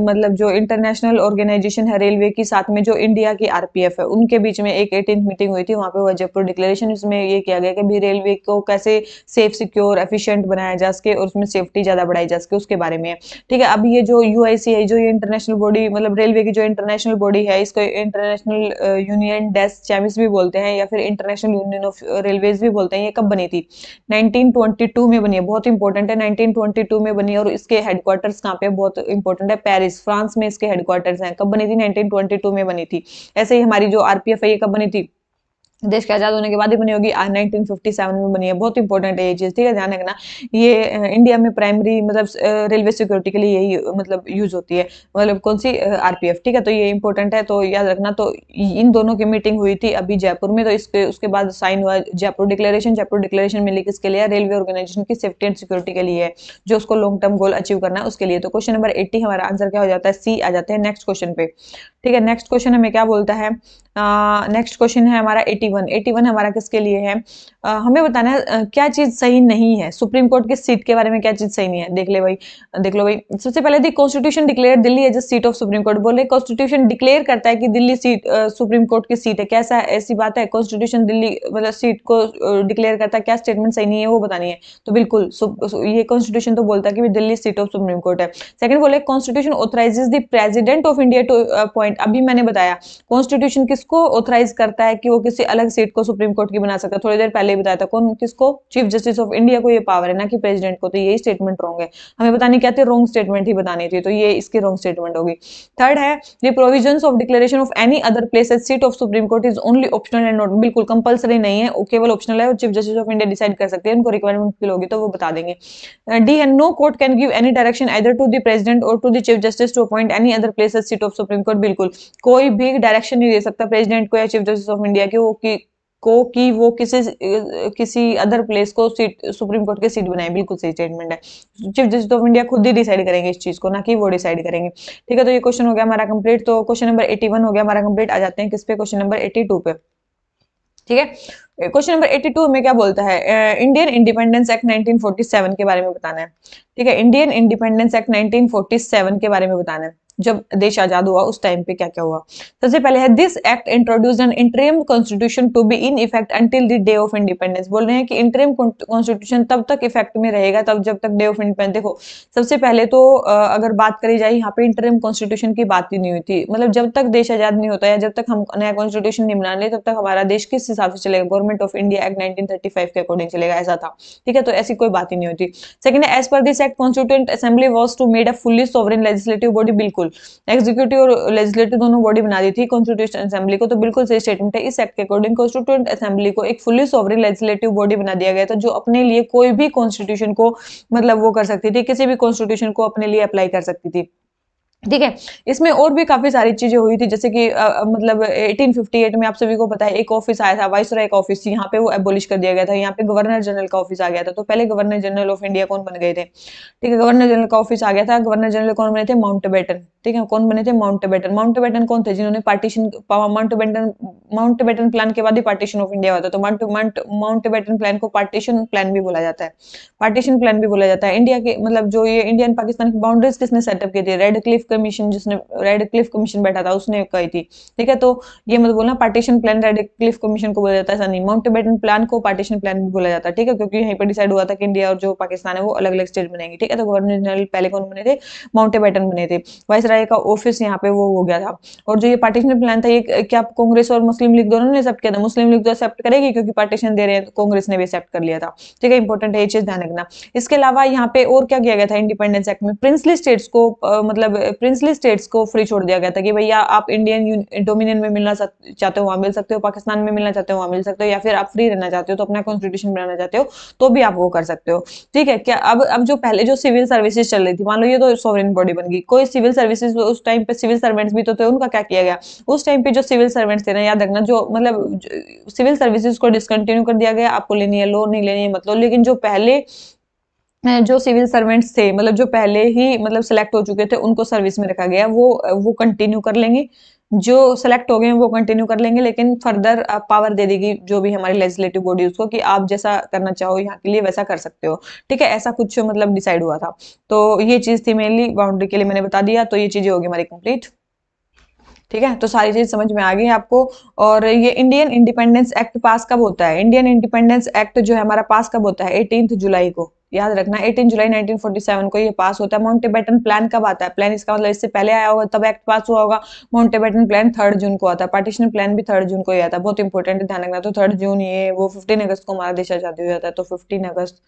मतलब जो इंटरनेशनल ऑर्गेनाइजेशन है रेलवे की, साथ में जो इंडिया की आरपीएफ है, उनके बीच में एक 18th मीटिंग हुई थी, वहां पे हुआ जयपुर डिक्लेरेशन। इसमें ये किया गया कि भी रेलवे को कैसे सेफ, सिक्योर, एफिशिएंट बनाया जा सके और उसमें सेफ्टी ज्यादा बढ़ाई जा सके, उसके बारे में। ठीक है, अब ये जो यूआईसी है, जो ये इंटरनेशनल बॉडी मतलब रेलवे की जो इंटरनेशनल बॉडी है, इसको इंटरनेशनल यूनियन डेस्क चैम्पियंस भी बोलते हैं, या फिर इंटरनेशनल यूनियन ऑफ रेलवेज भी बोलते हैं। ये कब बनी थी? 1922 में बनी है, बहुत इंपॉर्टेंट है, 1922 में बनी है। और इसके हेडक्वार्टर्स कहाँ पे? बहुत इंपॉर्टेंट है, पेरिस, फ्रांस में इसके हेडक्वार्टर्स हैं। कब बनी थी? 1922 में बनी थी। ऐसे ही हमारी जो आरपीएफ है, ये कब बनी थी? देश के आजाद होने के बाद ही बनी होगी, 1957 में बनी है। बहुत इंपॉर्टेंट है ये चीज, ठीक है, ध्यान रखना। ये इंडिया में प्राइमरी मतलब रेलवे सिक्योरिटी के लिए यही मतलब यूज होती है, मतलब कौन सी? आरपीएफ। ठीक है, तो ये इंपॉर्टेंट है, तो याद रखना। तो इन दोनों की मीटिंग हुई थी अभी जयपुर में, तो इसके उसके बाद साइन हुआ जयपुर डिक्लेरेशन। जयपुर डिक्लेरेशन मिली किसके लिए? रेलवे ऑर्गेनाइजेशन की सेफ्टी एंड सिक्योरिटी के लिए, जो उसको लॉन्ग टर्म गोल अचीव करना है उसके लिए। तो क्वेश्चन नंबर 80 हमारा आंसर क्या हो जाता है? सी। आ जाते हैं नेक्स्ट क्वेश्चन पे। ठीक है, नेक्स्ट क्वेश्चन हमें क्या बोलता है? नेक्स्ट क्वेश्चन है हमारा 81। 81 हमारा किसके लिए है? हमें बताना है क्या चीज सही नहीं है। सुप्रीम कोर्ट की सीट के बारे में क्या चीज सही नहीं है? देख ले भाई, देख लो भाई। सबसे पहले the constitution declare Delhi as seat of supreme court. बोले कॉन्स्टिट्यूशन डिक्लेयर करता है कि दिल्ली सीट सुप्रीम कोर्ट की सीट है, कैसा है? ऐसी बात है? कॉन्स्टिट्यूशन दिल्ली मतलब सीट को डिक्लेयर करता है, क्या स्टेटमेंट सही नहीं है वो बतानी है? तो बिल्कुल ये कॉन्स्टिट्यूशन तो बोलता है कि Delhi seat of supreme court है। सेकंड बोले constitution authorises the president of India to appoint appoint, अभी मैंने बताया कॉन्स्टिट्यूशन किसको ऑथराइज करता है कि वो किसी अलग सीट को सुप्रीम कोर्ट की बना सकता है, थोड़ी देर पहले ही बताया था, कौन किसको, चीफ जस्टिस ऑफ इंडिया को ये पावर है, ना कि प्रेसिडेंट को। तो यही स्टेटमेंट रॉन्ग है, हमें बतानी क्या थी, रॉन्ग स्टेटमेंट ही बतानी थी, तो ये इसकी रॉन्ग स्टेटमेंट होगी। थर्ड है the provisions of declaration of any other place as seat of supreme court is only optional and not, बिल्कुल कंपल्सरी नहीं है, वो केवल ऑप्शनल है और chief justice of India decide कर सकते हैं, उनको रिक्वायरमेंट फील होगी तो वो बता देंगे। डी है no court can give any direction either to the president और to the chief justice to appoint any other place as seat of supreme court, बिल्कुल कोई भी डायरेक्शन नहीं दे सकता प्रेसिडेंट को या चीफ जस्टिस ऑफ इंडिया की वो किसी अदर प्लेस को सीट सुप्रीम कोर्ट की सीट बनाए, बिल्कुल सही स्टेटमेंट है। चीफ जस्टिस ऑफ इंडिया खुद ही डिसाइड करेंगे इस चीज को, ना कि वो डिसाइड करेंगे। ठीक है, तो ये क्वेश्चन हो गया हमारा कंप्लीट। तो क्वेश्चन नंबर 81 हो गया हमारा कंप्लीट। आ जाते हैं किस पे, क्वेश्चन नंबर 82 पे। ठीक है, क्वेश्चन नंबर 82 में क्या बोलता है, इंडियन इंडिपेंडेंस एक्ट 1947 के बारे में बताना है। ठीक है, इंडियन इंडिपेंडेंस एक्ट 1947 के बारे में बताना है, जब देश आजाद हुआ उस टाइम पे क्या क्या हुआ। सबसे पहले है this act introduced an interim constitution to be in effect until the day of independence. बोल रहे हैं कि इंटरिम कॉन्स्टिट्यूशन तब तक इफेक्ट में रहेगा तब जब तक डे ऑफ इंडिपेंडेंस। देखो सबसे पहले तो अगर बात करी जाए यहाँ पे इंटरिम कॉन्स्टिट्यूशन की बात ही नहीं हुई थी, मतलब जब तक देश आजाद नहीं होता या जब तक हम नया कॉन्स्टिट्यूशन नहीं बना ले तब तक हमारा देश किस हिसाब से चलेगा, गवर्नमेंट ऑफ इंडिया एक्ट 1935 के अकॉर्डिंग चलेगा, ऐसा था। ठीक है, तो ऐसी कोई बात ही नहीं होती। सेकंड है as per this act constituent assembly was to made a fully sovereign legislative body, बिल्कुल एग्जीक्यूटिव और लेजिस्लेटिव दोनों बॉडी बना दी थी कॉन्स्टिट्यूशन असेंबली को, तो बिल्कुल सही स्टेटमेंट है। इस एक्ट के अकॉर्डिंग कॉन्स्टिट्यूएंट असेंबली को एक फुल्ली सॉवरेन लेजिस्लेटिव बॉडी बना दिया गया था, जो अपने लिए कोई भी कॉन्स्टिट्यूशन को मतलब वो कर सकती थी, किसी भी कॉन्स्टिट्यूशन को अपने लिए अप्लाई कर सकती थी। ठीक है, इसमें और भी काफी सारी चीजें हुई थी, जैसे कि मतलब 1858 में आप सभी को पता है एक ऑफिस आया था, वाइसरॉय का ऑफिस, यहाँ पे वो एबोलिश कर दिया गया था, यहाँ पे गवर्नर जनरल का ऑफिस आ गया था। तो पहले गवर्नर जनरल ऑफ इंडिया कौन बन गए थे, ठीक है, गवर्नर जनरल का ऑफिस आ गया था। गवर्नर जनरल कौन बने थे, माउंटबेटन। ठीक है, कौन बने थे, माउंटबेटन। माउंटबेटन कौन थे, जिन्होंने पार्टीशन, माउंटबेटन प्लान के बाद ही पार्टीशन ऑफ इंडिया हुआ था, तो माउंटबेटन प्लान को पार्टीशन प्लान भी बोला जाता है, पार्टीशन प्लान भी बोला जाता है। इंडिया के मतलब जो ये इंडिया एंड पाकिस्तान की बाउंड्रीज किसने सेटअप की थी, रेड क्लिफ कमीशन, जिसने रेड क्लिफ कमीशन बैठा था उसने कही थी। ठीक है, तो ये मत बोलना partition plan red Cliff commission को बोला जाता है, ऐसा नहीं, माउंटबेटन प्लान को पार्टीशन प्लान भी बोला जाता है। ठीक है, क्योंकि यहीं पर डिसाइड हुआ था कि इंडिया और जो पाकिस्तान है वो अलग अलग स्टेट बनेंगे। ठीक है, तो गवर्नर जनरल पहले कौन बने थे, माउंटबेटन बने थे। वाइसराय का ऑफिस यहाँ पे वो हो गया था। और जो ये पार्टीशन प्लान था ये क्या कांग्रेस और मुस्लिम लीग दोनों ने एक्सेप्ट किया था, मुस्लिम लीग तो एक्सेप्ट करेगी क्योंकि पार्टीशन दे रहे हैं, तो कांग्रेस ने भी एक्सेप्ट कर लिया था। ठीक है, इंपॉर्टेंट है ये चीज ध्यान रखना। इसके अलावा यहाँ पे और क्या किया गया था इंडिपेंडेंस एक्ट में, प्रिंसली स्टेट्स को मतलब प्रिंसली स्टेट्स को फ्री छोड़ दिया गया था कि भैया आप इंडियन डोमिनियन में मिलना चाहते हो वहां मिल सकते हो, पाकिस्तान में मिलना चाहते हो वहां मिल सकते हो, या फिर आप फ्री रहना चाहते हो तो अपना कॉन्स्टिट्यूशन बनाना चाहते हो तो भी आप वो कर सकते हो। ठीक है, क्या अब जो पहले जो सिविल सर्विसेज चल रही थी, मान लो ये तो सॉवरेन बॉडी बन गई, कोई सिविल सर्विसेज उस टाइम पे सिविल सर्वेंट्स भी तो थे, उनका क्या किया गया, उस टाइम पे जो सिविल सर्वेंट्स थे ना, याद रखना, जो मतलब सिविल सर्विसेज को डिसकंटिन्यू कर दिया गया, आपको लेनी है लो, नहीं लेनी है मतलब, लेकिन जो पहले जो सिविल सर्वेंट्स थे मतलब जो पहले ही मतलब सेलेक्ट हो चुके थे उनको सर्विस में रखा गया, वो कंटिन्यू कर लेंगे, जो सेलेक्ट हो गए हैं वो कंटिन्यू कर लेंगे, लेकिन फर्दर पावर दे देगी जो भी हमारी लेजिस्लेटिव बॉडी उसको कि आप जैसा करना चाहो यहाँ के लिए वैसा कर सकते हो। ठीक है, ऐसा कुछ मतलब डिसाइड हुआ था। तो ये चीज थी मेनली बाउंड्री के लिए मैंने बता दिया, तो ये चीजें होगी हमारी कंप्लीट। ठीक है, तो सारी चीज समझ में आ गई आपको। और ये इंडियन इंडिपेंडेंस एक्ट पास कब होता है, इंडियन इंडिपेंडेंस एक्ट जो है हमारा पास कब होता है, 18 जुलाई को, याद रखना 18 जुलाई 1947 को ये पास होता है। माउंटबेटन प्लान कब आता है, प्लान इसका मतलब इससे पहले आया होगा तब एक्ट पास हुआ होगा। माउंटबेटन प्लान 3 जून को आता है, पार्टीशन प्लान भी 3 जून को ही आता है, बहुत इंपॉर्टेंट है ध्यान रखना। तो 3 जून ये वो 15 अगस्त को हमारा देश आजादी हो जाता है, तो 15 अगस्त।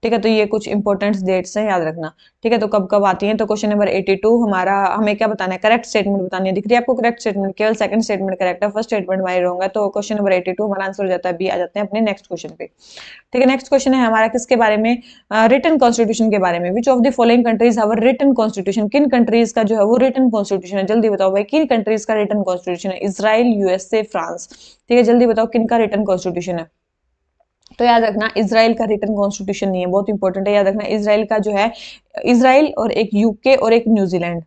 ठीक है, तो ये कुछ इंपॉर्टेंट डेट्स हैं, याद रखना। ठीक है, तो कब कब आती है, तो क्वेश्चन नंबर 82 हमारा हमें क्या बताना है, करेक्ट स्टेटमेंट बतानी है। दिख रही है आपको करेक्ट स्टेटमेंट, केवल सेकंड स्टेटमेंट करेक्ट है, फर्स्ट स्टेटमेंट हमारी रॉन्ग है। तो क्वेश्चन नंबर 82 हमारा आंसर हो जाता है बी। आ जाते हैं अपने नेक्स्ट क्वेश्चन पे। ठीक है, नेक्स्ट क्वेश्चन है हमारा किसके बारे में, रिटन कॉन्स्टिट्यूशन के बारे में। Which of the following countries have written constitution, किन कंट्रीज का जो है वो रिटन कॉन्स्टिट्यूशन है, जल्दी बताओ भाई किन कंट्रीज का रिटन कॉन्स्टिट्यूशन है, इजराइल, यूएसए, फ्रांस। ठीक है, जल्दी बताओ किन का रिटन कॉन्स्टिट्यूशन है। तो याद रखना इजराइल का रिटन कॉन्स्टिट्यूशन नहीं है, बहुत इंपॉर्टेंट है, याद रखना इजराइल का जो है, इजराइल और एक यूके और एक न्यूजीलैंड,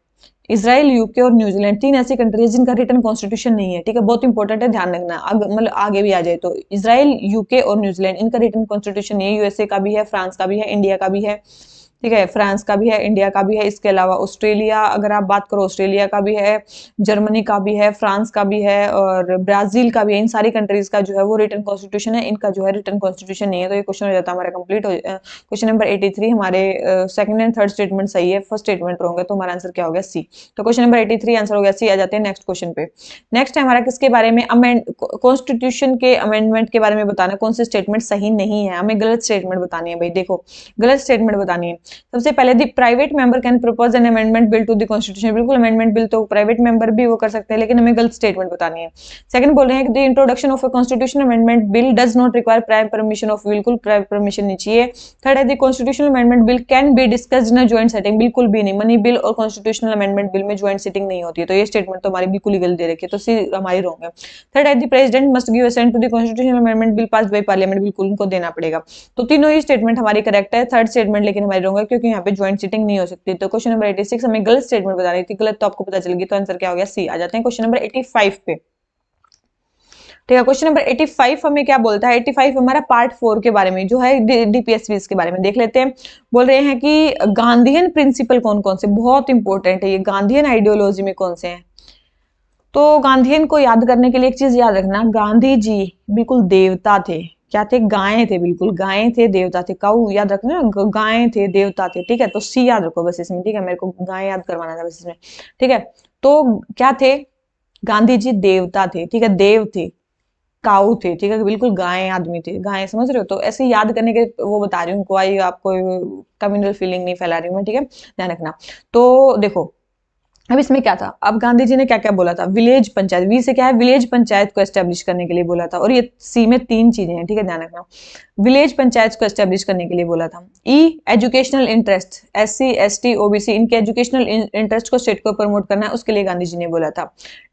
इजराइल, यूके और न्यूजीलैंड, 3 ऐसी कंट्रीज जिनका रिटन कॉन्स्टिट्यूशन नहीं है। ठीक है, बहुत इंपॉर्टेंट है, ध्यान रखना, मतलब आगे भी आ जाए तो इजराइल, यूके और न्यूजीलैंड इनका रिटन कॉन्स्टिट्यूशन नहीं है। यूएसए का भी है, फ्रांस का भी है, इंडिया का भी है। ठीक है, फ्रांस का भी है, इंडिया का भी है, इसके अलावा ऑस्ट्रेलिया, अगर आप बात करो ऑस्ट्रेलिया का भी है, जर्मनी का भी है, फ्रांस का भी है और ब्राजील का भी है। इन सारी कंट्रीज का जो है वो रिटन कॉन्स्टिट्यूशन है, इनका जो है रिटन कॉन्स्टिट्यूशन नहीं है। तो ये क्वेश्चन हो जाता है हमारा कंप्लीट हो। क्वेश्चन नंबर 83 हमारे सेकंड एंड थर्ड स्टेटमेंट सही है, फर्स्ट स्टेटमेंट रॉन्ग है, तो हमारा आंसर क्या हो गया सी। तो क्वेश्चन नंबर 83 आंसर हो गया सी। आ जाते हैं नेक्स्ट क्वेश्चन पे। नेक्स्ट है हमारा किसके बारे में, कॉन्स्टिट्यूशन के अमेंडमेंट के बारे में बताना, कौन से स्टेटमेंट सही नहीं है, हमें गलत स्टेटमेंट बतानी है भाई। देखो गलत स्टेटमेंट बतानी है। सबसे पहले the private member can propose an amendment bill to the constitution, बिल्कुल अमेंडमेंट बिल तो प्राइवेट मेंबर भी वो कर सकते हैं, लेकिन हमें गलत स्टेटमेंट बतानी है। सेकंड बोल रहे हैं कि the introduction of a constitution amendment bill does not require prior permission of, बिल्कुल प्रायर परमिशन नहीं चाहिए। थर्ड है the constitutional amendment bill can be discussed in a joint setting, बिल्कुल भी नहीं, मनी बिल और कॉन्स्टिट्यूशनल अमेंडमेंट बिल में जॉइंट सिटिंग नहीं होती है। तो ये स्टेटमेंट तो हमारी बिल्कुल ही गलत दे रखी है, तो सी हमारी रॉन्ग है। थर्ड है the president must give assent to the constitutional amendment bill pass by parliament, बिल्कुल उनको देना पड़ेगा। तो तीनों ही स्टेटमेंट हमारी करेक्ट है। थर्ड स्टेटमेंट लेकिन हमारी रॉन्ग है, क्योंकि यहाँ पे जॉइंट सिटिंग नहीं हो सकती। तो क्वेश्चन नंबर 86 हमें गलत स्टेटमेंट बता रही थी, गलत तो आपको पता चल गई, तो आंसर क्या हो गया सी। आ जाते हैं क्वेश्चन नंबर 85 पे। ठीक है, क्वेश्चन नंबर 85 हमें क्या बोलता है, 85 हमारा पार्ट 4 के बारे में जो है डीपीएसपी के बारे में देख लेते हैं। बोल रहे हैं कि गांधीयन प्रिंसिपल कौन कौन से, बहुत इंपॉर्टेंट है ये, गांधीयन आइडियोलॉजी में कौन से हैं। तो गांधीयन को याद करने के लिए एक चीज याद रखना, गांधी जी बिल्कुल देवता थे। क्या थे, गायें थे, बिल्कुल गायें थे, देवता थे। काऊ याद रखना, गायें थे, देवता थे। ठीक है, तो सी याद रखो बस इसमें। ठीक है, मेरे को गाय याद करवाना था बस इसमें। ठीक है, तो क्या थे, गांधी जी देवता थे। ठीक है, देव थे, काऊ थे। ठीक है, बिल्कुल गाय आदमी थे, गाय समझ रहे हो। तो ऐसे याद करने के वो बता रही हूँ, कोई आपको कम्युनल फीलिंग नहीं फैला रही हूँ मैं। ठीक है, ध्यान रखना। तो देखो अब इसमें क्या था, अब गांधी जी ने क्या क्या बोला था, विलेज पंचायत, वी से क्या है, विलेज पंचायत को एस्टेब्लिश करने के लिए बोला था। और ये सी में तीन चीजें हैं, ठीक है, ध्यान रखना। विलेज पंचायत को एस्टेब्लिश करने के लिए बोला था। E educational interest, SC ST OBC इनके एजुकेशनल इंटरेस्ट को स्टेट को प्रमोट करना है, उसके लिए गांधी जी ने बोला था।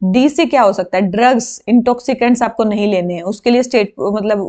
डी से क्या हो सकता है, ड्रग्स इंटॉक्सिकेंट्स आपको नहीं लेने हैं, उसके लिए स्टेट मतलब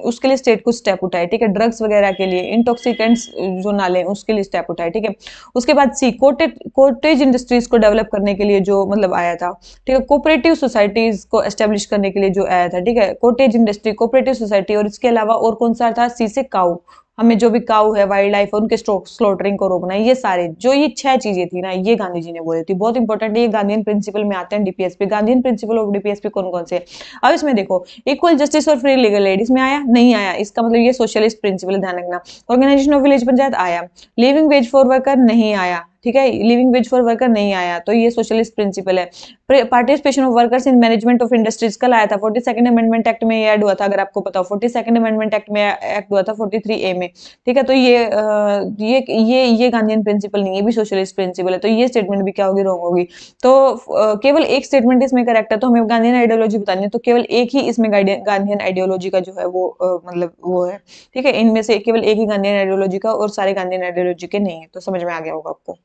उसके लिए स्टेट को स्टेप उठाए। ठीक है, ड्रग्स वगैरह के लिए, इंटॉक्सिकेंट्स जो ना लें उसके लिए स्टेप उठाए। ठीक है, उसके बाद सी कोटेज इंडस्ट्रीज को डेवलप करने के लिए जो मतलब आया था। ठीक है, कोऑपरेटिव सोसाइटीज को एस्टेब्लिश करने के लिए जो आया था। ठीक है, कोटेज इंडस्ट्री, कोऑपरेटिव सोसाइटी, और इसके अलावा और कौन सा था, सी से काऊ, हमें जो भी काऊ है वाइल्ड लाइफ है उनके स्लॉटरिंग को रोकना है। ये सारे जो ये 6 चीजें थी ना, ये गांधी जी ने बोली थी, बहुत इंपॉर्टेंट है, ये गांधीयन प्रिंसिपल में आते हैं DPSP. Gandhian principle of DPSP कौन कौन से। अब इसमें देखो, इक्वल जस्टिस और फ्री लीगल एड इसमें आया नहीं आया, इसका मतलब ये सोशलिस्ट प्रिंसिपल, ध्यान रखना। ऑर्गेनाइजेशन ऑफ विलेज पंचायत आया, लिविंग वेज फॉर वर्कर नहीं आया। ठीक है, लिविंग वेज फॉर वर्कर नहीं आया, तो ये सोशलिस्ट प्रिंसिपल है। Participation of workers in management of industries कल आया था, 42nd अमेंडमेंट एक्ट में ऐड हुआ था, अगर आपको पता हो 42nd अमेंडमेंट एक्ट में एक्ट हुआ था 43A में। ठीक है, तो ये गांधीयन प्रिंसिपल नहीं, ये भी सोशलिस्ट प्रिंसिपल है, तो ये स्टेटमेंट भी क्या होगी, रॉन्ग होगी। तो केवल एक स्टेटमेंट इसमें करेक्ट है, तो हमें गांधीयन आइडियोलॉजी बतानी है, तो केवल एक ही इसमें गांधीयन आइडियोलॉजी का जो है वो मतलब वो है। ठीक है, इनमें से केवल एक ही गांधीयन आइडियोलॉजी का, और सारे गांधीयन आइडियोलॉजी के नहीं है। तो समझ में आ गया होगा आपको।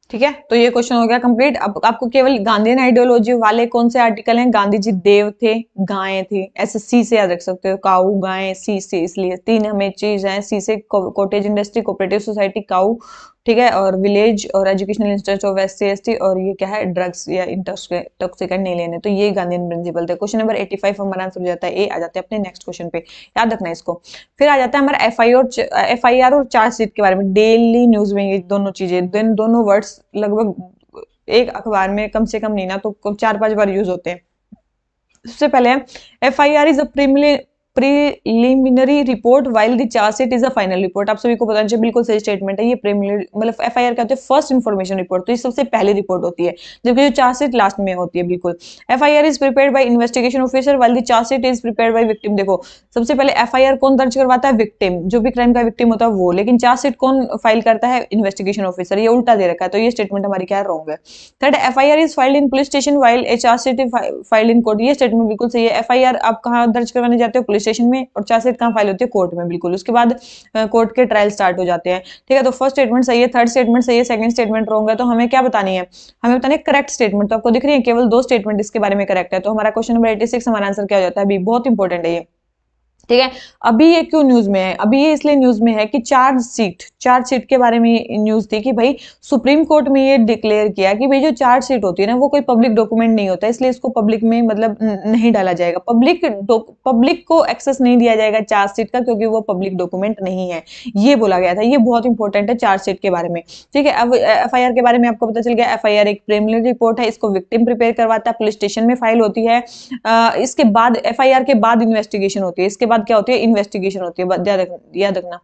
ठीक है, तो ये क्वेश्चन हो गया कंप्लीट। अब आपको केवल गांधीयन आइडियोलॉजी वाले कौन से आर्टिकल हैं, गांधी जी देव थे, गायें थी, ऐसे सी से याद रख सकते हो, काऊ गायें, सी से, इसलिए तीन हमें चीज है। सी से कोटेज इंडस्ट्री, कोऑपरेटिव सोसाइटी, काऊ, ठीक है, और विलेज और educational institute of SC ST, और ये क्या है, ड्रग्स या इंटॉक्सिकेंट नहीं लेने। तो ये गांधीयन प्रिंसिपल थे। क्वेश्चन नंबर 85 हमारा आंसर हो जाता है ए। आ जाते हैं अपने नेक्स्ट क्वेश्चन पे, याद रखना इसको। फिर आ जाता है हमारा एफआईआर और चार्जशीट के बारे में। डेली न्यूज में ये दोनों चीजें, दोनों वर्ड्स लगभग एक अखबार में कम से कम नहीं ना तो 4-5 बार यूज होते हैं। सबसे पहले FIR is a preliminary report while the chargesheet is a final report. आप सभी को पता चाहिए, बिल्कुल सही स्टेटमेंट है ये। प्रीलिमिनरी मतलब एफआईआर क्या होती है, फर्स्ट इन्फॉर्मेशन रिपोर्ट, तो ये सबसे पहली रिपोर्ट होती है, जबकि जो चार्जशीट लास्ट में होती है। बिल्कुल, FIR is prepared by investigation officer while the chargesheet is prepared by victim. देखो सबसे पहले एफआईआर कौन दर्ज करवाता है, विक्टिम, जो भी क्राइम का विक्टिम होता है वो, लेकिन चार्जशीट कौन फाइल करता है, इन्वेस्टिगेशन ऑफिसर। ये उल्टा दे रखा है, तो ये स्टेटमेंट हमारी क्या है, रॉन्ग है। Third, FIR is filed in police station while a chargesheet is filed in court. ये स्टेटमेंट बिल्कुल सही है। एफआईआर आप कहां दर्ज करवाने जाते हो, पुलिस स्टेशन में, और चार्जशीट कहां फाइल होती है, कोर्ट में। बिल्कुल, उसके बाद कोर्ट के ट्रायल स्टार्ट हो जाते हैं। ठीक है, तो फर्स्ट स्टेटमेंट सही है, थर्ड स्टेटमेंट सही है, सेकंड स्टेटमेंट रॉन्ग है। तो हमें क्या बतानी है, हमें बतानी है करेक्ट स्टेटमेंट। तो आपको दिख रही है केवल 2 स्टेटमेंट इसके बारे में करेक्ट है, तो हमारा क्वेश्चन नंबर 86 हमारा आंसर क्या हो जाता है, अभी बहुत इंपॉर्टेंट है ये। ठीक है। अभी ये क्यों न्यूज में है, अभी ये इसलिए न्यूज में है कि चार्जशीट के बारे में न्यूज थी कि भाई सुप्रीम कोर्ट में ये डिक्लेयर किया कि भाई जो चार्जशीट होती है ना वो कोई पब्लिक डॉक्यूमेंट नहीं होता, इसलिए इसको पब्लिक में मतलब नहीं डाला जाएगा, पब्लिक को एक्सेस नहीं दिया जाएगा चार्जशीट का, क्योंकि वो पब्लिक डॉक्यूमेंट नहीं है, ये बोला गया था। ये बहुत इंपॉर्टेंट है चार्जशीट के बारे में। ठीक है। अब एफआईआर के बारे में आपको पता चल गया। एफआईआर एक प्रिलिमिनरी रिपोर्ट है, इसको विक्टिम प्रिपेयर करवाता है, पुलिस स्टेशन में फाइल होती है। इसके बाद एफआईआर के बाद इन्वेस्टिगेशन होती है। इसके बाद क्या होती है, इन्वेस्टिगेशन होती है, याद रखना।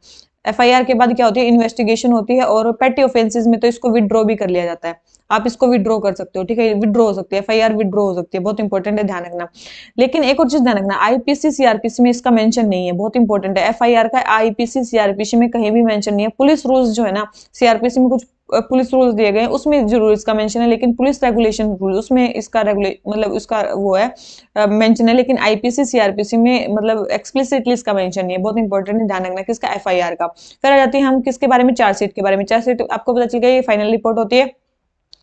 एफआईआर के बाद क्या होती है, इन्वेस्टिगेशन होती है। और पेटी ऑफेंसेस में तो इसको विड्रॉ भी कर लिया जाता है, आप इसको विड्रॉ कर सकते हो। ठीक है, विड्रॉ हो सकती है, एफआईआर विड्रॉ हो सकती है, बहुत इंपॉर्टेंट है, ध्यान रखना। लेकिन एक और चीज ध्यान रखना, आईपीसी सीआरपीसी में इसका मेंशन नहीं है, बहुत इंपॉर्टेंट है। एफआईआर का आईपीसी सीआरपीसी में कहीं भी मेंशन नहीं है। पुलिस रूल्स जो है ना, सीआरपीसी में कुछ पुलिस रूल्स दिए गए हैं, उसमें जरूर इसका मेंशन है, लेकिन पुलिस रेगुलेशन रूल उसमें इसका मतलब उसका वो है मेंशन है, लेकिन आईपीसी सीआरपीसी में मतलब एक्सप्लिसिटली इसका मेंशन नहीं है। बहुत इंपॉर्टेंट है, ध्यान रखना किसका, एफआईआर का। फिर आ जाती है हम किसके बारे में, चार्जशीट के बारे में। चार्जशीट आपको पता चल गया, ये फाइनल रिपोर्ट होती है।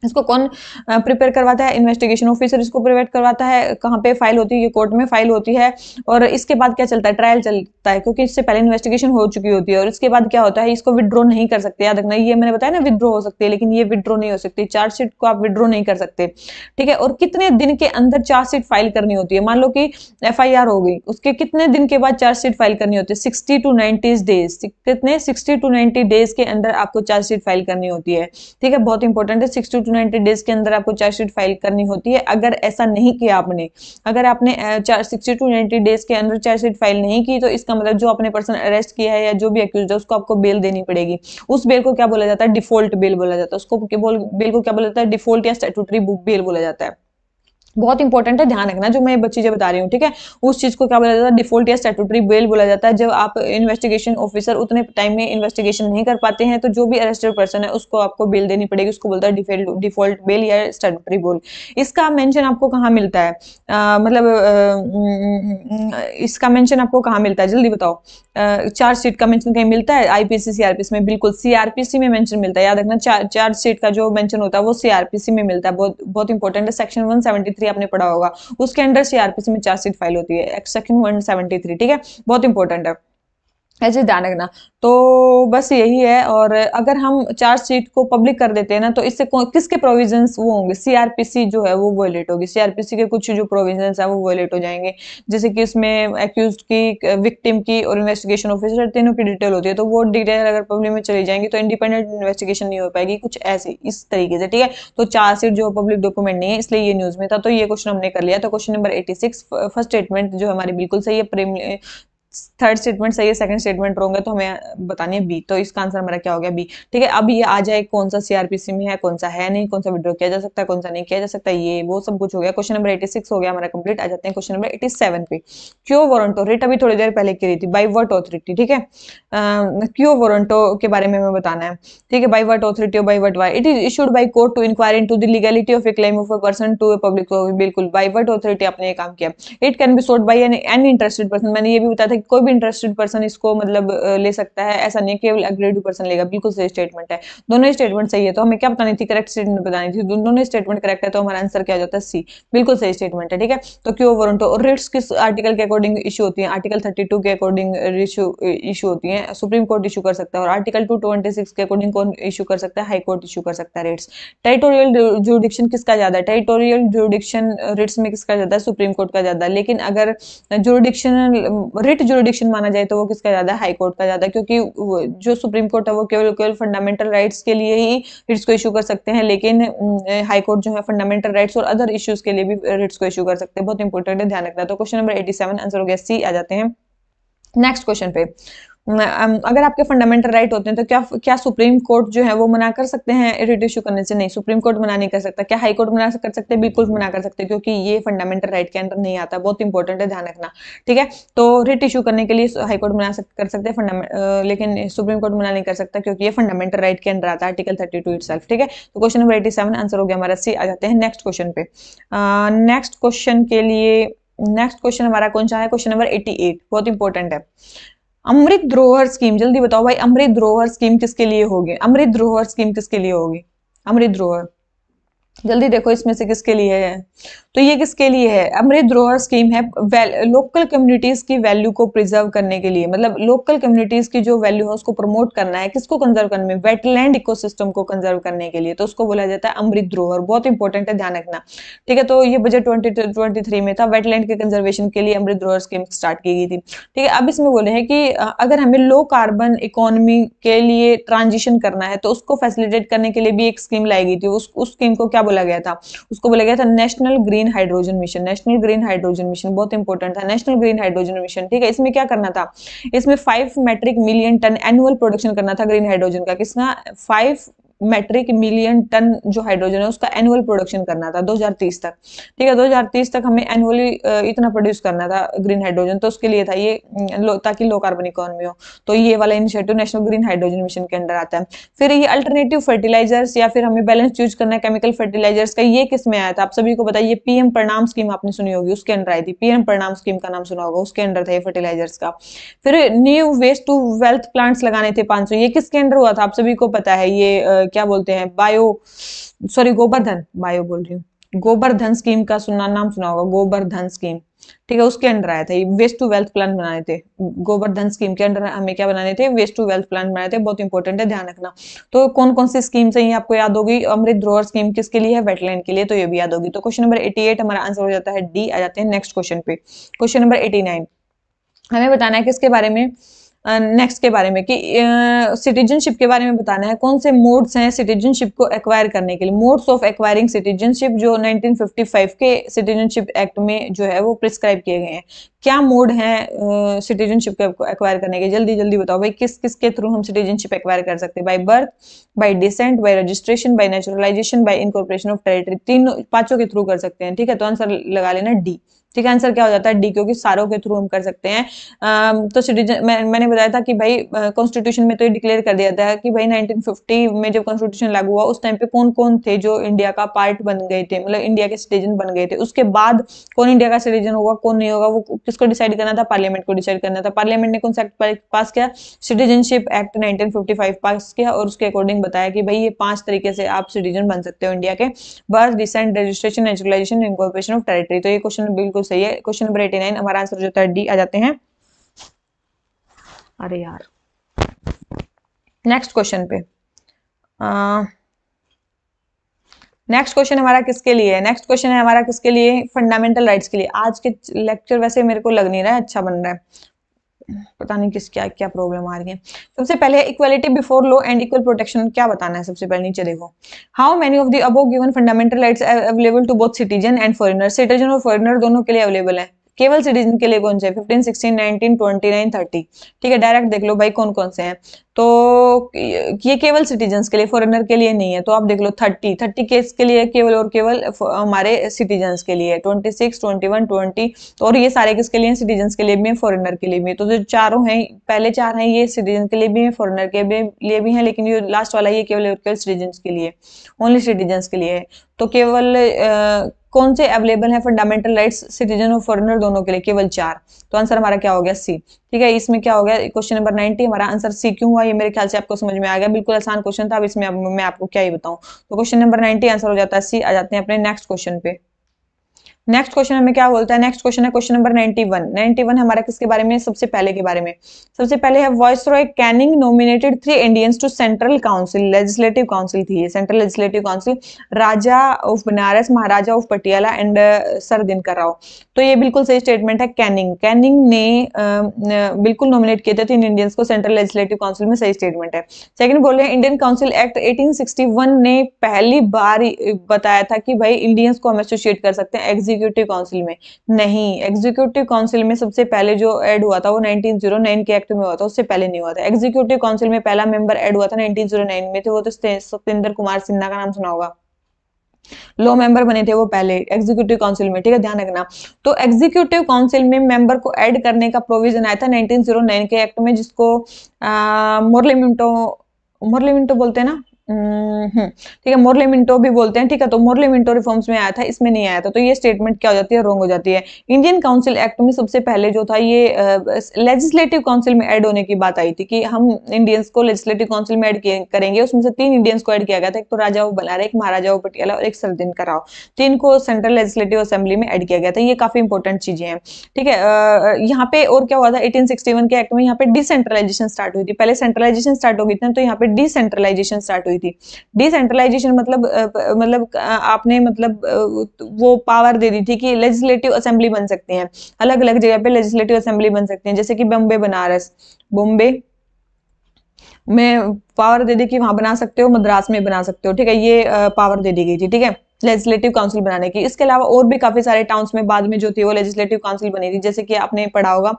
इसको कौन प्रिपेयर करवाता है, इन्वेस्टिगेशन ऑफिसर इसको प्रिपेयर करवाता है। कहाँ पे फाइल होती है, ये कोर्ट में फाइल होती है। और इसके बाद क्या चलता है, ट्रायल चलता है, क्योंकि इससे पहले इन्वेस्टिगेशन हो चुकी होती है। और इसके बाद क्या होता है, इसको विड्रॉ नहीं कर सकते, याद रखना। ये मैंने बताया ना, विड्रॉ हो सकती है, लेकिन ये विड्रॉ नहीं हो सकती, चार्जशीट को आप विड्रॉ नहीं कर सकते। ठीक है। और कितने दिन के अंदर चार्जशीट फाइल करनी होती है, मान लो कि एफआईआर हो गई, उसके कितने दिन के बाद चार्जशीट फाइल करनी होती है, 60 to 90 डेज। कितने, 60 to 90 डेज के अंदर आपको चार्जशीट फाइल करनी होती है। ठीक है, बहुत इंपॉर्टेंट है, 60 to 90 डेज के अंदर आपको चार्जशीट फाइल करनी होती है। अगर ऐसा नहीं किया आपने, अगर आपने 60 to 90 डेज के अंदर चार्जशीट फाइल नहीं की, तो इसका मतलब जो आपने पर्सन अरेस्ट किया है या जो भी अक्यूज्ड है, उसको आपको बेल देनी पड़ेगी। उस बेल को क्या बोला जाता है, डिफॉल्ट बेल बोला जाता है। उसको बेल को क्या बोला जाता है, डिफॉल्ट या स्टैट्यूटरी बेल बोला जाता है। बहुत इंपॉर्टेंट है, ध्यान रखना, जो मैं चीजें बता रही हूँ। ठीक है, उस चीज को क्या बोला जाता है, डिफॉल्ट या स्टैट्यूटरी बेल बोला जाता है। जब आप इन्वेस्टिगेशन ऑफिसर उतने टाइम में इन्वेस्टिगेशन नहीं कर पाते हैं, तो जो भी अरेस्टेड पर्सन है उसको आपको बेल देनी पड़ेगी, उसको बोलता है डिफॉल्ट बेल या स्टैट्यूटरी बेल। इसका मेंशन आपको कहाँ मिलता है, इसका मेंशन आपको कहाँ मिलता है, जल्दी बताओ। चार्जशीट का मेंशन कहीं मिलता है, आईपीसी सीआरपीसी में? बिल्कुल, सीआरपीसी में मेंशन मिलता है, याद रखना। चार्जशीट का जो मेंशन होता है वो सीआरपीसी में मिलता है, बहुत बहुत इंपॉर्टेंट है। सेक्शन 173 आपने पढ़ा होगा, उसके अंडर सीआरपीसी में चार्जशीट फाइल होती है, सेक्शन 173। ठीक है, बहुत इंपॉर्टेंट है, ऐसे ध्यान रखना। तो बस यही है। और अगर हम चार्जशीट को पब्लिक कर देते हैं ना, तो इससे किसके प्रोविजंस वो होंगे, सीआरपीसी जो है वो वायलेट होगी, सीआरपीसी के कुछ जो प्रोविजंस है वो वायलेट हो जाएंगे। जैसे कि इसमें एक्यूज्ड की, विक्टिम की और इन्वेस्टिगेशन ऑफिसर तीनों की डिटेल होती है, तो वो डिटेल अगर पब्लिक में चली जाएंगी तो इंडिपेंडेंट इन्वेस्टिगेशन नहीं हो पाएगी, कुछ ऐसे इस तरीके से। ठीक है, तो चार्जशीट जो पब्लिक डॉक्यूमेंट नहीं है, इसलिए ये न्यूज में था। तो ये क्वेश्चन हमने कर लिया। तो क्वेश्चन नंबर 86 फर्स्ट स्टेटमेंट जो हमारी बिल्कुल सही है, थर्ड स्टेटमेंट सही है, सेकंड स्टेटमेंट रॉन्ग है, तो हमें बतानी है बी। तो इसका आंसर हमारा क्या हो गया, बी। ठीक है, अब ये आ जाए कौन सा सीआरपीसी में है, कौन सा है नहीं, कौन सा विड्रॉ किया जा सकता है, कौन सा नहीं किया जा सकता, ये वो सब कुछ हो गया। क्वेश्चन नंबर 86 हो गया हमारा कंप्लीट। आ जाते हैं क्वेश्चन नंबर 87 पे। क्यों वारंटो रिट अभी थोड़ी देर पहले की रही थी, बाई व्हाट ऑथोरिटी। ठीक है, क्यों वारंटो के बारे में हमें बताना है। ठीक है, by what authority, by what why it is issued by court to inquire into the legality of a claim of a person to a public. बिल्कुल, बाई व्हाट ऑथोरिटी आपने ये काम किया। It can be sold by any interested person, मैंने ये भी बताया था कि कोई भी इंटरेस्टेड पर्सन इसको मतलब ले सकता है, ऐसा नहीं केवल अग्रेड पर्सन लेगा। बिल्कुल सही स्टेटमेंट है, दोनों ही स्टेटमेंट सही है। तो हमें क्या बतानी थी, करेक्ट स्टेटमेंट बतानी थी। दोनों स्टेटमेंट करेक्ट है, तो हमारा आंसर क्या हो जाता है, सी। बिल्कुल सही स्टेटमेंट है। ठीक है, तो क्यों वारंट और रिट्स किस आर्टिकल के अकॉर्डिंग इशू होती है, आर्टिकल 32 के अकॉर्डिंग इशू होती है, सुप्रीम कोर्ट इशू कर सकता है। और आर्टिकल 226 के अकॉर्डिंग कौन इशू कर सकता है, हाई कोर्ट इशू कर सकता है रिट्स। टेरिटोरियल जुरिडिक्शन किसका ज्यादा है, टेरिटोरियल जुरिडिक्शन रिट्स में किसका ज्यादा है, सुप्रीम कोर्ट का ज्यादा है। लेकिन अगर जुरिडिक्शन रिट जुरिडिक्शन माना जाए तो वो किसका ज्यादा है, हाई कोर्ट का ज्यादा, क्योंकि जो सुप्रीम कोर्ट है वो केवल फंडामेंटल राइट्स के लिए ही रिट्स को इशू कर सकते हैं, लेकिन हाई कोर्ट जो है फंडामेंटल राइट्स और अदर इश्यूज के लिए भी रिट्स को इशू कर सकते हैं। बहुत इंपॉर्टेंट है, ध्यान रखना। तो क्वेश्चन नंबर 87 आंसर हो गया सी। आ जाते हैं नेक्स्ट क्वेश्चन पे। अगर आपके फंडामेंटल राइट होते हैं तो क्या क्या सुप्रीम कोर्ट जो है वो मना कर सकते हैं रिट इशू करने से? नहीं, सुप्रीम कोर्ट मना नहीं कर सकता। क्या हाई कोर्ट मना कर सकते हैं? बिल्कुल मना कर सकते हैं, क्योंकि ये फंडामेंटल राइट के अंदर नहीं आता। बहुत इंपॉर्टेंट है, ध्यान रखना। ठीक है, तो रिट इशू करने के लिए हाई कोर्ट कर सकते हैं, लेकिन सुप्रीम कोर्ट मना नहीं कर सकता, क्योंकि ये फंडामेंटल राइट के अंदर आता है, आर्टिकल 32 इटसेल्फ। ठीक है, तो क्वेश्चन नंबर 87 आंसर हो गया हमारा सी। आ जाते हैं नेक्स्ट क्वेश्चन पे। नेक्स्ट क्वेश्चन के लिए नेक्स्ट क्वेश्चन हमारा कौन सा है, क्वेश्चन नंबर 88, बहुत इंपॉर्टेंट है। अमृत धरोहर स्कीम, जल्दी बताओ भाई, अमृत धरोहर स्कीम किसके लिए होगी, अमृत धरोहर स्कीम किसके लिए होगी, अमृत धरोहर, जल्दी देखो इसमें से किसके लिए है। तो ये किसके लिए है? अमृत धरोहर स्कीम है लोकल कम्युनिटीज की वैल्यू को प्रिजर्व करने के लिए, मतलब लोकल कम्युनिटीज की जो वैल्यू है उसको प्रमोट करना है, किसको कंजर्व करने में? वेटलैंड इकोसिस्टम को कंजर्व करने के लिए, तो उसको बोला जाता है अमृत धरोहर। बहुत इंपॉर्टेंट है, ध्यान रखना। ठीक है, तो ये बजट 2023 में था, वेटलैंड के कंजर्वेशन के लिए अमृत धरोहर स्कीम स्टार्ट की गई थी। ठीक है, अब इसमें बोले हैं कि अगर हमें लो कार्बन इकोनॉमी के लिए ट्रांजिशन करना है तो उसको फैसिलिटेट करने के लिए भी एक स्कीम लाई गई थी। उस स्कीम को क्या बोला गया था? उसको बोला गया था national green hydrogen mission. National green hydrogen mission बहुत इंपॉर्टेंट था, नेशनल ग्रीन हाइड्रोजन मिशन। ठीक है, इसमें क्या करना था? इसमें 5 metric million ton annual production करना था ग्रीन हाइड्रोजन का। किसका? 5 मेट्रिक मिलियन टन जो हाइड्रोजन है उसका एनुअल प्रोडक्शन करना था 2030 तक। ठीक है, 2030 तक हमें एनुअली इतना प्रोड्यूस करना था ग्रीन हाइड्रोजन, तो उसके लिए था ये ताकि लो कार्बन इकोनॉमी हो। तो ये वाला initiative national green hydrogen mission के अंडर आता है। फिर ये अल्टरनेटिव फर्टिलाइजर्स या फिर हमें बैलेंस यूज करना है केमिकल फर्टिलाइजर्स का, ये किस में आया था? आप सभी को बताइए, पीएम परिणाम स्कीम आपने सुनी होगी, उसके अंडर आई थी। पीएम परिणाम स्कीम का नाम सुना होगा, उसके अंडर था ये फर्टिलाइजर्स का। फिर new waste to wealth plants लगाने थे 500, ये किसके अंडर हुआ था? आप सभी को पता है, ये क्या बोलते हैं, गोबर्धन, बायो बोल रही हूँ, गोबर्धन स्कीम का नाम सुना होगा, गोबर्धन स्कीम। ठीक है, उसके अंडर आया था ये, वेस्ट टू वेल्थ प्लान बनाए थे। गोबर्धन स्कीम के अंडर हमें क्या बनाने थे? वेस्ट टू वेल्थ प्लान बनाए थे। बहुत इंपॉर्टेंट है, ध्यान रखना। तो कौन कौन सी स्कीम है ये आपको याद होगी। अमृत धरोहर स्कीम किसके लिए है? वेटलैंड के लिए, तो ये भी याद होगी। तो क्वेश्चन नंबर 88 हमारा आंसर हो जाता है डी। आ जाते हैं नेक्स्ट क्वेश्चन पे। क्वेश्चन नंबर 89 हमें बताना है किसके बारे में? नेक्स्ट के बारे में कि सिटीजनशिप के बारे में बताना है। कौन से मोड्स हैं सिटीजनशिप को एक्वायर करने के लिए? मोड्स ऑफ एक्वायरिंग सिटीजनशिप जो 1955 के सिटीजनशिप एक्ट में जो है वो प्रिस्क्राइब किए गए हैं। क्या मोड है सिटीजनशिप को एक्वायर करने के? जल्दी जल्दी बताओ भाई, किस किस के थ्रू हम सिटीजनशिप एक्वायर कर सकते हैं? By birth, bye decent, bye registration, bye naturalisation, bye incorporation of territory. तीनों पांचों के थ्रू कर सकते हैं। ठीक है, तो आंसर लगा लेना डी। ठीक है, आंसर क्या हो जाता है? डी, क्योंकि सारों के थ्रू हम कर सकते हैं। तो सिटीजन मैंने बताया था कि भाई कॉन्स्टिट्यूशन में तो ये डिक्लेयर कर दिया था कि भाई 1950 में जब कॉन्स्टिट्यूशन लागू हुआ उस टाइम पे कौन कौन थे जो इंडिया का पार्ट बन गए थे, मतलब इंडिया के सिटीजन बन गए थे। उसके बाद कौन इंडिया का सिटीजन होगा कौन नहीं होगा वो किसको डिसाइड करना था? पार्लियामेंट को डिसाइड करना था। पार्लियामेंट ने कौन सा एक्ट पास किया? सिटीजनशिप एक्ट 1955 पास किया और उसके अकॉर्डिंग बताया कि भाई ये 5 तरीके से आप सिटीजन बन सकते हो इंडिया के, birth, descent, registration, naturalisation, incorporation of territory. तो ये क्वेश्चन बिल्कुल सही है। क्वेश्चन नंबर 89 हमारा आंसर जो होता है डी। आ जाते हैं, अरे यार, नेक्स्ट क्वेश्चन पे। नेक्स्ट क्वेश्चन हमारा किसके लिए है? नेक्स्ट क्वेश्चन है हमारा किसके लिए? फंडामेंटल राइट्स के लिए। आज के लेक्चर वैसे मेरे को लग नहीं रहा है अच्छा बन रहा है, पता नहीं किस क्या क्या प्रॉब्लम आ रही है। सबसे पहले equality before law and equal protection क्या बताना है? सबसे पहले नीचे देखो, how many of the above given fundamental rights available to both citizen and foreigner. Citizen और फॉरेनर दोनों के लिए अवेलेबल है। केवल सिटीजन के लिए कौन से है? 15, 16, 19, 29, 30। ठीक है, डायरेक्ट देख लो भाई कौन कौन से हैं। तो ये केवल सिटीजन्स के लिए, फॉरेनर के लिए नहीं है। तो आप देख लो 30 केस के लिए केवल और केवल हमारे सिटीजन्स के लिए, 26, 21, 20, और ये सारे किसके लिए? सिटीजन्स के लिए भी है, फॉरेनर के लिए भी है। तो जो चारों हैं, पहले 4 हैं ये सिटीजन के लिए भी है, फॉरेनर के लिए भी है, लेकिन ये लास्ट वाला ये केवल और केवल सिटीजन्स के लिए, ओनली सिटीजन्स के लिए है। तो केवल कौन से अवेलेबल है फंडामेंटल राइट्स सिटीजन और फॉरेनर दोनों के लिए? केवल 4। तो आंसर हमारा क्या हो गया? सी। ठीक है, इसमें क्या हो गया? क्वेश्चन नंबर 90 हमारा आंसर सी क्यों हुआ? ये मेरे ख्याल से आपको समझ में आ गया। बिल्कुल आसान क्वेश्चन था, अब इसमें मैं आपको क्या ही बताऊं। तो क्वेश्चन नंबर 90 आंसर हो जाता है सी। आ जाते हैं अपने नेक्स्ट क्वेश्चन पे। नेक्स्ट क्वेश्चन हमें क्या बोलता है? नेक्स्ट क्वेश्चन है क्वेश्चन नंबर 91। 91 हमारा किसके बारे में? सबसे पहले के बारे में। सबसे पहले है viceroy Canning nominated 3 Indians to central council. Legislative council थी ये, central legislative council. Raja of Banaras, Maharaja of Patiala and sir Dinkar Rao. तो ये बिल्कुल सही स्टेटमेंट है। कैनिंग ने बिल्कुल नॉमिनेट किए थे 3 इंडियंस को सेंट्रल लेजिस्लेटिव काउंसिल में, सही स्टेटमेंट है। सेकंड बोल रहे हैं इंडियन काउंसिल एक्ट 1861 ने पहली बार बताया था कि भाई इंडियंस को हम एसोसिएट कर सकते हैं एग्जीक्यूटिव काउंसिल में। नहीं, एग्जीक्यूटिव काउंसिल में सबसे पहले जो ऐड हुआ था वो 1909 के एक्ट में हुआ था, उससे पहले नहीं हुआ था। एग्जीक्यूटिव काउंसिल में पहला मेंबर ऐड हुआ था 1909 में थे, वो तो सत्येंद्र कुमार सिन्हा का नाम सुना होगा। लॉ मेंबर बने थे वो पहले एग्जीक्यूटिव काउंसिल में। ठीक है, ध्यान रखना। तो एग्जीक्यूटिव काउंसिल में मेंबर को ऐड करने का प्रोविजन आया था 1909 के एक्ट में, जिसको मोरलेमिंटो बोलते हैं ना, ठीक है, मोरले मिंटो भी बोलते हैं, ठीक है, तो मोरले मिंटो रिफॉर्म्स में आया था, इसमें नहीं आया था, तो ये स्टेटमेंट क्या हो जाती है, रॉन्ग हो जाती है। इंडियन काउंसिल एक्ट में सबसे पहले जो था ये लेजिस्लेटिव काउंसिल में ऐड होने की बात आई थी कि हम इंडियंस को लेजिस्लेटिव काउंसिल में ऐड करेंगे, उसमें से 3 इंडियंस को ऐड किया गया था, एक तो राजा बल्लारा, एक महाराजा पटियाला और एक सरदिनका राव, 3 को सेंट्रल लेजिस्लेटिव असेंबली में ऐड किया गया था। ये काफी इंपॉर्टेंट चीजें हैं, ठीक है। यहाँ पे और क्या हुआ था, 1861 के एक्ट में यहाँ पे डिसेंट्रलाइजेशन स्टार्ट हुई थी, पहले सेंट्रलाइजेशन स्टार्ट हो गई थी, तो यहाँ पे डिसेंट्रलाइजेशन स्टार्ट हुई थी। डिसेंट्रलाइजेशन मतलब आपने मतलब वो पावर दे दी थी कि लेजिस्लेटिव असेंबली बन सकती हैं, अलग अलग जगह पे लेजिस्लेटिव असेंबली बन सकती हैं, जैसे कि बॉम्बे बनारस, बॉम्बे में पावर दे दी कि वहां बना सकते हो, मद्रास में बना सकते हो, ठीक है, ये पावर दे दी गई थी, ठीक है, लेजिस्लेटिव काउंसिल बनाने की। इसके अलावा और भी काफी सारे टाउन्स में बाद में जो थी वो लेजिस्लेटिव काउंसिल बनी थी, जैसे कि आपने पढ़ा होगा,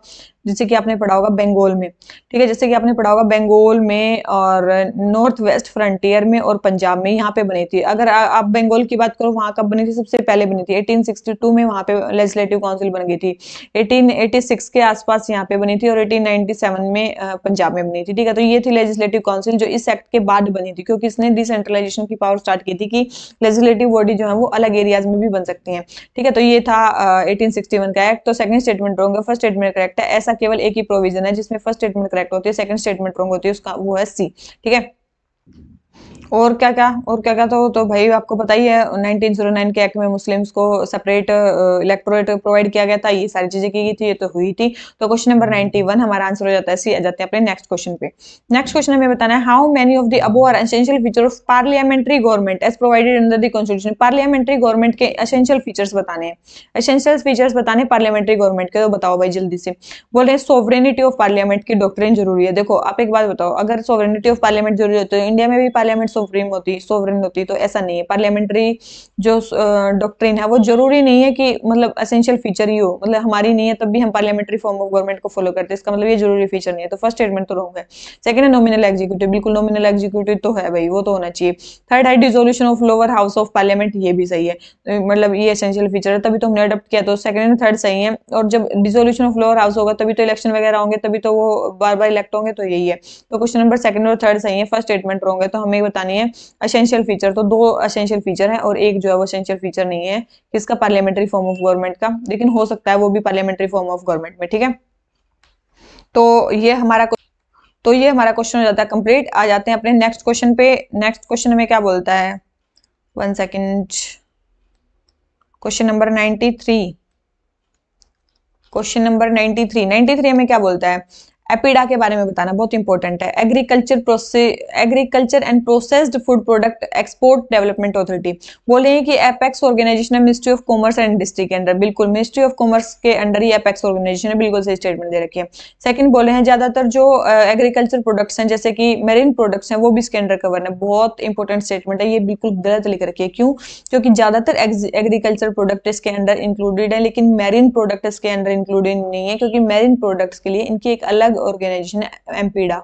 बंगाल में, ठीक है, जैसे कि आपने पढ़ा होगा बंगाल में और नॉर्थ वेस्ट फ्रंटियर में और पंजाब में, यहाँ पे बनी थी। अगर आप बंगाल की बात करो, वहां कब बनी थी, सबसे पहले बनी थी 1862 में, वहां पे लेजिस्लेटिव काउंसिल बन गई थी। 1886 के आसपास यहाँ पे बनी थी और 1897 में पंजाब में बनी थी, ठीक है। तो ये थी लेजिस्लेटिव काउंसिल जो इस एक्ट के बाद बनी थी, क्योंकि इसने डिसेंट्रलाइजेशन की पावर स्टार्ट की थी कि लेजिस्लेटिव बॉडी जो है वो अलग एरियाज में भी बन सकती हैं, ठीक है। तो ये था 1861 का एक्ट। तो सेकंड स्टेटमेंट रॉन्ग है, फर्स्ट स्टेटमेंट करेक्ट है। ऐसा केवल एक ही प्रोविजन है जिसमें फर्स्ट स्टेटमेंट करेक्ट होती है, सेकंड स्टेटमेंट रॉन्ग होती है, उसका वो है सी, ठीक है। और क्या क्या तो भाई आपको पता ही है, 1909 के एक्ट में मुस्लिम्स को सेपरेट इलेक्टोरेट प्रोवाइड किया गया था, ये सारी चीजें की गई थी, ये तो हुई थी। तो क्वेश्चन नंबर 91 हमारा आंसर हो जाता है सी। आ जाते हैं अपने नेक्स्ट क्वेश्चन पे। नेक्स्ट क्वेश्चन हमें बताना है, how many of the above are essential feature of parliamentary government as provided under the constitution. Parliamentary government के एसेंशियल फीचर्स बताने हैं, एसेंशियल फीचर्स बताने पार्लियामेंट्री गवर्नमेंट के, तो बताओ भाई जल्दी से। बोल रहे हैं सोवरेनिटी ऑफ पार्लियामेंट की डॉक्ट्रिन जरूरी है। देखो आप एक बात बताओ, अगर सोवरेनिटी ऑफ पार्लियामेंट जरूरी होती है तो इंडिया में भी पार्लियामेंट सुप्रीम होती, सोवरेन होती, तो ऐसा नहीं है। पार्लियामेंट्री जो डॉक्ट्रिन है वो जरूरी नहीं है कि मतलब एसेंशियल फीचर ही हो, मतलब हमारी नहीं है तब भी हम पार्लियामेंट्री फॉर्म ऑफ गवर्नमेंट को फॉलो करते हैं, इसका मतलब ये जरूरी फीचर नहीं है। तो फर्स्ट स्टेटमेंट तो रॉन्ग है। सेकंड है नॉमिनल एग्जीक्यूटिव, बिल्कुल नॉमिनल एग्जीक्यूटिव तो है भाई, वो तो होना चाहिए। थर्ड है dissolution of lower house of parliament, ये भी सही है, मतलब ये एसेंशियल फीचर है, तभी तो हमने अडॉप्ट किया, तो सेकंड एंड थर्ड सही है। और जब डिसोल्यूशन ऑफ लोअर हाउस होगा तभी तो इलेक्शन वगैरह होंगे, तभी तो वो बार बार इलेक्ट होंगे, तो यही है। तो क्वेश्चन नंबर सेकंड और थर्ड सही है, फर्स्ट स्टेटमेंट रॉन्ग है। तो हमें बतानी है एसेंशियल फीचर, तो 2 एसेंशियल फीचर है और एक जो है वो एसेंशियल फीचर नहीं है, किसका, पार्लियामेंट्री फॉर्म ऑफ गवर्नमेंट का, लेकिन हो सकता है वो भी पार्लियामेंट्री फॉर्म ऑफ गवर्नमेंट में, ठीक है। तो ये हमारा क्वेश्चन हो जाता है कंप्लीट। आ जाते हैं अपने नेक्स्ट क्वेश्चन पे। नेक्स्ट क्वेश्चन में क्या बोलता है, 1 second, question number 93, question number 93 में क्या बोलता है, एपिडा के बारे में बताना बहुत इंपॉर्टेंट है। Agriculture and processed food product export development authority. बोले हैं कि एपेक्स ऑर्गेनाइजेशन है ministry of commerce and industry के अंडर, बिल्कुल मिनिस्ट्री ऑफ कॉमर्स के अंडर ही एपेक्स ऑर्गेनाइजेशन है, बिल्कुल सही स्टेटमेंट दे रखी है। सेकंड बोले हैं ज्यादातर जो एग्रीकल्चर प्रोडक्ट्स हैं जैसे कि मेरीन प्रोडक्ट्स हैं वो भी इसके अंडर कवर है, बहुत इंपॉर्टेंट स्टेटमेंट है, ये बिल्कुल गलत लिख रखी है। क्यों? क्योंकि ज्यादातर एग्रीकल्चर प्रोडक्ट इसके अंडर इंक्लूडेड है, लेकिन मैरीन प्रोडक्ट इसके अंडर इंक्लूडेड नहीं है, क्योंकि मैरीन प्रोडक्ट्स के लिए इनकी एक अलग ऑर्गेनाइजेशन है, एमपीडा।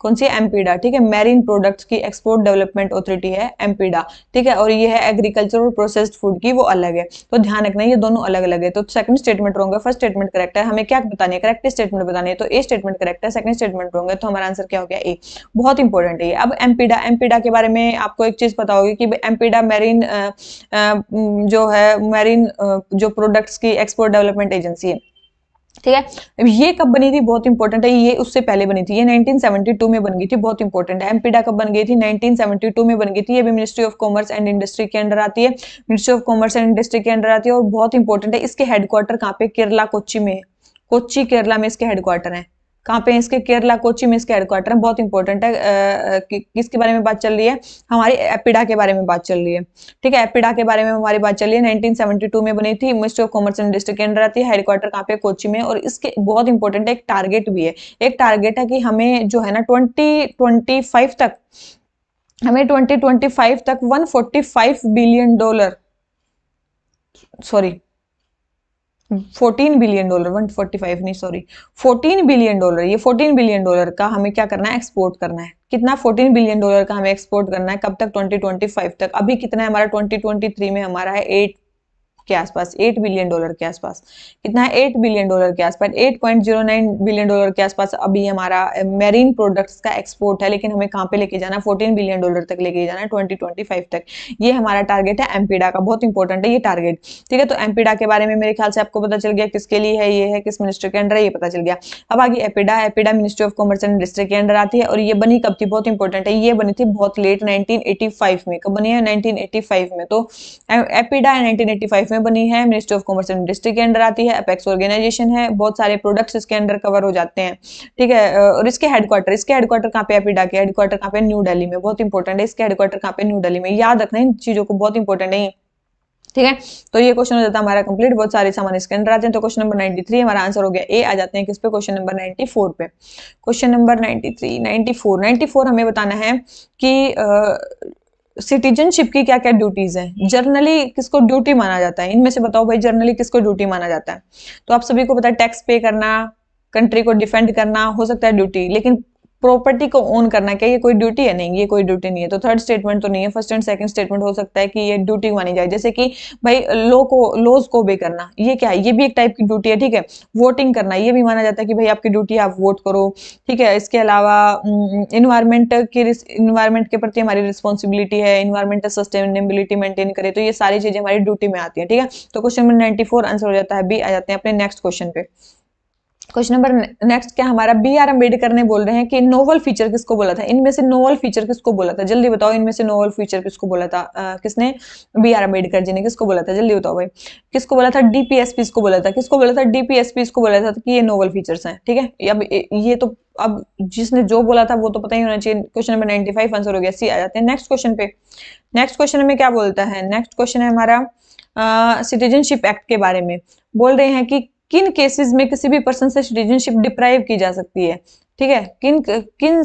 कौन सी? एमपीडा, ठीक है, मैरीन प्रोडक्ट्स की एक्सपोर्ट डेवलपमेंट अथॉरिटी है एमपीडा, ठीक है। और ये है एग्रीकल्चर और प्रोसेस्ड फूड की, वो अलग है, तो ध्यान रखना ये दोनों अलग अलग है। तो सेकंड स्टेटमेंट रॉन्ग है, फर्स्ट स्टेटमेंट करेक्ट है। हमें क्या बतानी है, करेक्ट स्टेटमेंट बतानी है, तो ए स्टेटमेंट करेक्ट है, सेकंड स्टेटमेंट रॉन्ग है, तो हमारा आंसर क्या हो गया, ए। बहुत इंपॉर्टेंट है ये। अब एमपीडा के बारे में आपको एक चीज पता होगी कि एमपीडा मैरीन जो है मैरीन जो प्रोडक्ट्स की एक्सपोर्ट डेवलपमेंट एजेंसी है, ठीक है। ये कब बनी थी, बहुत इंपॉर्टेंट है, ये उससे पहले बनी थी, ये 1972 में बन गई थी, बहुत इंपॉर्टेंट है। एमपीडा कब बन गई थी, 1972 में बन गई थी। ये भी ministry of commerce and industry के अंडर आती है, ministry of commerce and industry के अंडर आती है, और बहुत इंपॉर्टेंट है। इसके हेडक्वार्टर कहाँ पे, केरला कोच्चि में, कोच्चि केरला में इसके हेडक्वार्टर है। कहाँ पे इसके, केरला कोच्चि में इसके हेडक्वार्टर है, बहुत इंपॉर्टेंट है। किसके बारे में बात चल रही है, हमारी एपिडा के बारे में बात चल रही है, ठीक है। एपिडा के बारे में हमारी बात चल रही है, 1972 में बनी थी, ministry of commerce and industry के अंडर आती है, हेडक्वार्टर कहाँ पे, कोच्चि में। और इसके बहुत इंपॉर्टेंट है, एक टारगेट भी है, एक टारगेट है कि हमें जो है ना 2025 तक, हमें 2025 तक $145 बिलियन, सॉरी 14 बिलियन डॉलर, 145 नहीं सॉरी, $14 बिलियन, ये $14 बिलियन का हमें क्या करना है, एक्सपोर्ट करना है। कितना? $14 बिलियन का हमें एक्सपोर्ट करना है, कब तक, 2025 तक। अभी कितना है हमारा, 2023 में हमारा है के आसपास, $8 बिलियन के आसपास। कितना है? $8 बिलियन के आसपास, $8.09 बिलियन के आसपास अभी हमारा मेरीन प्रोडक्ट्स का एक्सपोर्ट है। लेकिन हमें कहाँ पे लेके जाना है? $14 बिलियन तक लेके जाना है 2025 तक। ये हमारा टारगेट है एमपीडा का, बहुत इंपॉर्टेंट है ये टारगेट। ठीक है, तो एमपीडा के बारे में मेरे ख्याल से आपको पता चल गया किसके लिए है, ये है किस मिनिस्टर के अंडर है, ये पता चल गया। अब आगे APEDA, APEDA ministry of commerce and industry के अंडर आती है और ये बनी कब थी? बहुत इंपॉर्टेंट है, ये बनी थी बहुत लेट 1985 में। कब बनी है? 1985 में। तो एपिडा 1985 में बनी है, ministry of commerce and industry के अंडर आती है, अपेक्स ऑर्गेनाइजेशन है, बहुत सारे प्रोडक्ट्स इसके अंडर कवर हो जाते हैं। ठीक है, और इसके हेडक्वार्टर कहाँ पे? एपिडा के हेडक्वार्टर कहाँ पे? न्यू दिल्ली में। बहुत इंपॉर्टेंट है, इसके हेडक्वार्टर कहाँ पे? न्यू दिल्ली में। याद रखना इन चीजों को, बहुत इंपॉर्टेंट है। ठीक है, तो ये क्वेश्चन हो जाता है हमारा कंप्लीट। बहुत सारे सामान इसके अंदर आते हैं। तो क्वेश्चन नंबर 93 हमारा आंसर हो गया ए। आ जाते हैं किस पे? क्वेश्चन नंबर 94 पे। क्वेश्चन नंबर 93, 94 हमें बताना है कि सिटीजनशिप की क्या क्या ड्यूटीज हैं। जर्नली किसको ड्यूटी माना जाता है? इनमें से बताओ भाई, जर्नली किसको ड्यूटी माना जाता है? तो आप सभी को पता है, टैक्स पे करना, कंट्री को डिफेंड करना हो सकता है ड्यूटी, लेकिन प्रॉपर्टी को ओन करना, क्या ये कोई ड्यूटी है? नहीं, ये कोई ड्यूटी नहीं है। तो थर्ड स्टेटमेंट तो नहीं है, फर्स्ट एंड सेकंड स्टेटमेंट हो सकता है कि ये ड्यूटी मानी जाए। जैसे कि भाई लॉज को ओबे करना, ये क्या है? ये भी एक टाइप की ड्यूटी है। ठीक है, वोटिंग करना, ये भी माना जाता है कि भाई आपकी ड्यूटी है, आप वोट करो। ठीक है, इसके अलावा इन्वायरमेंट के प्रति हमारी रिस्पॉन्सिबिलिटी है, इन्वायरमेंटल सस्टेनेबिलिटी मेंटेन करे, तो ये सारी चीजें हमारी ड्यूटी में आती है। ठीक है, तो क्वेश्चन नंबर 94 आंसर हो जाता है बी। आ जाते हैं अपने नेक्स्ट क्वेश्चन पे। क्वेश्चन नंबर नेक्स्ट क्या हमारा? बी आर अम्बेडकर ने बोल रहे हैं कि नोवल फीचर किसको बोला था? इनमें से नोवल फीचर किसको बोला था? जल्दी बताओ, इनमें से नोवल फीचर किसको बोला था? किसने? बी आर अम्बेडकर जी ने किसको बोला था? जल्दी बताओ भाई, किसको बोला था? डीपीएसपी को बोला था। किसको बोला था? डीपीएसपी को बोला था कि ये नोवल फीचर्स हैं। ठीक है, अब ये तो अब जिसने जो बोला था वो तो पता ही होना चाहिए। क्वेश्चन नंबर 95 आंसर हो गया सी। आ जाते हैं नेक्स्ट क्वेश्चन पे। नेक्स्ट क्वेश्चन में क्या बोलता है? नेक्स्ट क्वेश्चन है हमारा सिटीजनशिप एक्ट के बारे में। बोल रहे हैं कि किन केसेस में किसी भी पर्सन से सिटीजनशिप डिप्राइव की जा सकती है। ठीक है, किन किन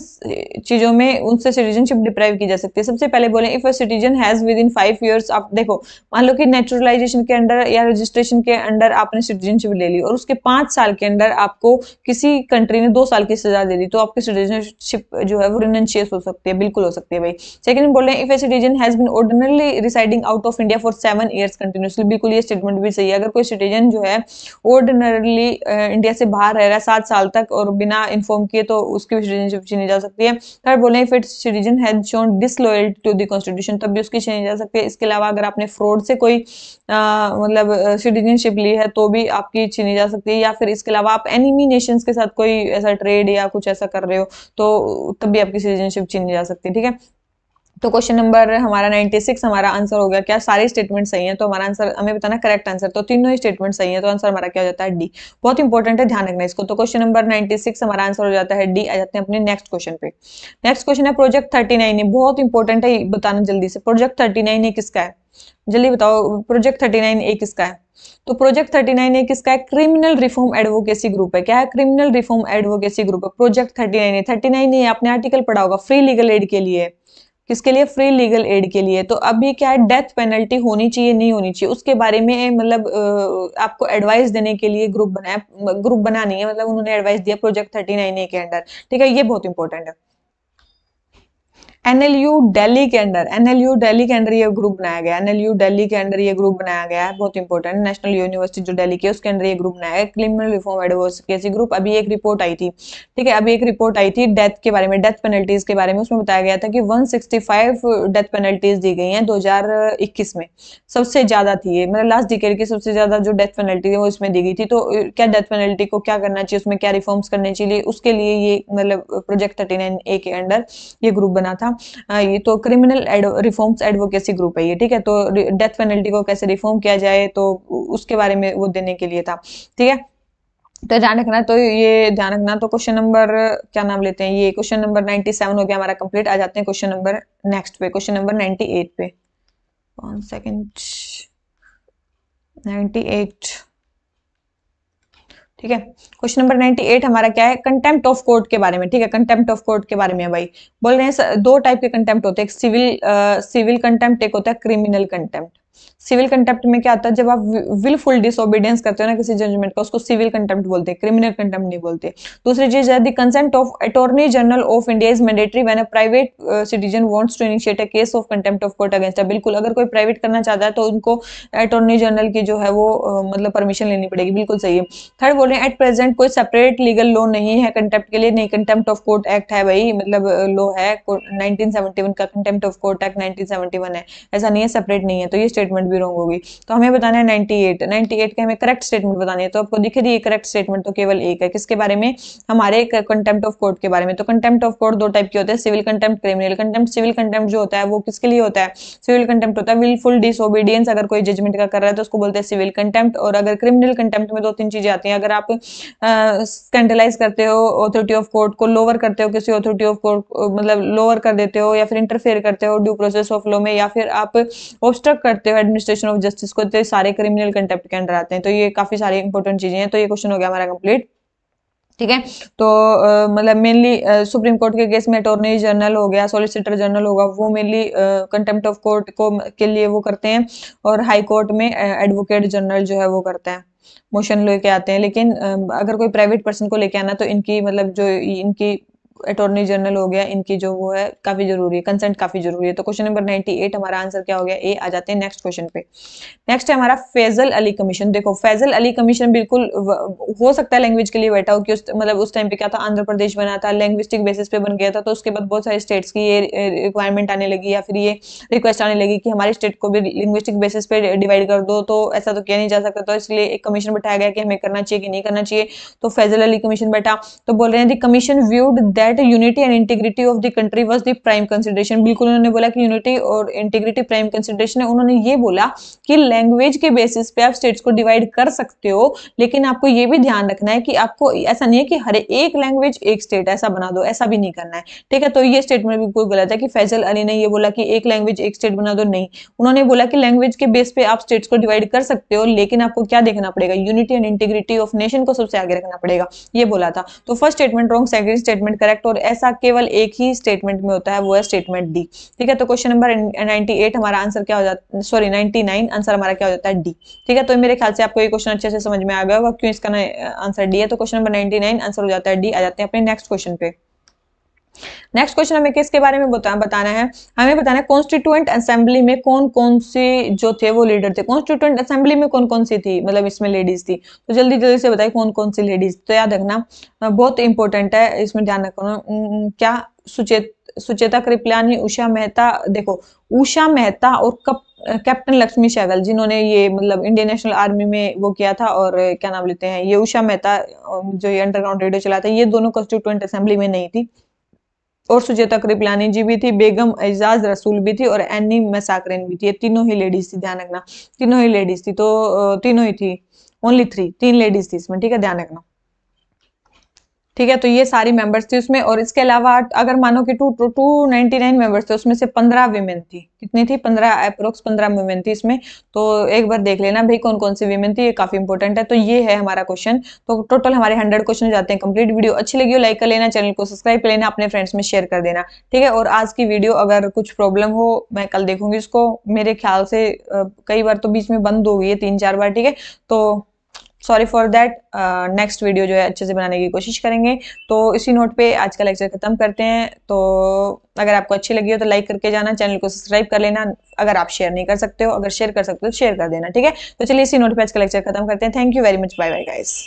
चीजों में उनसे सिटीजनशिप डिप्राइव की जा सकती है। सबसे पहले बोले if a citizen has with in 5 years. आप देखो, मान लो कि नेचुरलाइजेशन के अंडर या रजिस्ट्रेशन के अंडर आपने सिटीजनशिप ले ली और उसके 5 साल के अंदर आपको किसी कंट्री ने 2 साल की सजा दे दी, तो आपकी सिटीजनशिप जो है वो रिनंशियस हो सकती है, बिल्कुल हो सकती है भाई। सेकंड बोल रहे हैं if a citizen has been ordinarily residing out of India for 7 years continuously. बिल्कुल ये स्टेटमेंट भी सही है। अगर कोई सिटीजन जो है ऑर्डिनरली इंडिया से बाहर रह रहा है 7 साल तक और बिना इन्फॉर्म किए, तो उसकी भी सिटीजनशिप छीनी जा सकती है। थर्ड बोले if its citizen has shown disloyalty to the constitution, तब भी उसकी छीनी जा सकती है। इसके अलावा अगर आपने फ्रॉड से कोई मतलब सिटीजनशिप ली है तो भी आपकी छीनी जा सकती है। या फिर इसके अलावा आप एनिमी नेशंस के साथ कोई ऐसा ट्रेड या कुछ ऐसा कर रहे हो तो तब भी आपकी सिटीजनशिप छीनी जा सकती है। ठीक है, तो क्वेश्चन नंबर हमारा 96 हमारा आंसर हो गया। क्या सारे स्टेटमेंट सही हैं? तो हमारा आंसर हमें बताना करेक्ट आंसर। तो तीनों ही स्टेटमेंट सही है, तो आंसर हमारा क्या हो जाता है? डी। बहुत इंपॉर्टेंट है, ध्यान रखना इसको। तो क्वेश्चन नंबर 96 हमारा आंसर हो जाता है डी। आ जाते हैं अपने नेक्स्ट क्वेश्चन पे। नेक्स्ट क्वेश्चन है प्रोजेक्ट 39 है, बहुत इंपॉर्टेंट है, बताना जल्दी से। प्रोजेक्ट 39 ए किसका है? जल्दी बताओ, प्रोजेक्ट 39 ए किसका है? तो प्रोजेक्ट 39 ए किसका है? क्रिमिनल रिफॉर्म एडवोकेसी ग्रुप है। क्या है? क्रिमिनल रिफॉर्म एडवोकेसी ग्रुप है प्रोजेक्ट 39 ए। 39 ए आपने आर्टिकल पढ़ा होगा, फ्री लीगल एड के लिए। किसके लिए? फ्री लीगल एड के लिए। तो अभी क्या है, डेथ पेनल्टी होनी चाहिए नहीं होनी चाहिए उसके बारे में मतलब आपको एडवाइस देने के लिए ग्रुप बनाया, ग्रुप बना नहीं है, मतलब उन्होंने एडवाइस दिया प्रोजेक्ट 39 ए के अंडर। ठीक है, ये बहुत इंपॉर्टेंट है। एनएलयू दिल्ली के अंडर, एनएलयू दिल्ली के अंडर ये ग्रुप बनाया गया, एनएलयू दिल्ली के अंडर ये ग्रुप बनाया गया है, बहुत इंपॉर्टेंट। नेशनल यूनिवर्सिटी जो दिल्ली की है उसके अंदर ये ग्रुप बनाया है, क्रिमिनल रिफॉर्म एडवोकेसी ग्रुप। अभी एक रिपोर्ट आई थी, ठीक है, अभी एक रिपोर्ट आई थी डेथ के बारे में, डेथ पेनल्टीज के बारे में। उसमें बताया गया था कि 165 डेथ पेनल्टीज दी गई हैं 2021 में, सबसे ज्यादा थी ये, मतलब लास्ट डिकेड की सबसे ज्यादा जो डेथ पेनल्टी है वो इसमें दी गई थी। तो क्या डेथ पेनल्टी को क्या करना चाहिए, उसमें क्या रिफॉर्म्स करने चाहिए, उसके लिए ये मतलब प्रोजेक्ट 39 ए के अंडर ये ग्रुप बना था। ये तो क्रिमिनल रिफॉर्म्स एडवोकेसी ग्रुप है ये। ठीक है, तो डेथ पेनल्टी को कैसे रिफॉर्म किया जाए तो उसके बारे में वो देने के लिए था। ठीक है, तो ध्यान रखना, तो ये ध्यान रखना। तो क्वेश्चन नंबर क्या नाम लेते हैं, ये क्वेश्चन नंबर 97 हो गया हमारा कंप्लीट। आ जाते हैं क्वेश्चन नंबर नेक्स्ट पे, क्वेश्चन नंबर 98 पे। 1 सेकेंड, 98। ठीक है, क्वेश्चन नंबर 98 हमारा क्या है? कंटेम्प्ट ऑफ कोर्ट के बारे में। ठीक है, कंटेम्प्ट ऑफ कोर्ट के बारे में है भाई। बोल रहे हैं दो टाइप के कंटेम्प्ट होते हैं, एक सिविल कंटेम्प्ट, एक होता है क्रिमिनल कंटेम्प्ट। सिविल कंटेम्प्ट में क्या होता है, जब आप विलफुल डिसोबीडियंस करते हो ना किसी जजमेंट का, उसको सिविल कंटेम्प्ट बोलते हैं, क्रिमिनल कंटेम्प्ट नहीं बोलते। दूसरी चीज है the consent of attorney general of India is mandatory when a private citizen wants to initiate a case of contempt of court against. बिल्कुल, अगर कोई प्राइवेट करना चाहता है तो उनको अटॉर्नी जनरल की जो है वो मतलब परमिशन लेनी पड़ेगी। बिल्कुल सही है। थर्ड बोल रहे हैं एट प्रेजेंट कोई सेपरेट लीगल लॉ नहीं है कंटेम्प्ट के लिए। नहीं, कंटेम्प्ट ऑफ कोर्ट एक्ट है भाई, मतलब लॉ है 1971 का, कंटेम्प्ट ऑफ कोर्ट एक्ट 1971 है, ऐसा नहीं है, सेपरेट नहीं है। तो ये स्टेटमेंट भी रॉन्ग होगी। तो हमें बताना है 98 के हमें करेक्ट स्टेटमेंट बतानी है। तो आपको दिखे दी करेक्ट स्टेटमेंट तो केवल एक है, किसके बारे में, हमारे कंटेम्प्ट ऑफ कोर्ट के बारे में। तो कंटेम्प्ट ऑफ कोर्ट दो टाइप के होते हैं, civil contempt, criminal contempt. Civil contempt जो होता है वो किसके लिए होता है, सिविल कंटेम्प्ट होता है विलफुल डिसोबीडियंस, अगर कोई जजमेंट का कर रहा है तो उसको बोलते हैं सिविल कंटेम्प्ट। और अगर क्रिमिनल कंटेम्प्ट में दो तीन चीजें आती हैं, अगर आप स्कैंडलाइज करते हो ऑथोरिटी ऑफ कोर्ट को, लोअर करते हो किसी ऑथोरिटी ऑफ कोर्ट, मतलब लोअर कर देते हो, या फिर इंटरफेयर करते हो ड्यू प्रोसेस ऑफ लॉ में, या फिर आप ऑब्स्ट्रक्ट करते हो एडमिनिस्ट्रेशन ऑफ जस्टिस को, तो सारे क्रिमिनल कंटेम्प्ट के अंडर आते हैं। तो ये काफी सारी इंपॉर्टेंट चीजें हैं। तो ये क्वेश्चन हो गया हमारा कंप्लीट। ठीक है, तो मतलब मेनली सुप्रीम कोर्ट के केस में अटॉर्नी जनरल हो गया, सॉलिसिटर जनरल होगा, वो मेनली कंटेम्प्ट ऑफ कोर्ट को के लिए वो करते हैं। और हाई कोर्ट में एडवोकेट जनरल जो है वो करता है, मोशन लेके आते हैं। लेकिन अगर कोई प्राइवेट पर्सन को लेके आना तो इनकी मतलब जो इनकी अटॉर्नी जनरल हो गया, इनकी जो वो है काफी जरूरी है, कंसेंट काफी जरूरी है। तो क्वेश्चन नंबर 98 हमारा आंसर क्या हो गया, ए। आ जाते हैं नेक्स्ट क्वेश्चन पे। नेक्स्ट है हमारा फैजल अली कमीशन। देखो फैजल अली कमीशन बिल्कुल हो सकता है लैंग्वेज के लिए बैठा हो कि मतलब उस टाइम पे क्या था, आंध्र प्रदेश बना था, लैंग्विस्टिक बेसिस पे बन गया था। तो उसके बाद बहुत सारे स्टेट्स की ये रिक्वायरमेंट आने लगी, या फिर ये रिक्वेस्ट आने लगी कि हमारे स्टेट को भी लिंग्विस्टिक बेसिस पे डिवाइड कर दो। तो ऐसा तो किया नहीं जा सकता, तो इसलिए एक कमीशन बैठाया गया कि हमें करना चाहिए कि नहीं करना चाहिए। तो फैजल अली कमीशन बैठा। तो बोल रहे हैं the commission viewed that unity and integrity of the country was the prime consideration. बिल्कुल उन्होंने बोला कि यूनिटी और इंटीग्रिटी प्राइम कंसिडरेशन है। उन्होंने ये बोला कि लैंग्वेज के बेसिस पे आप स्टेट्स को डिवाइड कर सकते हो, लेकिन आपको ये भी ध्यान रखना है कि आपको ऐसा नहीं है कि हर एक लैंग्वेज एक स्टेट ऐसा बना दो, ऐसा भी नहीं करना है। ठीक है, तो ये स्टेटमेंट बिल्कुल गलत है कि फैजल अली ने ये बोला कि एक लैंग्वेज एक स्टेट बना दो। नहीं, उन्होंने बोला कि लैंग्वेज के बेस पे आप स्टेट्स को डिवाइड कर सकते हो, लेकिन आपको क्या देखना पड़ेगा, unity and integrity of nation को सबसे आगे रखना पड़ेगा, ये बोला था। तो first statement wrong, second statement correct. और ऐसा केवल एक ही स्टेटमेंट में होता है, वो है स्टेटमेंट डी। ठीक है, तो क्वेश्चन नंबर 98 हमारा आंसर क्या हो जाता है, सॉरी 99 आंसर हमारा क्या हो जाता है, डी। ठीक है, तो मेरे ख्याल से आपको ये क्वेश्चन अच्छे से समझ में आ गया होगा क्यों इसका आंसर डी है। तो क्वेश्चन नंबर 99 आंसर हो जाता है डी। आ जाते हैं अपने नेक्स्ट क्वेश्चन पे। नेक्स्ट क्वेश्चन हमें किसके बारे में बताना है, हमें बताना है कॉन्स्टिट्यूएंट असेंबली में कौन कौन से जो थे वो लीडर थे। कॉन्स्टिट्यूएंट असेंबली में कौन कौन सी थी, मतलब इसमें लेडीज थी। तो जल्दी जल्दी से बताइए कौन कौन सी लेडीज। तो याद रखना बहुत इंपॉर्टेंट है, इसमें ध्यान रखना। क्या, सुचेता कृपलानी, उषा मेहता। देखो उषा मेहता और कैप्टन लक्ष्मी सहगल, जिन्होंने ये मतलब इंडियन नेशनल आर्मी में वो किया था, और क्या नाम लेते हैं, ये उषा मेहता जो ये अंडरग्राउंड रेडियो चलाता है, ये दोनों कॉन्स्टिट्यूएंट असेंबली में नहीं थी। और सुचेता कृपलानी जी भी थी, बेगम एजाज रसूल भी थी, और एनी मैसाकरेन भी थी। ये तीनों ही लेडीज थी, ध्यान रखना, तीनों ही लेडीज थी। तो तीनों ही थी, ओनली 3, 3 लेडीज थी इसमें। ठीक है, ध्यान रखना। ठीक है, तो ये सारी मेंबर्स थी उसमें। और इसके अलावा अगर मानो कि 299 मेंबर्स थे, उसमें से 15 विमेन थी। कितनी थी, 15, अप्रोक्स 15 विमेन थी इसमें। तो एक बार देख लेना भाई कौन कौन सी विमेन थी, ये काफी इंपॉर्टेंट है। तो ये है हमारा क्वेश्चन। तो टोटल हमारे 100 क्वेश्चन हो जाते हैं कंप्लीट। वीडियो अच्छी लगी हो लाइक कर लेना, चैनल को सब्सक्राइब कर लेना, अपने फ्रेंड्स में शेयर कर देना। ठीक है, और आज की वीडियो अगर कुछ प्रॉब्लम हो, मैं कल देखूंगी इसको। मेरे ख्याल से कई बार तो बीच में बंद हो गई है 3-4 बार। ठीक है, तो sorry for that. Next video जो है अच्छे से बनाने की कोशिश करेंगे। तो इसी नोट पे आज का लेक्चर खत्म करते हैं। तो अगर आपको अच्छी लगी हो तो लाइक करके जाना, चैनल को सब्सक्राइब कर लेना। अगर आप शेयर नहीं कर सकते हो, अगर शेयर कर सकते हो तो शेयर कर देना। ठीक है, तो चलिए इसी नोट पे आज का लेक्चर खत्म करते हैं। Thank you very much, bye bye guys.